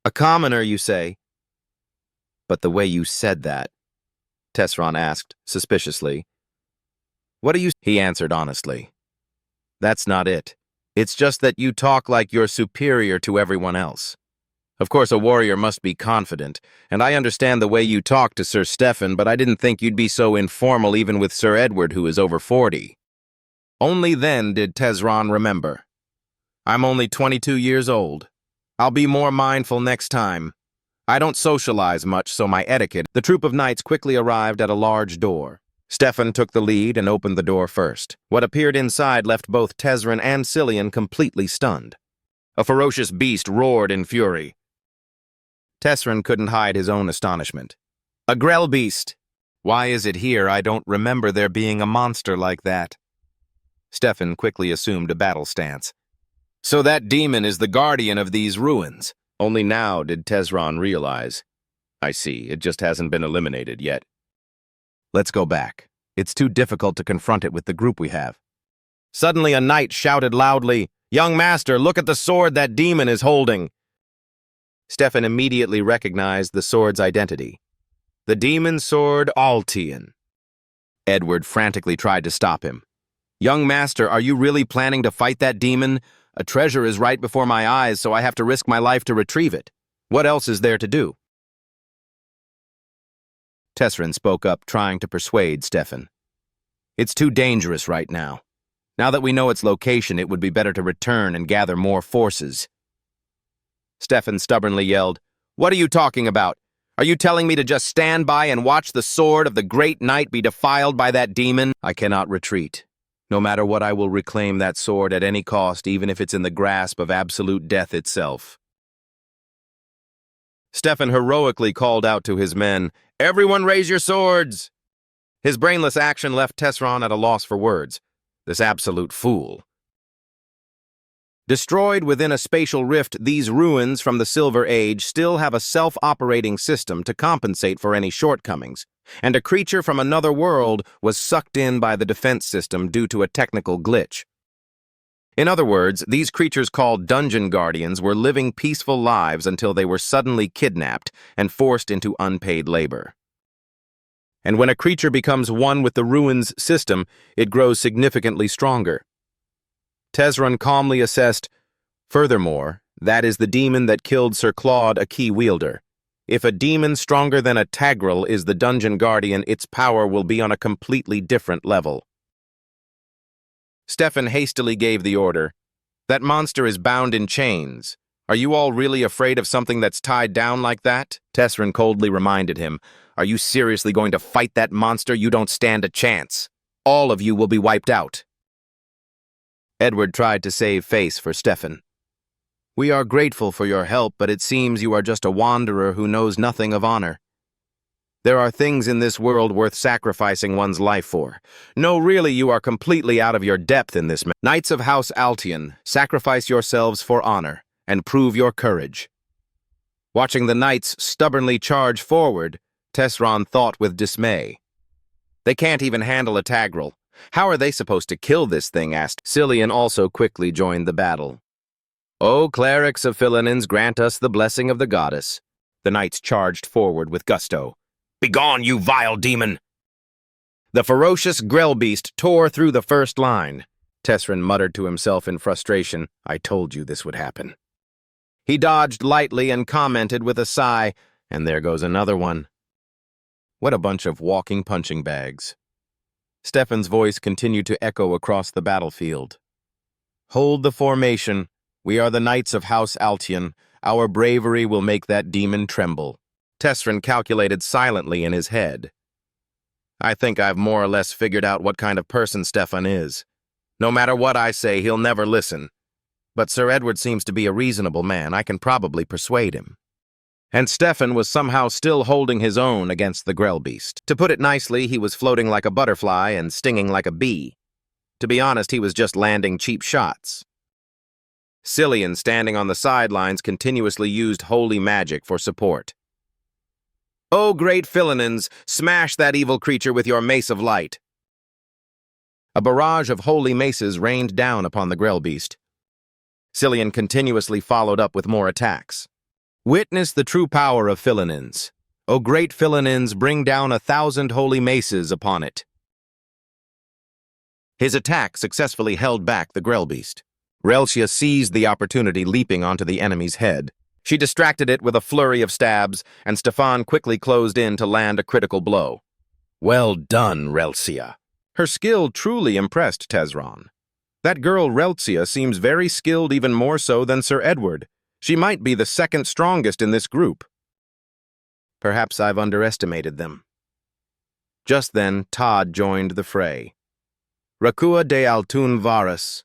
A commoner, you say? But the way you said that, Tesron asked suspiciously. What do you... He answered honestly. That's not it. It's just that you talk like you're superior to everyone else. Of course, a warrior must be confident, and I understand the way you talk to Sir Stefan, but I didn't think you'd be so informal even with Sir Edward, who is over 40. Only then did Tesron remember. I'm only 22 years old. I'll be more mindful next time. I don't socialize much, so my etiquette... The troop of knights quickly arrived at a large door. Stefan took the lead and opened the door first. What appeared inside left both Tesron and Cillian completely stunned. A ferocious beast roared in fury. Tesron couldn't hide his own astonishment. A grell beast! Why is it here? I don't remember there being a monster like that. Stefan quickly assumed a battle stance. So that demon is the guardian of these ruins. Only now did Tesron realize. I see, it just hasn't been eliminated yet. Let's go back. It's too difficult to confront it with the group we have. Suddenly a knight shouted loudly, "Young master, look at the sword that demon is holding!" Stefan immediately recognized the sword's identity. The demon's sword Altian. Edward frantically tried to stop him. Young master, are you really planning to fight that demon? A treasure is right before my eyes, so I have to risk my life to retrieve it. What else is there to do? Tesron spoke up, trying to persuade Stefan. It's too dangerous right now. Now that we know its location, it would be better to return and gather more forces. Stefan stubbornly yelled, What are you talking about? Are you telling me to just stand by and watch the sword of the great knight be defiled by that demon? I cannot retreat. No matter what, I will reclaim that sword at any cost, even if it's in the grasp of absolute death itself. Stefan heroically called out to his men, Everyone raise your swords! His brainless action left Tesron at a loss for words. This absolute fool. Destroyed within a spatial rift, these ruins from the Silver Age still have a self-operating system to compensate for any shortcomings, and a creature from another world was sucked in by the defense system due to a technical glitch. In other words, these creatures called Dungeon Guardians were living peaceful lives until they were suddenly kidnapped and forced into unpaid labor. And when a creature becomes one with the ruins system, it grows significantly stronger. Tesron calmly assessed, Furthermore, that is the demon that killed Sir Claude, a key wielder. If a demon stronger than a Tagrel is the Dungeon Guardian, its power will be on a completely different level. Stefan hastily gave the order. That monster is bound in chains. Are you all really afraid of something that's tied down like that? Tesron coldly reminded him. Are you seriously going to fight that monster? You don't stand a chance. All of you will be wiped out. Edward tried to save face for Stefan. We are grateful for your help, but it seems you are just a wanderer who knows nothing of honor. There are things in this world worth sacrificing one's life for. No, really, you are completely out of your depth in this. Knights of House Altian, sacrifice yourselves for honor, and prove your courage. Watching the knights stubbornly charge forward, Tesron thought with dismay. They can't even handle a Tagrel. How are they supposed to kill this thing? Asked. Cillian also quickly joined the battle. O clerics of Philinins, grant us the blessing of the goddess. The knights charged forward with gusto. Begone, you vile demon! The ferocious grell beast tore through the first line. Tesron muttered to himself in frustration, I told you this would happen. He dodged lightly and commented with a sigh, and there goes another one. What a bunch of walking punching bags. Stefan's voice continued to echo across the battlefield. Hold the formation. We are the Knights of House Altion. Our bravery will make that demon tremble. Tesron calculated silently in his head. I think I've more or less figured out what kind of person Stefan is. No matter what I say, he'll never listen. But Sir Edward seems to be a reasonable man. I can probably persuade him. And Stefan was somehow still holding his own against the Grell Beast. To put it nicely, he was floating like a butterfly and stinging like a bee. To be honest, he was just landing cheap shots. Cillian, standing on the sidelines, continuously used holy magic for support. "O great Philinins, smash that evil creature with your mace of light." A barrage of holy maces rained down upon the Grell Beast. Cillian continuously followed up with more attacks. Witness the true power of Philinins. O great Philinins, bring down 1,000 holy maces upon it. His attack successfully held back the Grell Beast. Relcia seized the opportunity, leaping onto the enemy's head. She distracted it with a flurry of stabs, and Stefan quickly closed in to land a critical blow. Well done, Relcia. Her skill truly impressed Tesron. That girl Relcia seems very skilled, even more so than Sir Edward. She might be the second strongest in this group. Perhaps I've underestimated them. Just then, Todd joined the fray. Rakua de Altun Varus.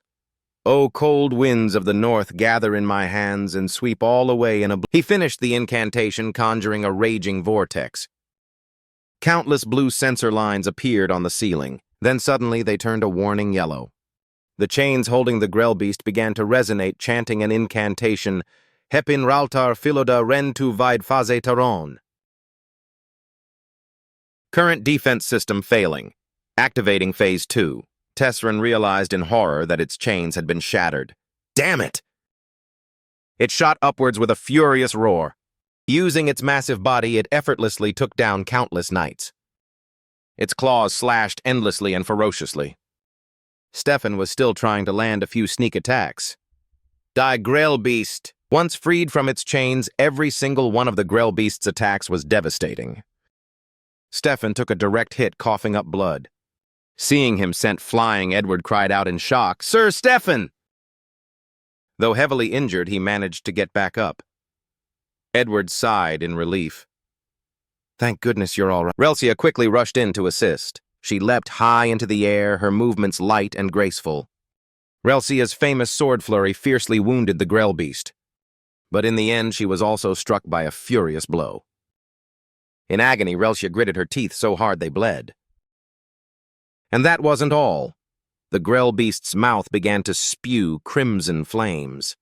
O cold winds of the north, gather in my hands and sweep all away in a... He finished the incantation, conjuring a raging vortex. Countless blue sensor lines appeared on the ceiling. Then suddenly they turned a warning yellow. The chains holding the Grell Beast began to resonate, chanting an incantation, Hepin Raltar Philoda Rentu Vide Phase Taron. Current defense system failing. Activating Phase 2. Tesron realized in horror that its chains had been shattered. Damn it! It shot upwards with a furious roar. Using its massive body, it effortlessly took down countless knights. Its claws slashed endlessly and ferociously. Stefan was still trying to land a few sneak attacks. Die Grell Beast! Once freed from its chains, every single one of the Grell Beast's attacks was devastating. Stefan took a direct hit, coughing up blood. Seeing him sent flying, Edward cried out in shock, "Sir Stefan!" Though heavily injured, he managed to get back up. Edward sighed in relief. Thank goodness you're all right. Relcia quickly rushed in to assist. She leapt high into the air, her movements light and graceful. Relcia's famous sword flurry fiercely wounded the Grell Beast. But in the end, she was also struck by a furious blow. In agony, Relcia gritted her teeth so hard they bled. And that wasn't all. The Grell Beast's mouth began to spew crimson flames.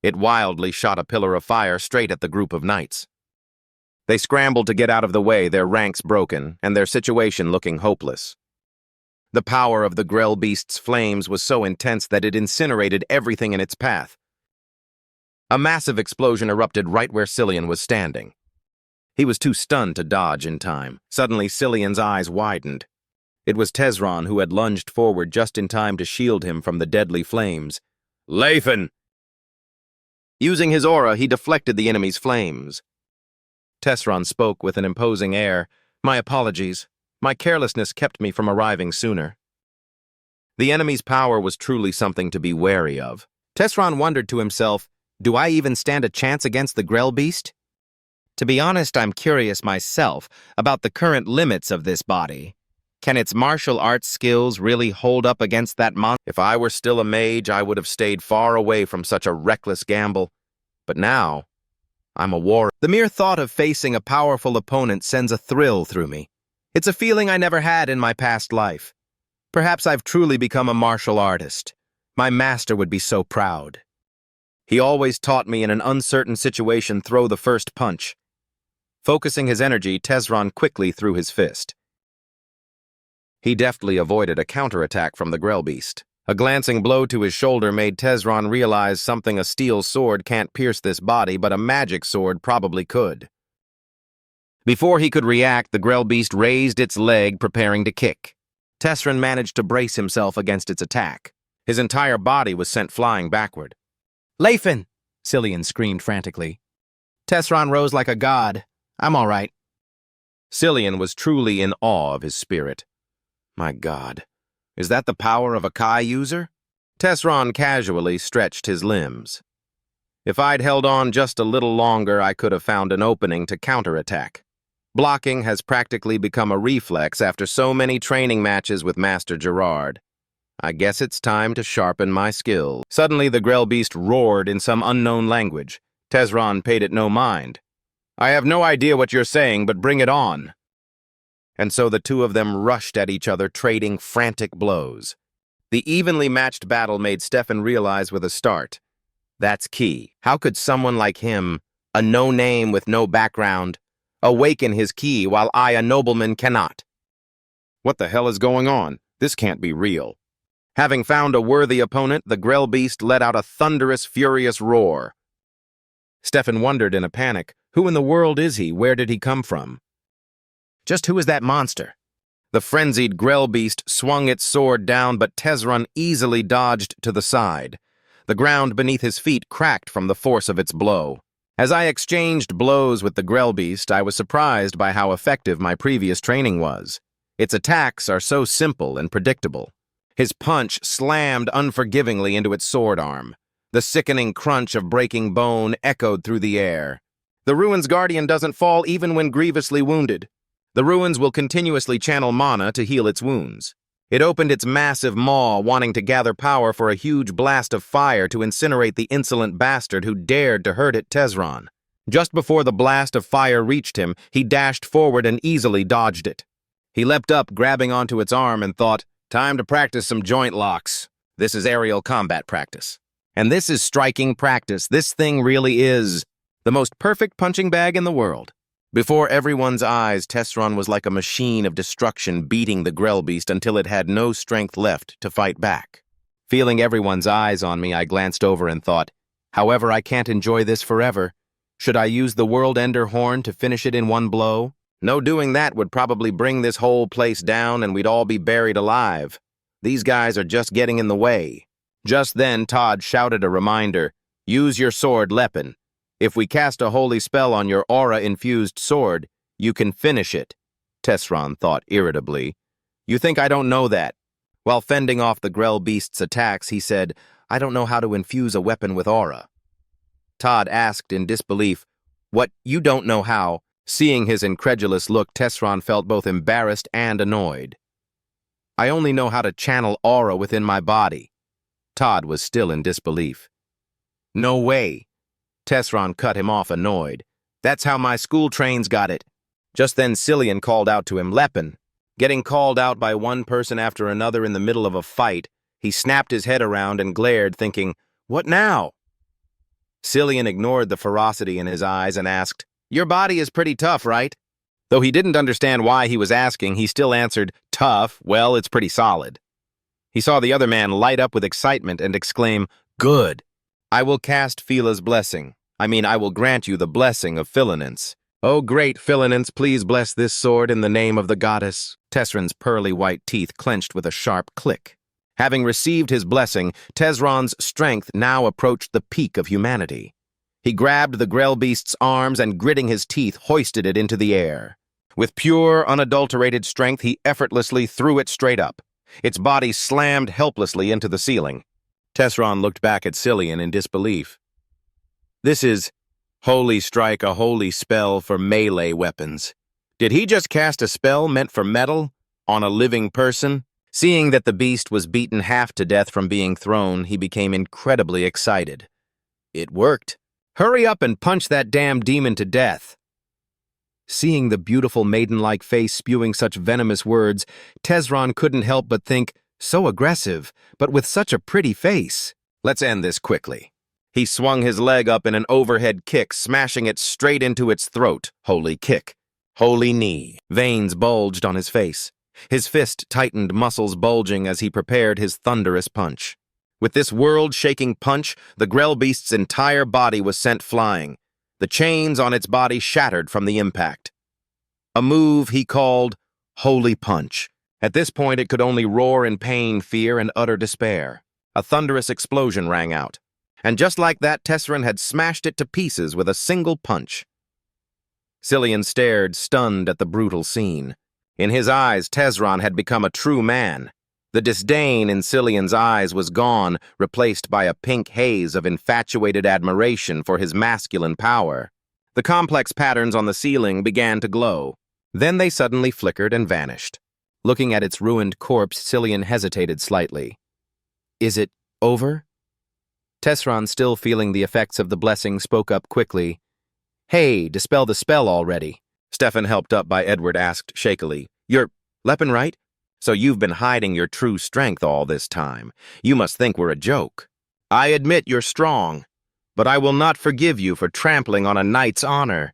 It wildly shot a pillar of fire straight at the group of knights. They scrambled to get out of the way, their ranks broken, and their situation looking hopeless. The power of the Grell Beast's flames was so intense that it incinerated everything in its path. A massive explosion erupted right where Cillian was standing. He was too stunned to dodge in time. Suddenly, Cillian's eyes widened. It was Tesron who had lunged forward just in time to shield him from the deadly flames. Leifin! Using his aura, he deflected the enemy's flames. Tesron spoke with an imposing air. My apologies. My carelessness kept me from arriving sooner. The enemy's power was truly something to be wary of. Tesron wondered to himself, do I even stand a chance against the Grell Beast? To be honest, I'm curious myself about the current limits of this body. Can its martial arts skills really hold up against that monster? If I were still a mage, I would have stayed far away from such a reckless gamble. But now, I'm a warrior. The mere thought of facing a powerful opponent sends a thrill through me. It's a feeling I never had in my past life. Perhaps I've truly become a martial artist. My master would be so proud. He always taught me in an uncertain situation, throw the first punch. Focusing his energy, Tesron quickly threw his fist. He deftly avoided a counterattack from the Grell Beast. A glancing blow to his shoulder made Tesron realize something. A steel sword can't pierce this body, but a magic sword probably could. Before he could react, the Grell Beast raised its leg, preparing to kick. Tesron managed to brace himself against its attack. His entire body was sent flying backward. Leifin! Cillian screamed frantically. Tesron rose like a god. I'm all right. Cillian was truly in awe of his spirit. My God, is that the power of a Kai user? Tesron casually stretched his limbs. If I'd held on just a little longer, I could have found an opening to counterattack. Blocking has practically become a reflex after so many training matches with Master Gerard. I guess it's time to sharpen my skills. Suddenly, the Grell Beast roared in some unknown language. Tesron paid it no mind. I have no idea what you're saying, but bring it on. And so the two of them rushed at each other, trading frantic blows. The evenly matched battle made Stefan realize with a start. That's key. How could someone like him, a no-name with no background, awaken his ki while I, a nobleman, cannot? What the hell is going on? This can't be real. Having found a worthy opponent, the Grell Beast let out a thunderous, furious roar. Stefan wondered in a panic, who in the world is he? Where did he come from? Just who is that monster? The frenzied Grell Beast swung its sword down, but Tesron easily dodged to the side. The ground beneath his feet cracked from the force of its blow. As I exchanged blows with the Grell Beast, I was surprised by how effective my previous training was. Its attacks are so simple and predictable. His punch slammed unforgivingly into its sword arm. The sickening crunch of breaking bone echoed through the air. The Ruin's Guardian doesn't fall even when grievously wounded. The Ruins will continuously channel mana to heal its wounds. It opened its massive maw, wanting to gather power for a huge blast of fire to incinerate the insolent bastard who dared to hurt at Tesron. Just before the blast of fire reached him, he dashed forward and easily dodged it. He leapt up, grabbing onto its arm, and thought, time to practice some joint locks. This is aerial combat practice. And this is striking practice. This thing really is the most perfect punching bag in the world. Before everyone's eyes, Tesron was like a machine of destruction beating the Grell Beast until it had no strength left to fight back. Feeling everyone's eyes on me, I glanced over and thought, however, I can't enjoy this forever. Should I use the World Ender Horn to finish it in one blow? No, doing that would probably bring this whole place down and we'd all be buried alive. These guys are just getting in the way. Just then, Todd shouted a reminder, use your sword, Lepin. If we cast a holy spell on your aura-infused sword, you can finish it, Tesron thought irritably. You think I don't know that? While fending off the Grell Beast's attacks, he said, I don't know how to infuse a weapon with aura. Todd asked in disbelief, what, you don't know how? Seeing his incredulous look, Tesron felt both embarrassed and annoyed. I only know how to channel aura within my body. Todd was still in disbelief. No way. Tesron cut him off, annoyed. That's how my school trains got it. Just then Cillian called out to him, Lepin. Getting called out by one person after another in the middle of a fight, he snapped his head around and glared, thinking, what now? Cillian ignored the ferocity in his eyes and asked, your body is pretty tough, right? Though he didn't understand why he was asking, he still answered, tough, well, it's pretty solid. He saw the other man light up with excitement and exclaim, good. I will cast Phila's blessing. I will grant you the blessing of Philinance. Oh, great Philinance, please bless this sword in the name of the goddess. Tesron's pearly white teeth clenched with a sharp click. Having received his blessing, Tesron's strength now approached the peak of humanity. He grabbed the Grell Beast's arms and, gritting his teeth, hoisted it into the air. With pure, unadulterated strength, he effortlessly threw it straight up. Its body slammed helplessly into the ceiling. Tesron looked back at Cillian in disbelief. This is Holy Strike, a holy spell for melee weapons. Did he just cast a spell meant for metal on a living person? Seeing that the beast was beaten half to death from being thrown, he became incredibly excited. It worked. Hurry up and punch that damn demon to death. Seeing the beautiful maiden-like face spewing such venomous words, Tesron couldn't help but think, so aggressive, but with such a pretty face. Let's end this quickly. He swung his leg up in an overhead kick, smashing it straight into its throat. Holy kick. Holy knee. Veins bulged on his face. His fist tightened, muscles bulging as he prepared his thunderous punch. With this world-shaking punch, the Grell Beast's entire body was sent flying. The chains on its body shattered from the impact. A move he called Holy Punch. At this point, it could only roar in pain, fear, and utter despair. A thunderous explosion rang out. And just like that, Tesron had smashed it to pieces with a single punch. Cillian stared, stunned at the brutal scene. In his eyes, Tesron had become a true man. The disdain in Cillian's eyes was gone, replaced by a pink haze of infatuated admiration for his masculine power. The complex patterns on the ceiling began to glow. Then they suddenly flickered and vanished. Looking at its ruined corpse, Cillian hesitated slightly. "Is it over?" Tesron, still feeling the effects of the blessing, spoke up quickly. "Hey, dispel the spell already." Stefan, helped up by Edward, asked shakily, "You're Leppin, right? So you've been hiding your true strength all this time. You must think we're a joke. I admit you're strong, but I will not forgive you for trampling on a knight's honor.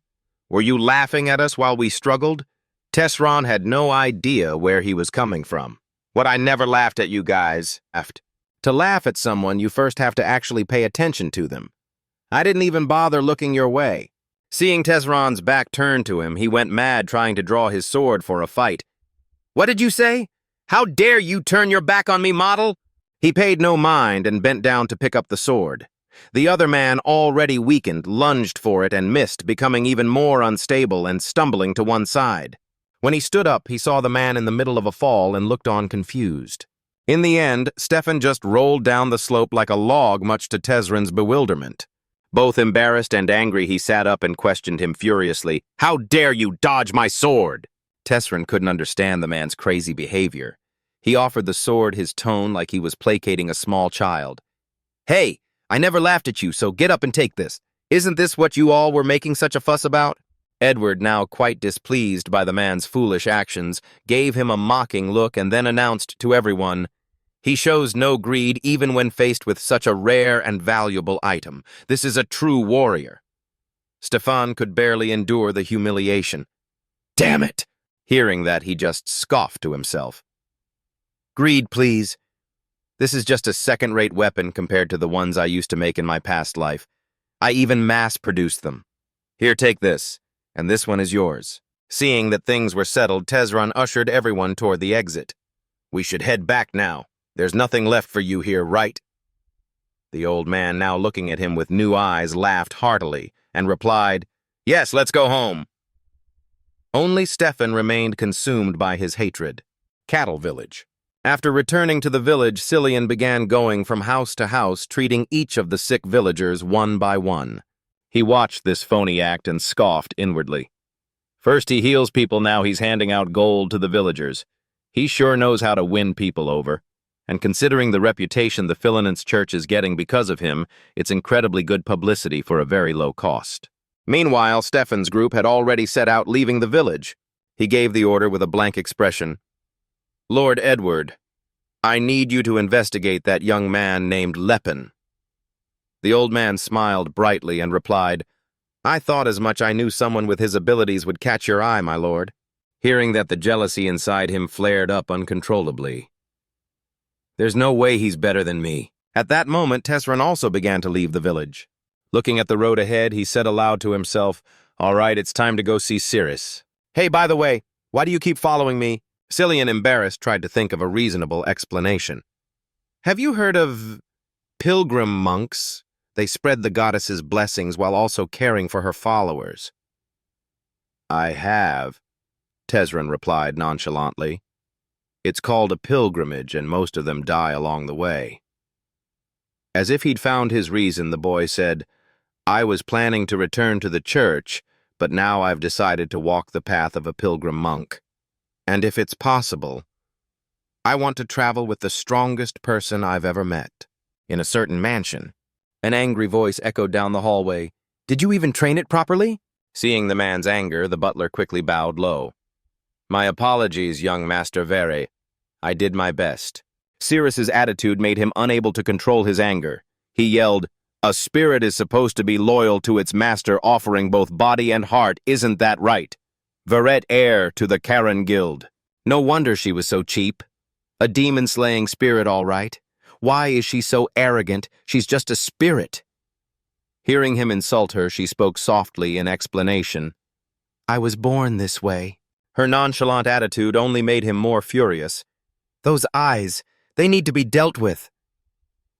Were you laughing at us while we struggled?" Tesron had no idea where he was coming from. "What, I never laughed at you guys." To laugh at someone, you first have to actually pay attention to them. I didn't even bother looking your way. Seeing Tesron's back turned to him, he went mad trying to draw his sword for a fight. "What did you say? How dare you turn your back on me, model?" He paid no mind and bent down to pick up the sword. The other man, already weakened, lunged for it and missed, becoming even more unstable and stumbling to one side. When he stood up, he saw the man in the middle of a fall and looked on confused. In the end, Stefan just rolled down the slope like a log, much to Tesron's bewilderment. Both embarrassed and angry, he sat up and questioned him furiously. "How dare you dodge my sword?" Tesron couldn't understand the man's crazy behavior. He offered the sword his tone like he was placating a small child. "Hey, I never laughed at you, so get up and take this. Isn't this what you all were making such a fuss about?" Edward, now quite displeased by the man's foolish actions, gave him a mocking look and then announced to everyone, "He shows no greed even when faced with such a rare and valuable item. This is a true warrior." Stefan could barely endure the humiliation. "Damn it!" Hearing that, he just scoffed to himself. "Greed, please. This is just a second-rate weapon compared to the ones I used to make in my past life. I even mass-produced them. Here, take this, and this one is yours." Seeing that things were settled, Tesron ushered everyone toward the exit. "We should head back now. There's nothing left for you here, right?" The old man, now looking at him with new eyes, laughed heartily and replied, "Yes, let's go home." Only Stefan remained consumed by his hatred. Cattle Village. After returning to the village, Cillian began going from house to house, treating each of the sick villagers one by one. He watched this phony act and scoffed inwardly. First he heals people, now he's handing out gold to the villagers. He sure knows how to win people over. And considering the reputation the Philinance Church is getting because of him, it's incredibly good publicity for a very low cost. Meanwhile, Stefan's group had already set out, leaving the village. He gave the order with a blank expression. "Lord Edward, I need you to investigate that young man named Leppin." The old man smiled brightly and replied, "I thought as much. I knew someone with his abilities would catch your eye, my lord." Hearing that, the jealousy inside him flared up uncontrollably. "There's no way he's better than me." At that moment, Tesron also began to leave the village. Looking at the road ahead, he said aloud to himself, "All right, it's time to go see Cirrus. Hey, by the way, why do you keep following me?" Cillian, embarrassed, tried to think of a reasonable explanation. "Have you heard of pilgrim monks? They spread the goddess's blessings while also caring for her followers." "I have," Tesron replied nonchalantly. "It's called a pilgrimage, and most of them die along the way." As if he'd found his reason, the boy said, "I was planning to return to the church, but now I've decided to walk the path of a pilgrim monk. And if it's possible, I want to travel with the strongest person I've ever met, in a certain mansion." An angry voice echoed down the hallway. "Did you even train it properly?" Seeing the man's anger, the butler quickly bowed low. "My apologies, young Master Vere. I did my best." Cirrus's attitude made him unable to control his anger. He yelled, "A spirit is supposed to be loyal to its master, offering both body and heart, isn't that right? Verette heir to the Karen Guild. No wonder she was so cheap. A demon-slaying spirit, all right. Why is she so arrogant? She's just a spirit." Hearing him insult her, she spoke softly in explanation. "I was born this way." Her nonchalant attitude only made him more furious. "Those eyes, they need to be dealt with."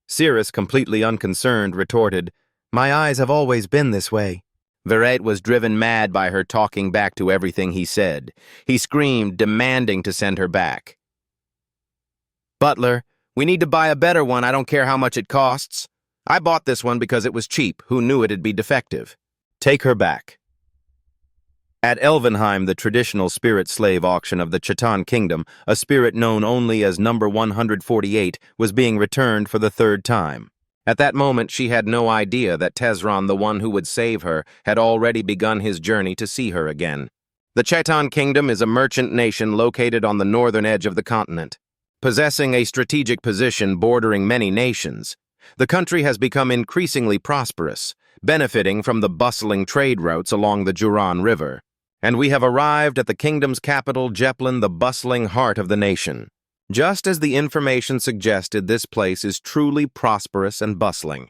Cirrus, completely unconcerned, retorted, "My eyes have always been this way. Verret was driven mad by her talking back to everything he said. He screamed, demanding to send her back. "Butler, we need to buy a better one. I don't care how much it costs. I bought this one because it was cheap. Who knew it'd be defective? Take her back." At Elvenheim, the traditional spirit slave auction of the Chetan Kingdom, a spirit known only as number 148, was being returned for the third time. At that moment, she had no idea that Tesron, the one who would save her, had already begun his journey to see her again. The Chetan Kingdom is a merchant nation located on the northern edge of the continent. Possessing a strategic position bordering many nations, the country has become increasingly prosperous, benefiting from the bustling trade routes along the Juran River. And we have arrived at the kingdom's capital, Jeplin, the bustling heart of the nation. Just as the information suggested, this place is truly prosperous and bustling.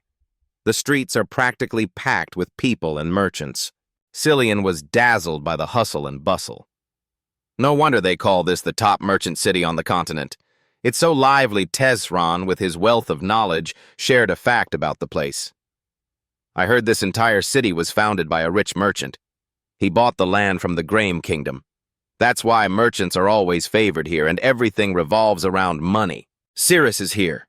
The streets are practically packed with people and merchants. Cillian was dazzled by the hustle and bustle. No wonder they call this the top merchant city on the continent. It's so lively. Tesron, with his wealth of knowledge, shared a fact about the place. "I heard this entire city was founded by a rich merchant. He bought the land from the Graham Kingdom. That's why merchants are always favored here, and everything revolves around money. Cirrus is here."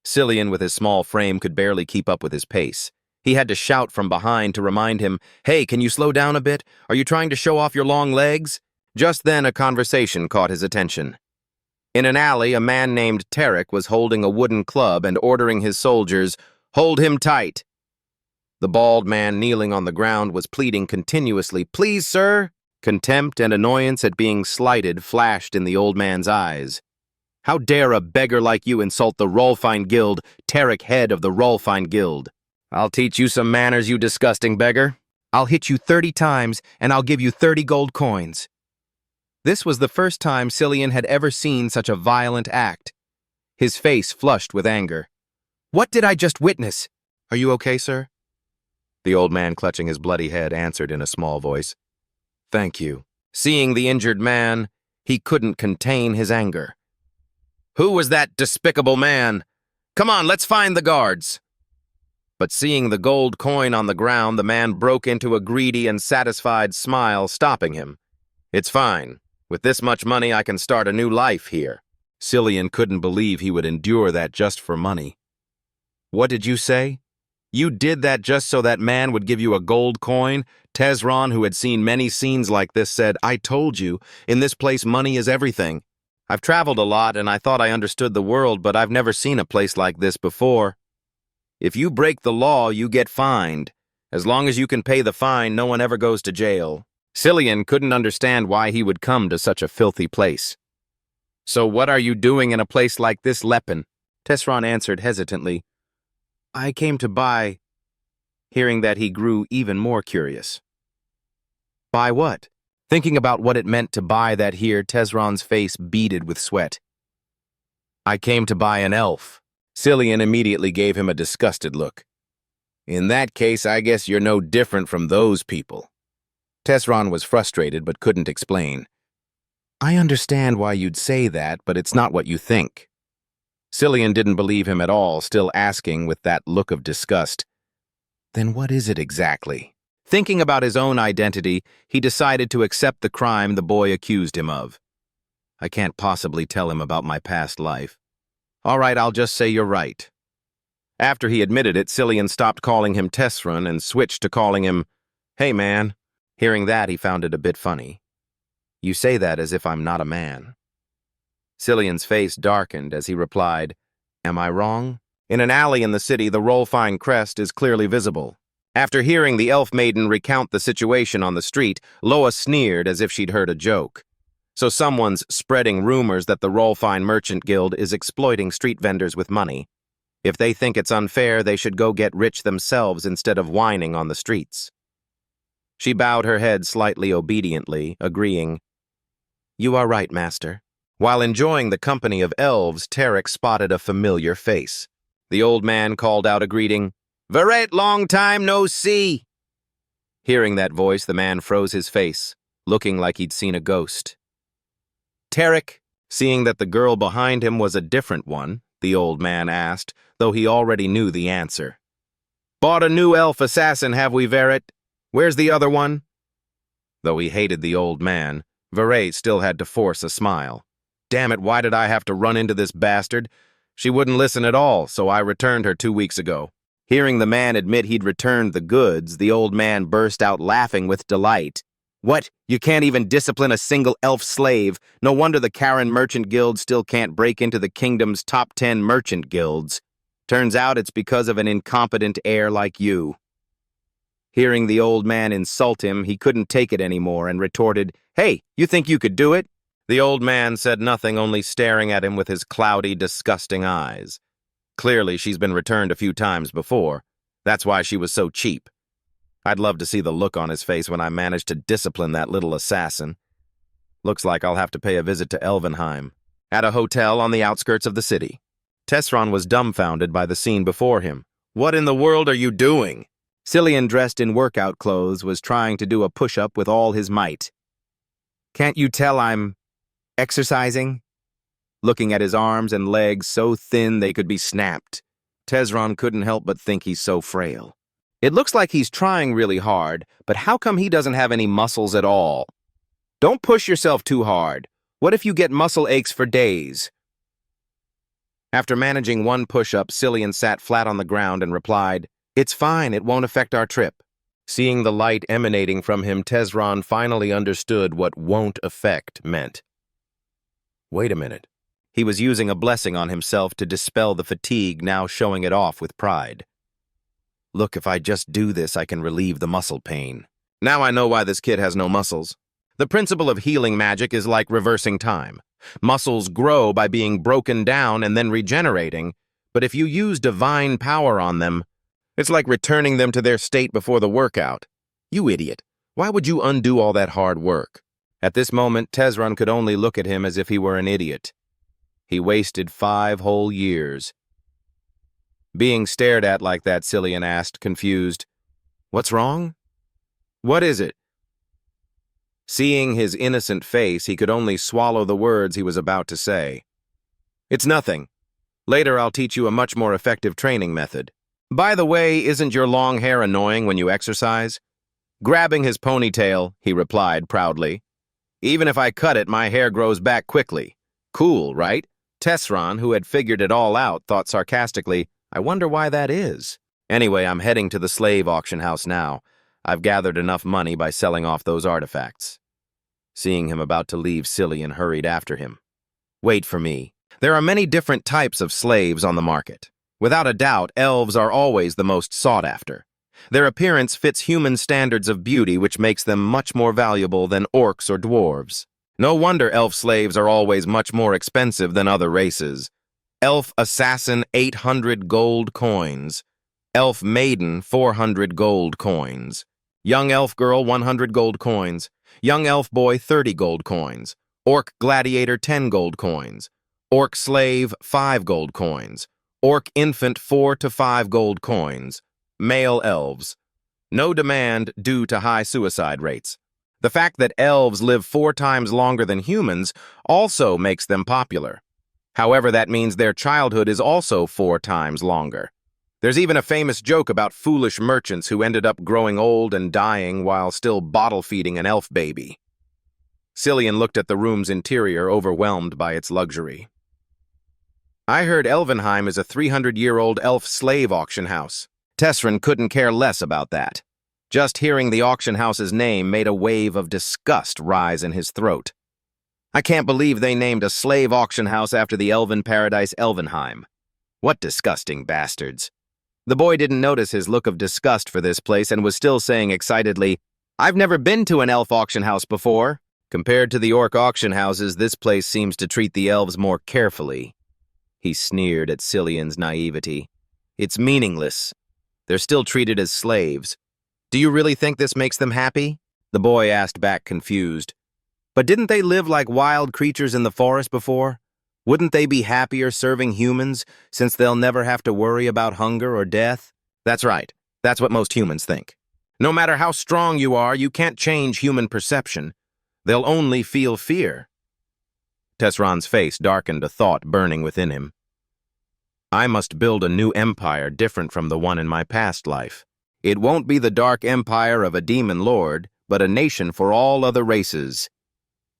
Cillian, with his small frame, could barely keep up with his pace. He had to shout from behind to remind him, "Hey, can you slow down a bit? Are you trying to show off your long legs?" Just then, a conversation caught his attention. In an alley, a man named Tarek was holding a wooden club and ordering his soldiers, "Hold him tight." The bald man kneeling on the ground was pleading continuously, "Please, sir." Contempt and annoyance at being slighted flashed in the old man's eyes. "How dare a beggar like you insult the Rolfine Guild, Tarek, head of the Rolfine Guild?" "I'll teach you some manners, you disgusting beggar. I'll hit you 30 times, and I'll give you 30 gold coins." This was the first time Cillian had ever seen such a violent act. His face flushed with anger. "What did I just witness? Are you okay, sir?" The old man, clutching his bloody head, answered in a small voice, "Thank you." Seeing the injured man, he couldn't contain his anger. "Who was that despicable man? Come on, let's find the guards." But seeing the gold coin on the ground, the man broke into a greedy and satisfied smile, stopping him. "It's fine. With this much money, I can start a new life here." Cillian couldn't believe he would endure that just for money. "What did you say? You did that just so that man would give you a gold coin?" Tesron, who had seen many scenes like this, said, "I told you, in this place money is everything. I've traveled a lot and I thought I understood the world, but I've never seen a place like this before. If you break the law, you get fined. As long as you can pay the fine, no one ever goes to jail." Cillian couldn't understand why he would come to such a filthy place. "So what are you doing in a place like this, Lepin?" Tesron answered hesitantly, "I came to buy..." Hearing that, he grew even more curious. "Buy what?" Thinking about what it meant to buy that here, Tesron's face beaded with sweat. "I came to buy an elf." Cillian immediately gave him a disgusted look. "In that case, I guess you're no different from those people." Tesron was frustrated but couldn't explain. "I understand why you'd say that, but it's not what you think." Cillian didn't believe him at all, still asking with that look of disgust, "Then what is it exactly?" Thinking about his own identity, he decided to accept the crime the boy accused him of. "I can't possibly tell him about my past life. All right, I'll just say you're right." After he admitted it, Cillian stopped calling him Tesron and switched to calling him, "Hey, man." Hearing that, he found it a bit funny. "You say that as if I'm not a man." Cillian's face darkened as he replied, "Am I wrong?" In an alley in the city, the Rolfine crest is clearly visible. After hearing the elf maiden recount the situation on the street, Loa sneered as if she'd heard a joke. So someone's spreading rumors that the Rolfine Merchant Guild is exploiting street vendors with money. If they think it's unfair, they should go get rich themselves instead of whining on the streets. She bowed her head slightly obediently, agreeing, "You are right, master." While enjoying the company of elves, Tarek spotted a familiar face. The old man called out a greeting, "Verret, long time no see." Hearing that voice, the man froze his face, looking like he'd seen a ghost. "Tarek," seeing that the girl behind him was a different one, the old man asked, though he already knew the answer. "Bought a new elf assassin, have we, Verret?" Where's the other one? Though he hated the old man, Veray still had to force a smile. Damn it, why did I have to run into this bastard? She wouldn't listen at all, so I returned her 2 weeks ago. Hearing the man admit he'd returned the goods, the old man burst out laughing with delight. What? You can't even discipline a single elf slave? No wonder the Karen Merchant Guild still can't break into the kingdom's top 10 merchant guilds. Turns out it's because of an incompetent heir like you. Hearing the old man insult him, he couldn't take it anymore and retorted, Hey, you think you could do it? The old man said nothing, only staring at him with his cloudy, disgusting eyes. Clearly, she's been returned a few times before. That's why she was so cheap. I'd love to see the look on his face when I managed to discipline that little assassin. Looks like I'll have to pay a visit to Elvenheim, at a hotel on the outskirts of the city. Tesron was dumbfounded by the scene before him. What in the world are you doing? Cillian, dressed in workout clothes, was trying to do a push-up with all his might. Can't you tell I'm exercising? Looking at his arms and legs so thin they could be snapped, Tesron couldn't help but think he's so frail. It looks like he's trying really hard, but how come he doesn't have any muscles at all? Don't push yourself too hard. What if you get muscle aches for days? After managing one push-up, Cillian sat flat on the ground and replied, It's fine, it won't affect our trip. Seeing the light emanating from him, Tesron finally understood what won't affect meant. Wait a minute. He was using a blessing on himself to dispel the fatigue, now showing it off with pride. Look, if I just do this, I can relieve the muscle pain. Now I know why this kid has no muscles. The principle of healing magic is like reversing time. Muscles grow by being broken down and then regenerating, but if you use divine power on them, it's like returning them to their state before the workout. You idiot. Why would you undo all that hard work? At this moment, Tesron could only look at him as if he were an idiot. He wasted 5 whole years. Being stared at like that, Cillian asked, confused, What's wrong? What is it? Seeing his innocent face, he could only swallow the words he was about to say. It's nothing. Later I'll teach you a much more effective training method. By the way, isn't your long hair annoying when you exercise? Grabbing his ponytail, he replied proudly. Even if I cut it, my hair grows back quickly. Cool, right? Tesron, who had figured it all out, thought sarcastically, I wonder why that is. Anyway, I'm heading to the slave auction house now. I've gathered enough money by selling off those artifacts. Seeing him about to leave, Cillian hurried after him. Wait for me. There are many different types of slaves on the market. Without a doubt, elves are always the most sought after. Their appearance fits human standards of beauty, which makes them much more valuable than orcs or dwarves. No wonder elf slaves are always much more expensive than other races. Elf assassin, 800 gold coins. Elf maiden, 400 gold coins. Young elf girl, 100 gold coins. Young elf boy, 30 gold coins. Orc gladiator, 10 gold coins. Orc slave, 5 gold coins. Orc infant, 4 to 5 gold coins. Male elves. No demand due to high suicide rates. The fact that elves live 4 times longer than humans also makes them popular. However, that means their childhood is also 4 times longer. There's even a famous joke about foolish merchants who ended up growing old and dying while still bottle-feeding an elf baby. Cillian looked at the room's interior, overwhelmed by its luxury. I heard Elvenheim is a 300-year-old elf slave auction house. Tesron couldn't care less about that. Just hearing the auction house's name made a wave of disgust rise in his throat. I can't believe they named a slave auction house after the elven paradise Elvenheim. What disgusting bastards. The boy didn't notice his look of disgust for this place and was still saying excitedly, I've never been to an elf auction house before. Compared to the orc auction houses, this place seems to treat the elves more carefully. He sneered at Cillian's naivety. It's meaningless. They're still treated as slaves. Do you really think this makes them happy? The boy asked back, confused. But didn't they live like wild creatures in the forest before? Wouldn't they be happier serving humans, since they'll never have to worry about hunger or death? That's right. That's what most humans think. No matter how strong you are, you can't change human perception. They'll only feel fear. Tesron's face darkened, a thought burning within him. I must build a new empire different from the one in my past life. It won't be the dark empire of a demon lord, but a nation for all other races.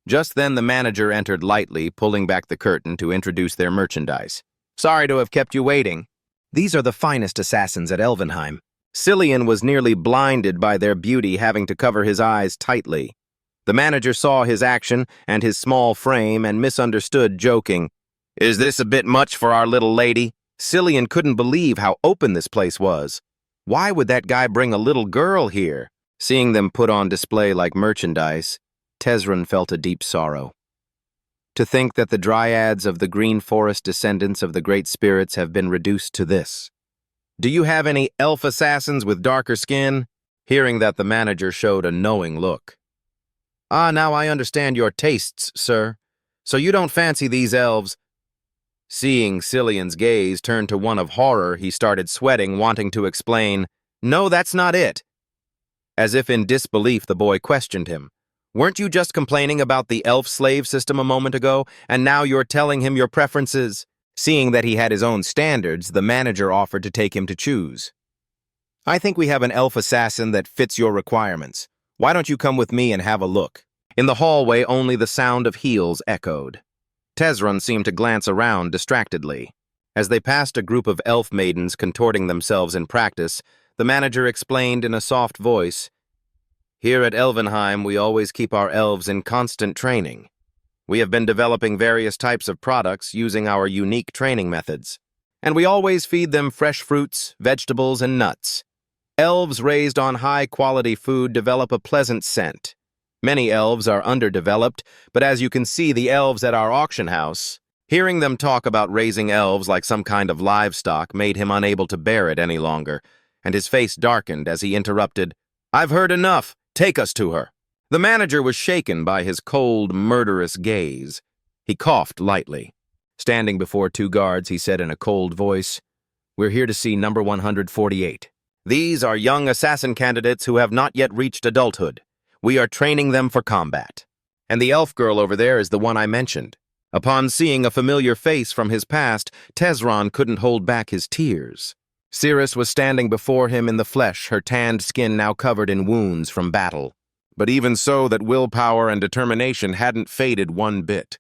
Just then the manager entered lightly, pulling back the curtain to introduce their merchandise. Sorry to have kept you waiting. These are the finest assassins at Elvenheim. Cillian was nearly blinded by their beauty, having to cover his eyes tightly. The manager saw his action and his small frame and misunderstood, joking, "Is this a bit much for our little lady?" Cillian couldn't believe how open this place was. Why would that guy bring a little girl here? Seeing them put on display like merchandise, Tesron felt a deep sorrow. To think that the dryads of the Green Forest descendants of the Great Spirits have been reduced to this. Do you have any elf assassins with darker skin? Hearing that, the manager showed a knowing look. Ah, now I understand your tastes, sir. So you don't fancy these elves. Seeing Cillian's gaze turn to one of horror, he started sweating, wanting to explain, "No, that's not it." As if in disbelief, the boy questioned him. "Weren't you just complaining about the elf-slave system a moment ago, and now you're telling him your preferences?" Seeing that he had his own standards, the manager offered to take him to choose. "I think we have an elf assassin that fits your requirements. Why don't you come with me and have a look?" In the hallway, only the sound of heels echoed. Tesron seemed to glance around distractedly. As they passed a group of elf maidens contorting themselves in practice, the manager explained in a soft voice, "Here at Elvenheim, we always keep our elves in constant training. We have been developing various types of products using our unique training methods, and we always feed them fresh fruits, vegetables, and nuts. Elves raised on high-quality food develop a pleasant scent. Many elves are underdeveloped, but as you can see, the elves at our auction house..." Hearing them talk about raising elves like some kind of livestock made him unable to bear it any longer, and his face darkened as he interrupted, "I've heard enough. Take us to her." The manager was shaken by his cold, murderous gaze. He coughed lightly. Standing before two guards, he said in a cold voice, "We're here to see number 148. These are young assassin candidates who have not yet reached adulthood. We are training them for combat. And the elf girl over there is the one I mentioned." Upon seeing a familiar face from his past, Tesron couldn't hold back his tears. Cirrus was standing before him in the flesh, her tanned skin now covered in wounds from battle. But even so, that willpower and determination hadn't faded one bit.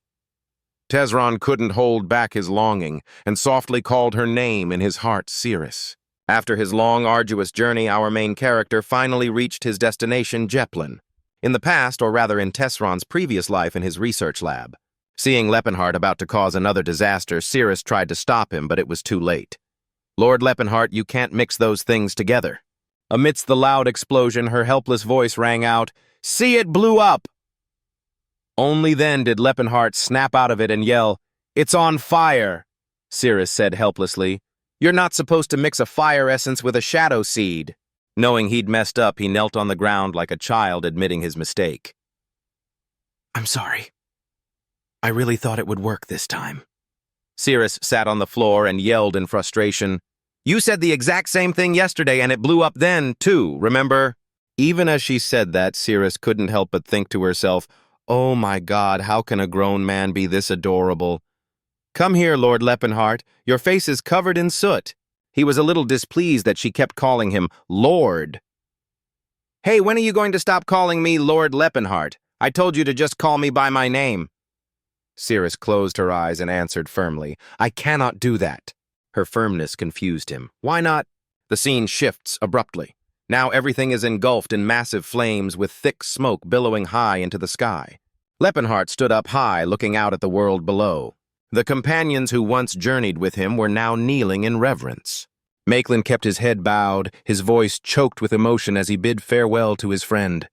Tesron couldn't hold back his longing, and softly called her name in his heart, Cirrus. After his long, arduous journey, our main character finally reached his destination, Jeplin. In the past, or rather in Tesron's previous life in his research lab. Seeing Leppenhart about to cause another disaster, Cirrus tried to stop him, but it was too late. "Lord Leppenhart, you can't mix those things together." Amidst the loud explosion, her helpless voice rang out, "See, it blew up!" Only then did Leppenhart snap out of it and yell, "It's on fire!" Cirrus said helplessly, "You're not supposed to mix a fire essence with a shadow seed." Knowing he'd messed up, he knelt on the ground like a child admitting his mistake. "I'm sorry. I really thought it would work this time." Cirrus sat on the floor and yelled in frustration, "You said the exact same thing yesterday and it blew up then, too, remember?" Even as she said that, Cirrus couldn't help but think to herself, "Oh my God, how can a grown man be this adorable? Come here, Lord Leppenhart, your face is covered in soot." He was a little displeased that she kept calling him Lord. "Hey, when are you going to stop calling me Lord Leppenhart? I told you to just call me by my name." Cirrus closed her eyes and answered firmly, "I cannot do that." Her firmness confused him. "Why not?" The scene shifts abruptly. Now everything is engulfed in massive flames with thick smoke billowing high into the sky. Leppenhart stood up high, looking out at the world below. The companions who once journeyed with him were now kneeling in reverence. Maitland kept his head bowed, his voice choked with emotion as he bid farewell to his friend.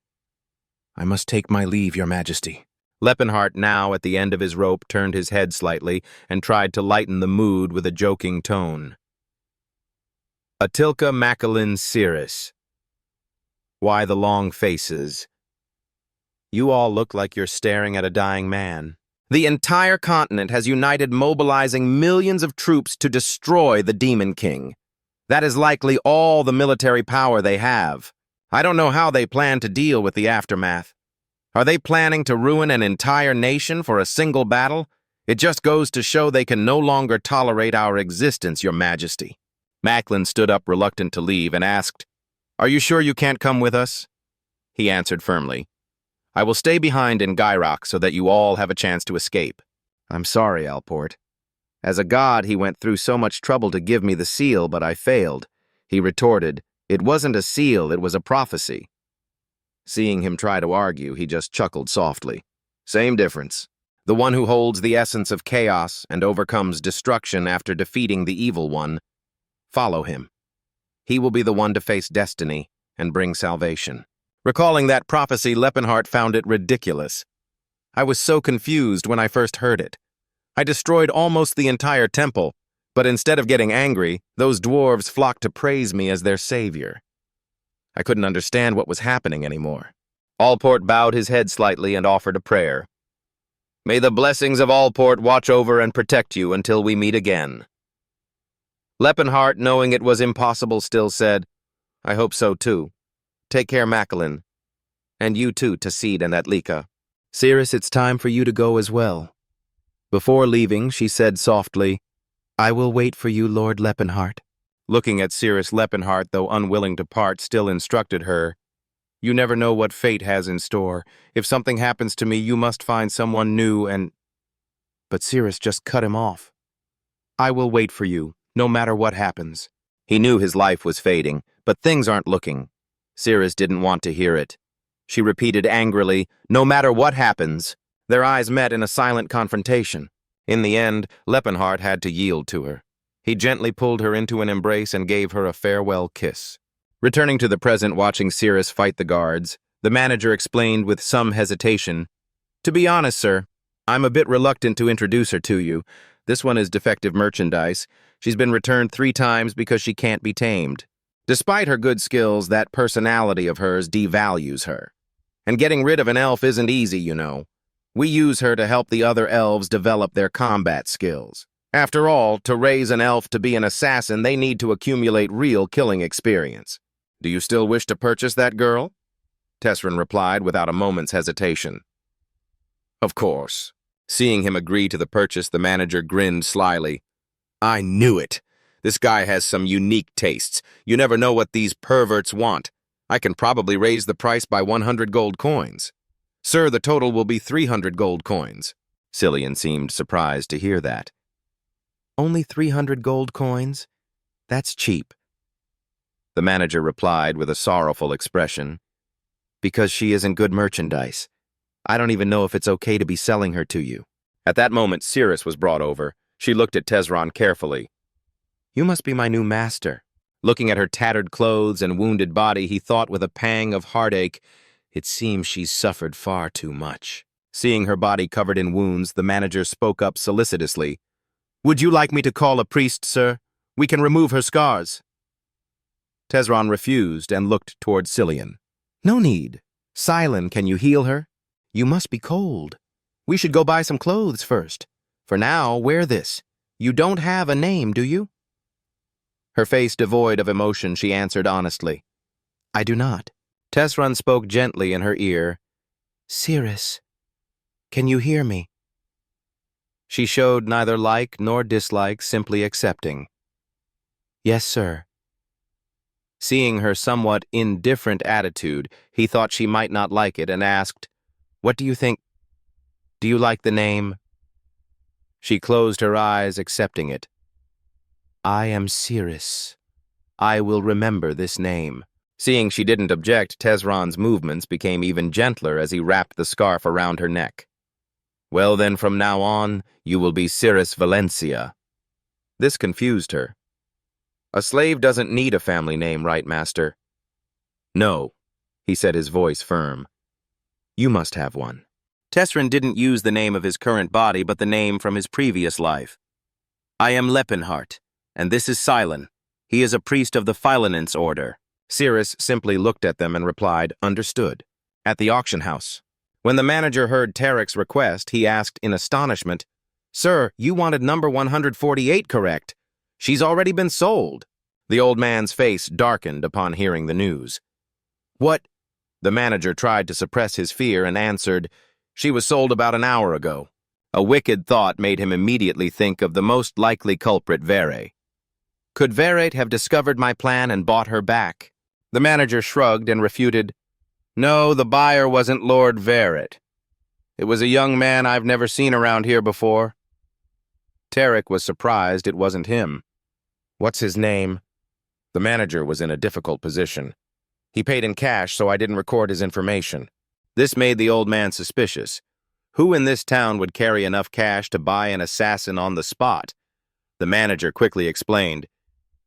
"I must take my leave, Your Majesty." Leppenhart, now at the end of his rope, turned his head slightly and tried to lighten the mood with a joking tone. "Atilka Macalin Cirrus. Why the long faces? You all look like you're staring at a dying man. The entire continent has united, mobilizing millions of troops to destroy the Demon King. That is likely all the military power they have. I don't know how they plan to deal with the aftermath. Are they planning to ruin an entire nation for a single battle? It just goes to show they can no longer tolerate our existence, Your Majesty." Macklin stood up reluctant to leave and asked, Are you sure you can't come with us? He answered firmly. I will stay behind in Gyrock so that you all have a chance to escape. I'm sorry, Alport. As a god, he went through so much trouble to give me the seal, but I failed. He retorted, It wasn't a seal, it was a prophecy. Seeing him try to argue, he just chuckled softly. Same difference. The one who holds the essence of chaos and overcomes destruction after defeating the evil one. Follow him. He will be the one to face destiny and bring salvation. Recalling that prophecy, Leppenhart found it ridiculous. I was so confused when I first heard it. I destroyed almost the entire temple, but instead of getting angry, those dwarves flocked to praise me as their savior. I couldn't understand what was happening anymore. Allport bowed his head slightly and offered a prayer. May the blessings of Allport watch over and protect you until we meet again. Leppenhart, knowing it was impossible, still said, I hope so too. Take care, Macklin. And you too, Tacid and Atlika. Cirrus, it's time for you to go as well. Before leaving, she said softly, I will wait for you, Lord Leppenhart. Looking at Cirrus, Leppenhart, though unwilling to part, still instructed her, You never know what fate has in store. If something happens to me, you must find someone new and... But Cirrus just cut him off. I will wait for you, no matter what happens. He knew his life was fading, but things aren't looking. Cirrus didn't want to hear it. She repeated angrily, No matter what happens. Their eyes met in a silent confrontation. In the end, Leppenhart had to yield to her. He gently pulled her into an embrace and gave her a farewell kiss. Returning to the present, watching Cirrus fight the guards, the manager explained with some hesitation, To be honest, sir, I'm a bit reluctant to introduce her to you. This one is defective merchandise. She's been returned 3 times because she can't be tamed. Despite her good skills, that personality of hers devalues her. And getting rid of an elf isn't easy, you know. We use her to help the other elves develop their combat skills. After all, to raise an elf to be an assassin, they need to accumulate real killing experience. Do you still wish to purchase that girl? Tesron replied without a moment's hesitation. Of course. Seeing him agree to the purchase, the manager grinned slyly. I knew it. This guy has some unique tastes. You never know what these perverts want. I can probably raise the price by 100 gold coins. Sir, the total will be 300 gold coins. Cillian seemed surprised to hear that. Only 300 gold coins? That's cheap. The manager replied with a sorrowful expression. Because she isn't good merchandise. I don't even know if it's okay to be selling her to you. At that moment, Cirrus was brought over. She looked at Tesron carefully. You must be my new master. Looking at her tattered clothes and wounded body, he thought with a pang of heartache, It seems she's suffered far too much. Seeing her body covered in wounds, the manager spoke up solicitously. Would you like me to call a priest, sir? We can remove her scars. Tesron refused and looked toward Cillian. No need. Silin, can you heal her? You must be cold. We should go buy some clothes first. For now, wear this. You don't have a name, do you? Her face devoid of emotion, she answered honestly. I do not. Tesron spoke gently in her ear. Cirrus, can you hear me? She showed neither like nor dislike, simply accepting. Yes, sir. Seeing her somewhat indifferent attitude, he thought she might not like it and asked, What do you think? Do you like the name? She closed her eyes, accepting it. I am Cirrus. I will remember this name. Seeing she didn't object, Tesron's movements became even gentler as he wrapped the scarf around her neck. Well then, from now on, you will be Cirrus Valencia. This confused her. A slave doesn't need a family name, right, master? No, he said, his voice firm. You must have one. Tesron didn't use the name of his current body, but the name from his previous life. I am Leppenhart, and this is Silin. He is a priest of the Philanence order. Cirrus simply looked at them and replied, Understood. At the auction house. When the manager heard Tarek's request, he asked in astonishment, Sir, you wanted number 148 correct. She's already been sold. The old man's face darkened upon hearing the news. What? The manager tried to suppress his fear and answered, She was sold about an hour ago. A wicked thought made him immediately think of the most likely culprit, Vere. Could Vere have discovered my plan and bought her back? The manager shrugged and refuted, "No, the buyer wasn't Lord Verret. It was a young man I've never seen around here before." Tarek was surprised it wasn't him. "What's his name?" The manager was in a difficult position. He paid in cash, so I didn't record his information. This made the old man suspicious. Who in this town would carry enough cash to buy an assassin on the spot? The manager quickly explained,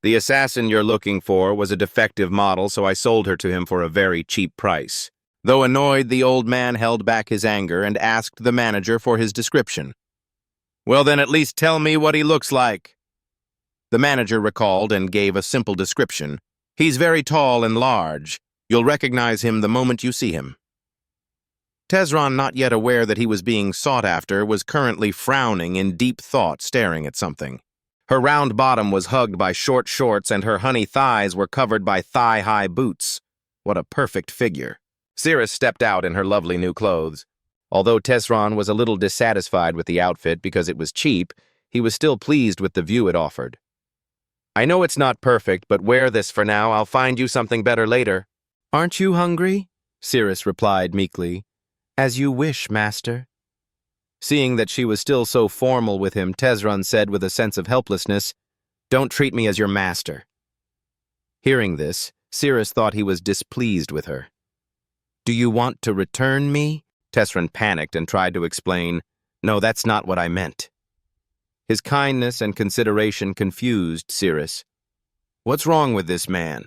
"The assassin you're looking for was a defective model, so I sold her to him for a very cheap price." Though annoyed, the old man held back his anger and asked the manager for his description. "Well, then at least tell me what he looks like." The manager recalled and gave a simple description. "He's very tall and large. You'll recognize him the moment you see him." Tesron, not yet aware that he was being sought after, was currently frowning in deep thought, staring at something. Her round bottom was hugged by short shorts and her honey thighs were covered by thigh-high boots. What a perfect figure. Cirrus stepped out in her lovely new clothes. Although Tesron was a little dissatisfied with the outfit because it was cheap, he was still pleased with the view it offered. "I know it's not perfect, but wear this for now. I'll find you something better later." "Aren't you hungry?" Cirrus replied meekly. "As you wish, master." Seeing that she was still so formal with him, Tesron said with a sense of helplessness, "Don't treat me as your master." Hearing this, Cirrus thought he was displeased with her. "Do you want to return me?" Tesron panicked and tried to explain, "No, that's not what I meant." His kindness and consideration confused Cirrus. "What's wrong with this man?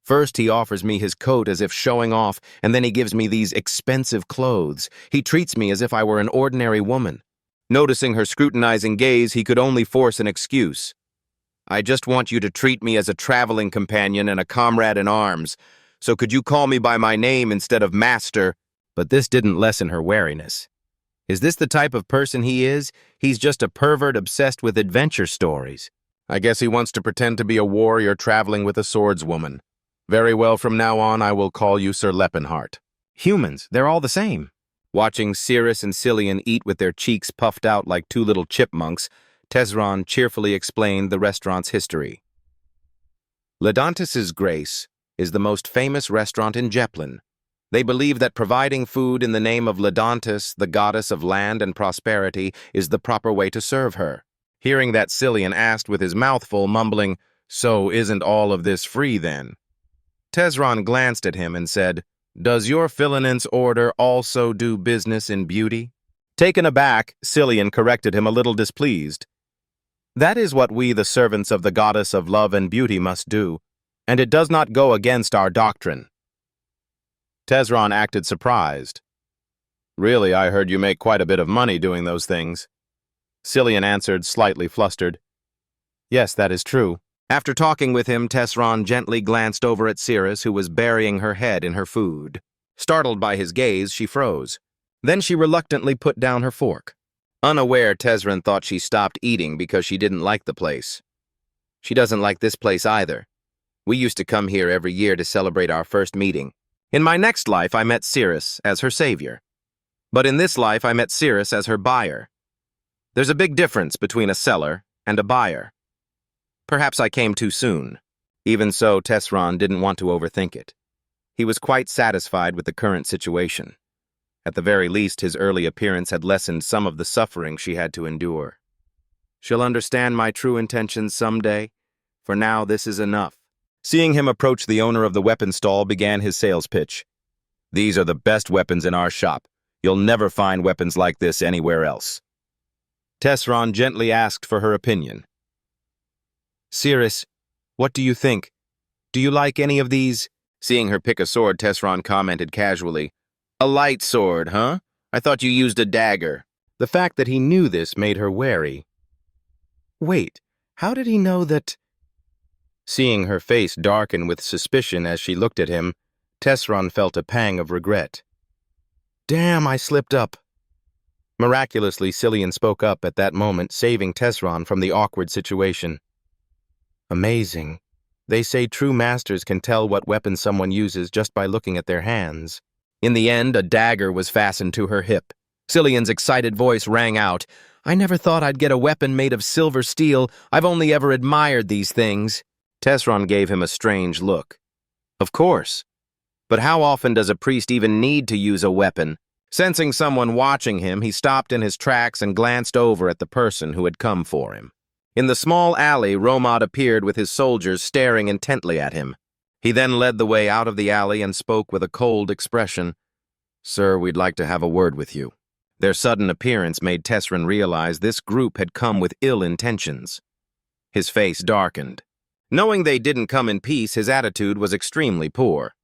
First he offers me his coat as if showing off, and then he gives me these expensive clothes. He treats me as if I were an ordinary woman." Noticing her scrutinizing gaze, he could only force an excuse. "I just want you to treat me as a traveling companion and a comrade in arms. So could you call me by my name instead of master?" But this didn't lessen her wariness. Is this the type of person he is? He's just a pervert obsessed with adventure stories. I guess he wants to pretend to be a warrior traveling with a swordswoman. Very well, from now on I will call you Sir Leppenheart. Humans, they're all the same. Watching Cirrus and Cillian eat with their cheeks puffed out like two little chipmunks, Tesron cheerfully explained the restaurant's history. Ledantis's Grace is the most famous restaurant in Jeplin. They believe that providing food in the name of Ledantis, the goddess of land and prosperity, is the proper way to serve her. Hearing that, Cillian asked with his mouth full, mumbling, "So isn't all of this free then?" Tesron glanced at him and said, "Does your Philinance order also do business in beauty?" Taken aback, Cillian corrected him a little displeased. "That is what we, the servants of the goddess of love and beauty, must do, and it does not go against our doctrine." Tesron acted surprised. "Really, I heard you make quite a bit of money doing those things." Cillian answered, slightly flustered, "Yes, that is true." After talking with him, Tesron gently glanced over at Cirrus, who was burying her head in her food. Startled by his gaze, she froze. Then she reluctantly put down her fork. Unaware, Tesron thought she stopped eating because she didn't like the place. She doesn't like this place either. We used to come here every year to celebrate our first meeting. In my next life, I met Cirrus as her savior. But in this life, I met Cirrus as her buyer. There's a big difference between a seller and a buyer. Perhaps I came too soon. Even so, Tesron didn't want to overthink it. He was quite satisfied with the current situation. At the very least, his early appearance had lessened some of the suffering she had to endure. She'll understand my true intentions someday. For now, this is enough. Seeing him approach, the owner of the weapon stall began his sales pitch. "These are the best weapons in our shop. You'll never find weapons like this anywhere else." Tesron gently asked for her opinion. "Cirrus, what do you think? Do you like any of these?" Seeing her pick a sword, Tesron commented casually, "A light sword, huh? I thought you used a dagger." The fact that he knew this made her wary. Wait, how did he know that? Seeing her face darken with suspicion as she looked at him, Tesron felt a pang of regret. "Damn, I slipped up." Miraculously, Cillian spoke up at that moment, saving Tesron from the awkward situation. "Amazing. They say true masters can tell what weapon someone uses just by looking at their hands." In the end, a dagger was fastened to her hip. Cillian's excited voice rang out, "I never thought I'd get a weapon made of silver steel. I've only ever admired these things." Tesron gave him a strange look. Of course. But how often does a priest even need to use a weapon? Sensing someone watching him, he stopped in his tracks and glanced over at the person who had come for him. In the small alley, Romad appeared with his soldiers staring intently at him. He then led the way out of the alley and spoke with a cold expression. "Sir, we'd like to have a word with you." Their sudden appearance made Tesron realize this group had come with ill intentions. His face darkened. Knowing they didn't come in peace, his attitude was extremely poor.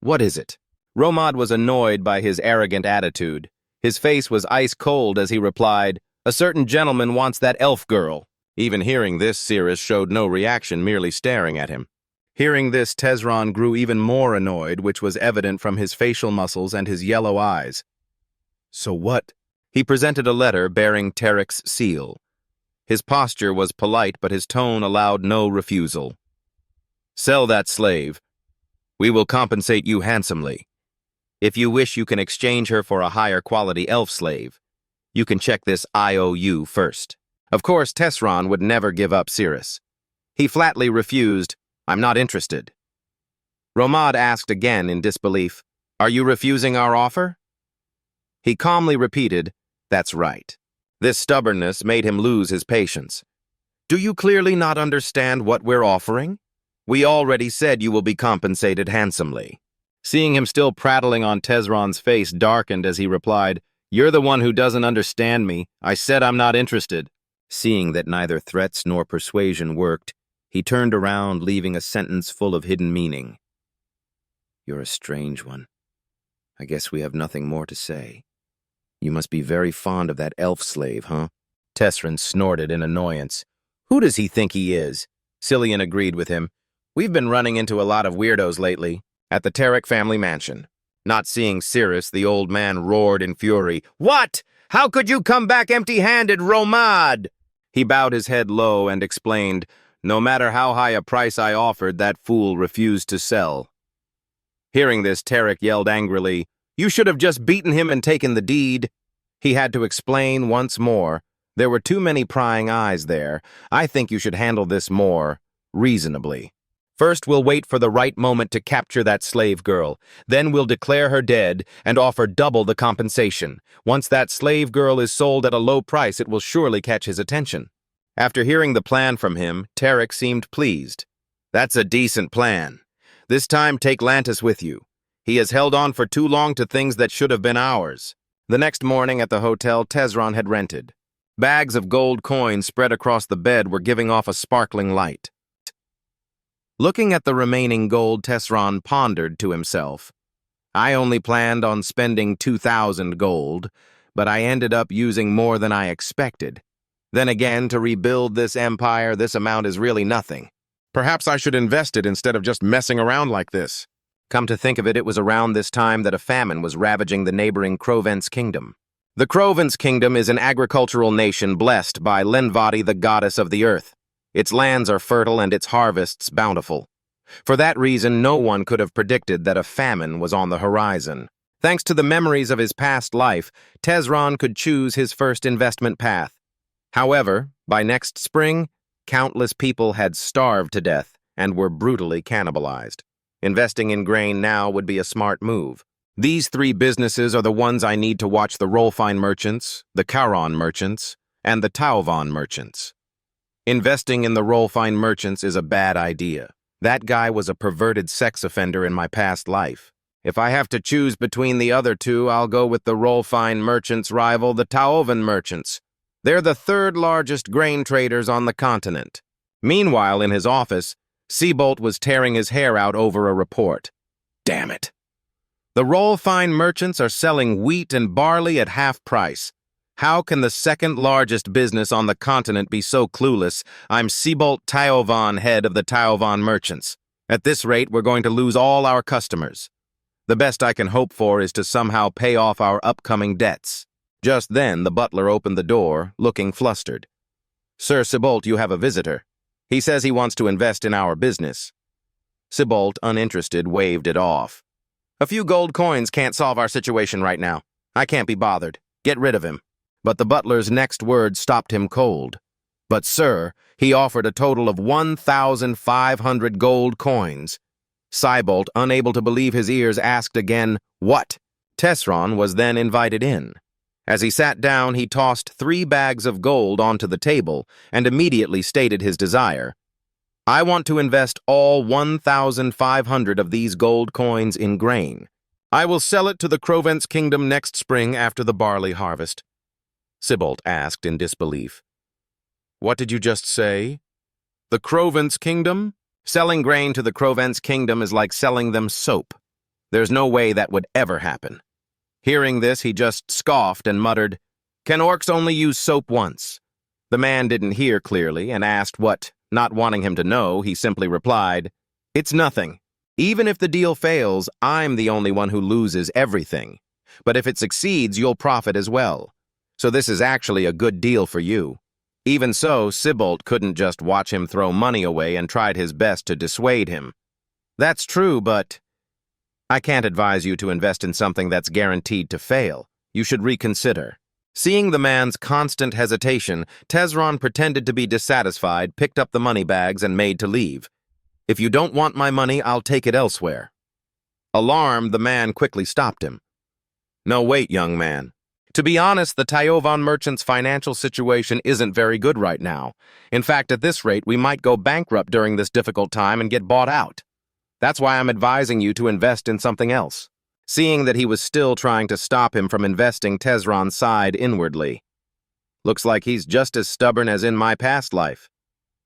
"What is it?" Romad was annoyed by his arrogant attitude. His face was ice-cold as he replied, "A certain gentleman wants that elf girl." Even hearing this, Cirrus showed no reaction, merely staring at him. Hearing this, Tesron grew even more annoyed, which was evident from his facial muscles and his yellow eyes. "So what?" He presented a letter bearing Tarek's seal. His posture was polite, but his tone allowed no refusal. "Sell that slave. We will compensate you handsomely. If you wish, you can exchange her for a higher quality elf slave. You can check this IOU first." Of course, Tesron would never give up Cirrus. He flatly refused, "I'm not interested." Romad asked again in disbelief, "Are you refusing our offer?" He calmly repeated, "That's right." This stubbornness made him lose his patience. "Do you clearly not understand what we're offering? We already said you will be compensated handsomely." Seeing him still prattling on, Tesron's face darkened as he replied, "You're the one who doesn't understand me. I said I'm not interested." Seeing that neither threats nor persuasion worked, he turned around, leaving a sentence full of hidden meaning. "You're a strange one. I guess we have nothing more to say. You must be very fond of that elf slave, huh?" Tesron snorted in annoyance. "Who does he think he is?" Cillian agreed with him. "We've been running into a lot of weirdos lately." At the Tarek family mansion. Not seeing Cirrus, the old man roared in fury. "What? How could you come back empty-handed, Romad?" He bowed his head low and explained, "No matter how high a price I offered, that fool refused to sell." Hearing this, Tarek yelled angrily, "You should have just beaten him and taken the deed." He had to explain once more. "There were too many prying eyes there. I think you should handle this more reasonably. First, we'll wait for the right moment to capture that slave girl. Then we'll declare her dead and offer double the compensation. Once that slave girl is sold at a low price, it will surely catch his attention." After hearing the plan from him, Tarek seemed pleased. "That's a decent plan. This time take Lantis with you. He has held on for too long to things that should have been ours." The next morning at the hotel Tesron had rented. Bags of gold coins spread across the bed were giving off a sparkling light. Looking at the remaining gold, Tesron pondered to himself. "I only planned on spending 2,000 gold, but I ended up using more than I expected. Then again, to rebuild this empire, this amount is really nothing. Perhaps I should invest it instead of just messing around like this." Come to think of it, it was around this time that a famine was ravaging the neighboring Krovence kingdom. The Krovence kingdom is an agricultural nation blessed by Lenvati, the goddess of the earth. Its lands are fertile and its harvests bountiful. For that reason, no one could have predicted that a famine was on the horizon. Thanks to the memories of his past life, Tesron could choose his first investment path. However, by next spring, countless people had starved to death and were brutally cannibalized. Investing in grain now would be a smart move. These three businesses are the ones I need to watch: the Rolfine merchants, the Charon merchants, and the Tauvan merchants. Investing in the Rolfine merchants is a bad idea. That guy was a perverted sex offender in my past life. If I have to choose between the other two, I'll go with the Rolfine merchants' rival, the Tauvan merchants. They're the third largest grain traders on the continent. Meanwhile, in his office, Seabolt was tearing his hair out over a report. Damn it. The Rolfine merchants are selling wheat and barley at half price. How can the second largest business on the continent be so clueless? I'm Seabolt Tauvan, head of the Tauvan merchants. At this rate, we're going to lose all our customers. The best I can hope for is to somehow pay off our upcoming debts. Just then, the butler opened the door, looking flustered. Sir Seabolt, you have a visitor. He says he wants to invest in our business. Seabolt, uninterested, waved it off. A few gold coins can't solve our situation right now. I can't be bothered. Get rid of him. But the butler's next word stopped him cold. But, sir, he offered a total of 1,500 gold coins. Cybolt, unable to believe his ears, asked again, "What?" Tesron was then invited in. As he sat down, he tossed 3 bags of gold onto the table and immediately stated his desire. "I want to invest all 1,500 of these gold coins in grain. I will sell it to the Crovence Kingdom next spring after the barley harvest." Cybolt asked in disbelief. "What did you just say? The Crovence Kingdom?" "Selling grain to the Crovence Kingdom is like selling them soap. There's no way that would ever happen." Hearing this, he just scoffed and muttered, "Can orcs only use soap once?" The man didn't hear clearly and asked what. Not wanting him to know, he simply replied, "It's nothing. Even if the deal fails, I'm the only one who loses everything. But if it succeeds, you'll profit as well. So this is actually a good deal for you." Even so, Cybolt couldn't just watch him throw money away and tried his best to dissuade him. "That's true, but I can't advise you to invest in something that's guaranteed to fail. You should reconsider." Seeing the man's constant hesitation, Tesron pretended to be dissatisfied, picked up the money bags, and made to leave. "If you don't want my money, I'll take it elsewhere." Alarmed, the man quickly stopped him. "No, wait, young man. To be honest, the Tyovan merchant's financial situation isn't very good right now. In fact, at this rate, we might go bankrupt during this difficult time and get bought out. That's why I'm advising you to invest in something else." Seeing that he was still trying to stop him from investing, Tesron sighed inwardly. "Looks like he's just as stubborn as in my past life.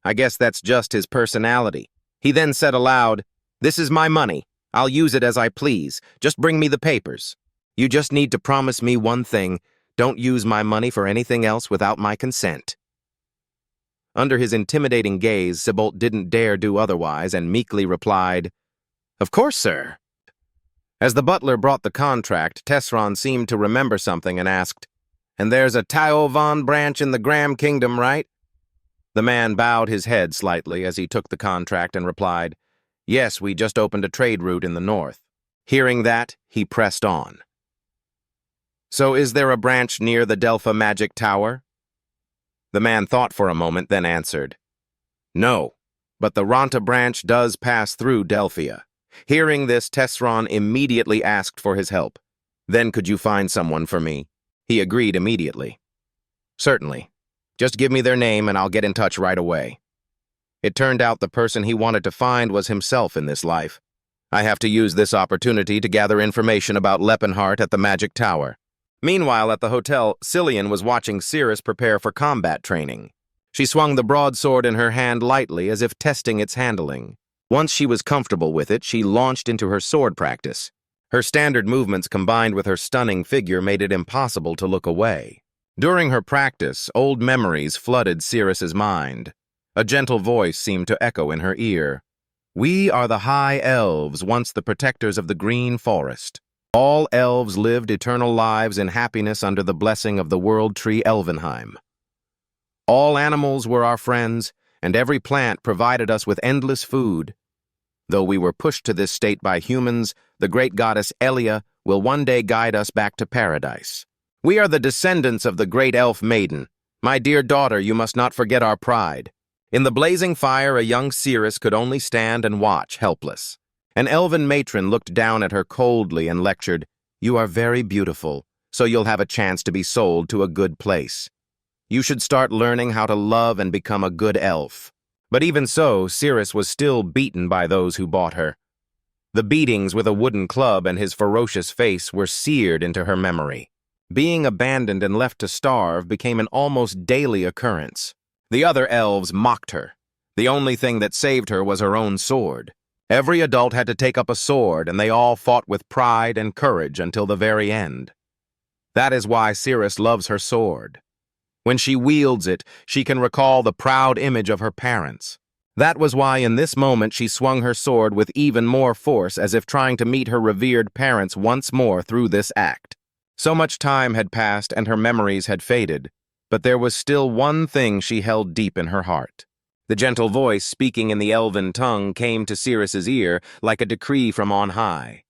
I guess that's just his personality." He then said aloud, "This is my money. I'll use it as I please. Just bring me the papers. You just need to promise me one thing. Don't use my money for anything else without my consent." Under his intimidating gaze, Cybolt didn't dare do otherwise and meekly replied, "Of course, sir." As the butler brought the contract, Tesron seemed to remember something and asked, "And there's a Tyovan branch in the Graham Kingdom, right?" The man bowed his head slightly as he took the contract and replied, "Yes, we just opened a trade route in the north." Hearing that, he pressed on. "So is there a branch near the Delpha Magic Tower?" The man thought for a moment, then answered, "No, but the Ronta branch does pass through Delphia." Hearing this, Tesron immediately asked for his help. "Then could you find someone for me?" He agreed immediately. "Certainly. Just give me their name and I'll get in touch right away." It turned out the person he wanted to find was himself in this life. "I have to use this opportunity to gather information about Leppenhart at the Magic Tower." Meanwhile, at the hotel, Cillian was watching Cirrus prepare for combat training. She swung the broadsword in her hand lightly as if testing its handling. Once she was comfortable with it, she launched into her sword practice. Her standard movements combined with her stunning figure made it impossible to look away. During her practice, old memories flooded Cirrus's mind. A gentle voice seemed to echo in her ear. "We are the High Elves, once the protectors of the Green Forest. All elves lived eternal lives in happiness under the blessing of the world tree Elvenheim. All animals were our friends, and every plant provided us with endless food. Though we were pushed to this state by humans, the great goddess Elia will one day guide us back to paradise. We are the descendants of the great elf maiden. My dear daughter, you must not forget our pride." In the blazing fire, a young Cirrus could only stand and watch, helpless. An elven matron looked down at her coldly and lectured, "You are very beautiful, so you'll have a chance to be sold to a good place. You should start learning how to love and become a good elf." But even so, Cirrus was still beaten by those who bought her. The beatings with a wooden club and his ferocious face were seared into her memory. Being abandoned and left to starve became an almost daily occurrence. The other elves mocked her. The only thing that saved her was her own sword. Every adult had to take up a sword, and they all fought with pride and courage until the very end. That is why Cirrus loves her sword. When she wields it, she can recall the proud image of her parents. That was why in this moment she swung her sword with even more force, as if trying to meet her revered parents once more through this act. So much time had passed and her memories had faded, but there was still one thing she held deep in her heart. The gentle voice speaking in the elven tongue came to Cirrus's ear like a decree from on high.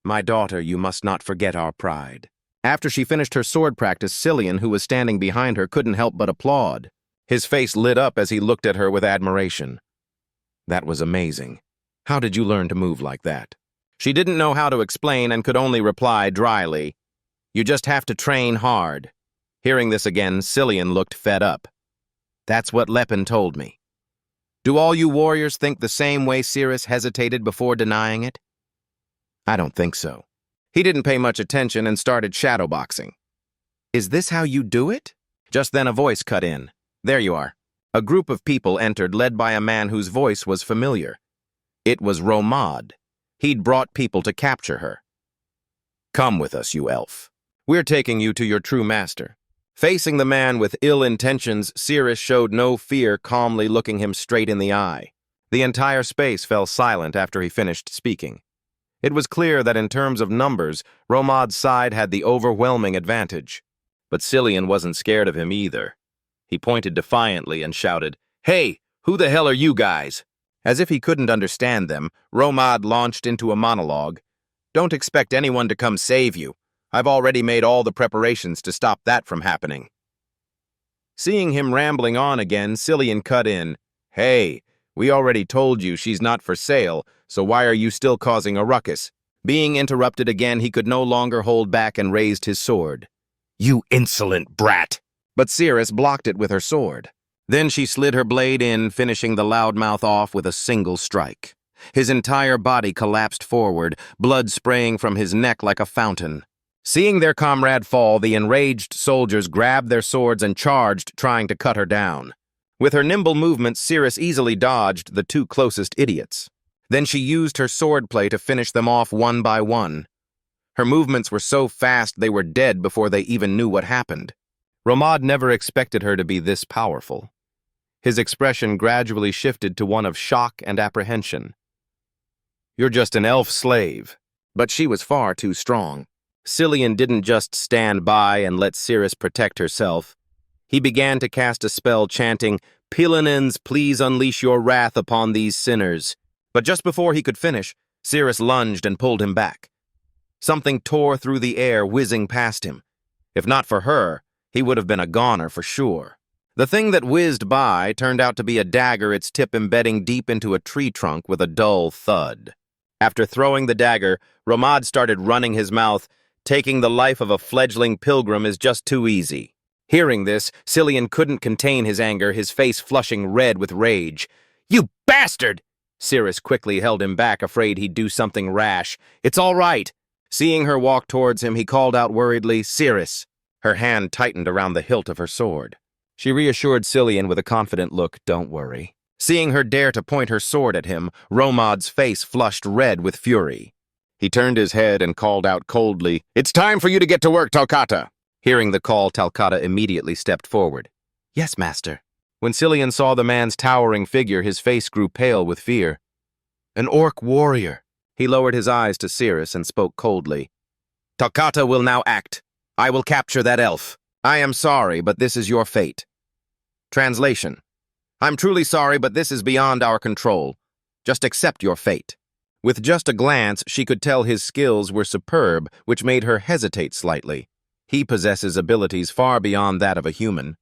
"My daughter, you must not forget our pride." After she finished her sword practice, Cillian, who was standing behind her, couldn't help but applaud. His face lit up as he looked at her with admiration. That was amazing. How did you learn to move like that? She didn't know how to explain and could only reply dryly, "You just have to train hard." Hearing this again, Cillian looked fed up. "That's what Lepin told me." "Do all you warriors think the same way Cirrus hesitated before denying it?" "I don't think so." He didn't pay much attention and started shadowboxing. "Is this how you do it?" Just then a voice cut in. "There you are." A group of people entered, led by a man whose voice was familiar. It was Romad. He'd brought people to capture her. "Come with us, you elf. We're taking you to your true master." Facing the man with ill intentions, Cirrus showed no fear, calmly looking him straight in the eye. The entire space fell silent after he finished speaking. It was clear that in terms of numbers, Romad's side had the overwhelming advantage. But Cillian wasn't scared of him either. He pointed defiantly and shouted, "Hey, who the hell are you guys?" As if he couldn't understand them, Romad launched into a monologue. "Don't expect anyone to come save you. I've already made all the preparations to stop that from happening." Seeing him rambling on again, Cillian cut in, "Hey, we already told you she's not for sale, so why are you still causing a ruckus?" Being interrupted again, he could no longer hold back and raised his sword. "You insolent brat!" But Cirrus blocked it with her sword. Then she slid her blade in, finishing the loudmouth off with a single strike. His entire body collapsed forward, blood spraying from his neck like a fountain. Seeing their comrade fall, the enraged soldiers grabbed their swords and charged, trying to cut her down. With her nimble movements, Cirrus easily dodged the two closest idiots. Then she used her swordplay to finish them off one by one. Her movements were so fast they were dead before they even knew what happened. Romad never expected her to be this powerful. His expression gradually shifted to one of shock and apprehension. "You're just an elf slave." But she was far too strong. Cillian didn't just stand by and let Cirrus protect herself. He began to cast a spell chanting, "Pilanins, please unleash your wrath upon these sinners." But just before he could finish, Cirrus lunged and pulled him back. Something tore through the air, whizzing past him. If not for her, he would have been a goner for sure. The thing that whizzed by turned out to be a dagger, its tip embedding deep into a tree trunk with a dull thud. After throwing the dagger, Romad started running his mouth. Taking the life of a fledgling pilgrim is just too easy. Hearing this, Cillian couldn't contain his anger, his face flushing red with rage. "You bastard!" Cirrus quickly held him back, afraid he'd do something rash. "It's all right." Seeing her walk towards him, he called out worriedly, "Cirrus." Her hand tightened around the hilt of her sword. She reassured Cillian with a confident look, "Don't worry." Seeing her dare to point her sword at him, Romad's face flushed red with fury. He turned his head and called out coldly, "It's time for you to get to work, Talcata." Hearing the call, Talcata immediately stepped forward. "Yes, master." When Cillian saw the man's towering figure, his face grew pale with fear. "An orc warrior." He lowered his eyes to Cirrus and spoke coldly. "Talcata will now act. I will capture that elf. I am sorry, but this is your fate." Translation: I'm truly sorry, but this is beyond our control. Just accept your fate. With just a glance, she could tell his skills were superb, which made her hesitate slightly. He possesses abilities far beyond that of a human.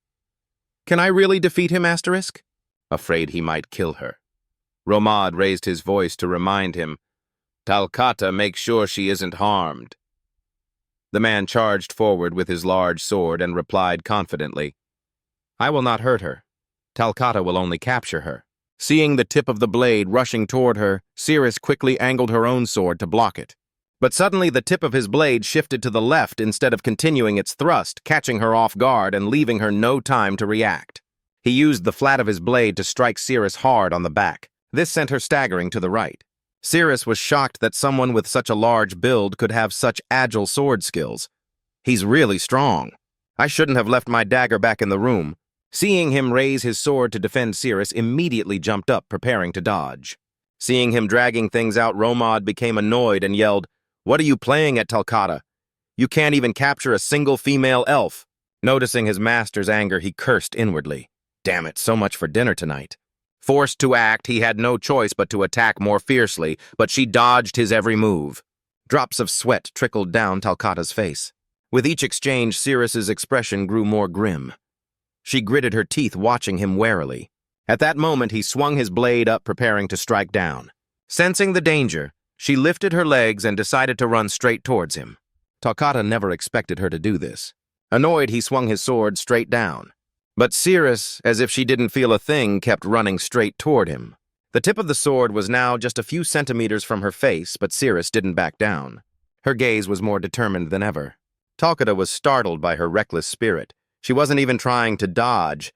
"Can I really defeat him, asterisk?" Afraid he might kill her. Romad raised his voice to remind him, "Talcata, make sure she isn't harmed." The man charged forward with his large sword and replied confidently, "I will not hurt her. Talcata will only capture her." Seeing the tip of the blade rushing toward her, Cirrus quickly angled her own sword to block it. But suddenly the tip of his blade shifted to the left instead of continuing its thrust, catching her off guard and leaving her no time to react. He used the flat of his blade to strike Cirrus hard on the back. This sent her staggering to the right. Cirrus was shocked that someone with such a large build could have such agile sword skills. "He's really strong. I shouldn't have left my dagger back in the room." Seeing him raise his sword to defend Cirrus, immediately jumped up, preparing to dodge. Seeing him dragging things out, Romad became annoyed and yelled, "What are you playing at, Talcata? You can't even capture a single female elf." Noticing his master's anger, he cursed inwardly. Damn it, so much for dinner tonight. Forced to act, he had no choice but to attack more fiercely, but she dodged his every move. Drops of sweat trickled down Talcata's face. With each exchange, Cirrus's expression grew more grim. She gritted her teeth, watching him warily. At that moment, he swung his blade up, preparing to strike down. Sensing the danger, she lifted her legs and decided to run straight towards him. Tacid never expected her to do this. Annoyed, he swung his sword straight down. But Cirrus, as if she didn't feel a thing, kept running straight toward him. The tip of the sword was now just a few centimeters from her face, but Cirrus didn't back down. Her gaze was more determined than ever. Tacid was startled by her reckless spirit. She wasn't even trying to dodge.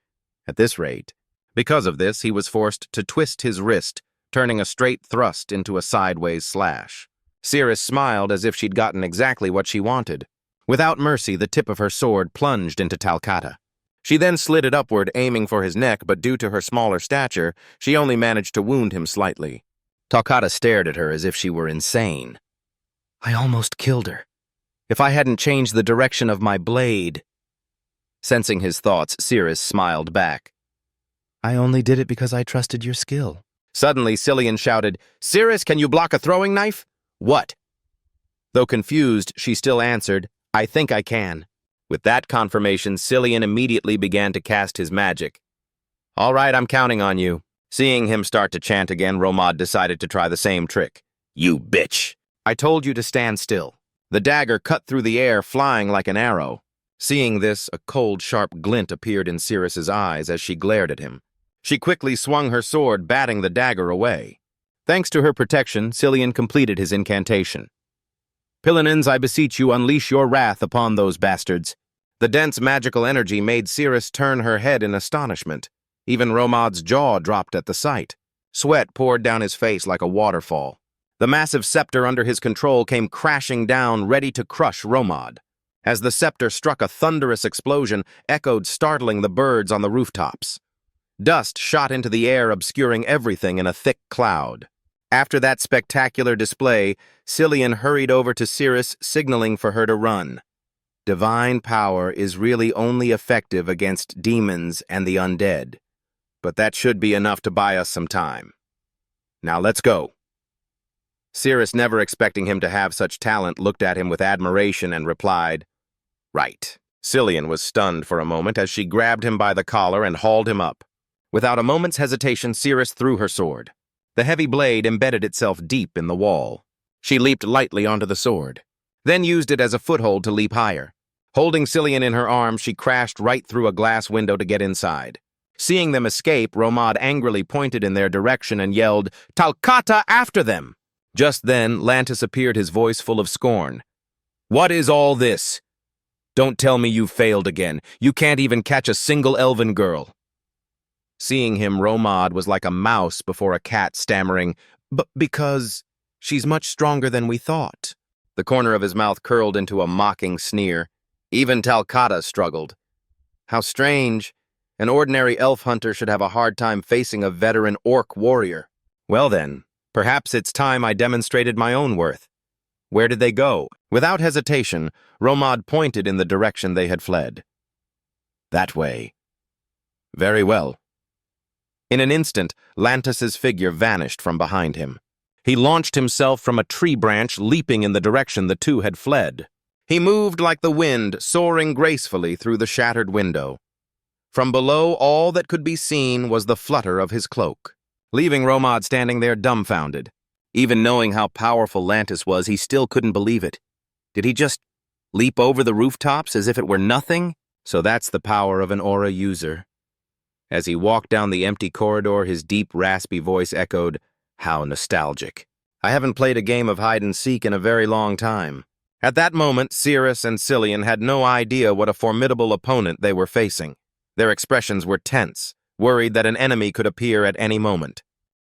At this rate. Because of this, he was forced to twist his wrist, turning a straight thrust into a sideways slash. Cirrus smiled as if she'd gotten exactly what she wanted. Without mercy, the tip of her sword plunged into Tacid. She then slid it upward, aiming for his neck, but due to her smaller stature, she only managed to wound him slightly. Tacid stared at her as if she were insane. I almost killed her. If I hadn't changed the direction of my blade. Sensing his thoughts, Cirrus smiled back. I only did it because I trusted your skill. Suddenly, Cillian shouted, Cirrus, can you block a throwing knife? What? Though confused, she still answered, I think I can. With that confirmation, Cillian immediately began to cast his magic. All right, I'm counting on you. Seeing him start to chant again, Romad decided to try the same trick. You bitch! I told you to stand still. The dagger cut through the air, flying like an arrow. Seeing this, a cold, sharp glint appeared in Cirrus's eyes as she glared at him. She quickly swung her sword, batting the dagger away. Thanks to her protection, Cillian completed his incantation. Pillanins, I beseech you, unleash your wrath upon those bastards. The dense magical energy made Cirrus turn her head in astonishment. Even Romad's jaw dropped at the sight. Sweat poured down his face like a waterfall. The massive scepter under his control came crashing down, ready to crush Romad. As the scepter struck, a thunderous explosion echoed, startling the birds on the rooftops. Dust shot into the air, obscuring everything in a thick cloud. After that spectacular display, Cillian hurried over to Cirrus, signaling for her to run. Divine power is really only effective against demons and the undead. But that should be enough to buy us some time. Now let's go. Cirrus, never expecting him to have such talent, looked at him with admiration and replied, Right. Cillian was stunned for a moment as she grabbed him by the collar and hauled him up. Without a moment's hesitation, Cirrus threw her sword. The heavy blade embedded itself deep in the wall. She leaped lightly onto the sword, then used it as a foothold to leap higher. Holding Cillian in her arms, she crashed right through a glass window to get inside. Seeing them escape, Romad angrily pointed in their direction and yelled, Tacid, after them! Just then, Lantis appeared, his voice full of scorn. What is all this? Don't tell me you failed again. You can't even catch a single elven girl. Seeing him, Romad was like a mouse before a cat, stammering, because she's much stronger than we thought. The corner of his mouth curled into a mocking sneer. Even Tacid struggled. How strange. An ordinary elf hunter should have a hard time facing a veteran orc warrior. Well then, perhaps it's time I demonstrated my own worth. Where did they go? Without hesitation, Romad pointed in the direction they had fled. That way. Very well. In an instant, Lantis's figure vanished from behind him. He launched himself from a tree branch, leaping in the direction the two had fled. He moved like the wind, soaring gracefully through the shattered window. From below, all that could be seen was the flutter of his cloak, leaving Romad standing there dumbfounded. Even knowing how powerful Lantis was, he still couldn't believe it. Did he just leap over the rooftops as if it were nothing? So that's the power of an aura user. As he walked down the empty corridor, his deep, raspy voice echoed, How nostalgic. I haven't played a game of hide-and-seek in a very long time. At that moment, Cirrus and Cillian had no idea what a formidable opponent they were facing. Their expressions were tense, worried that an enemy could appear at any moment.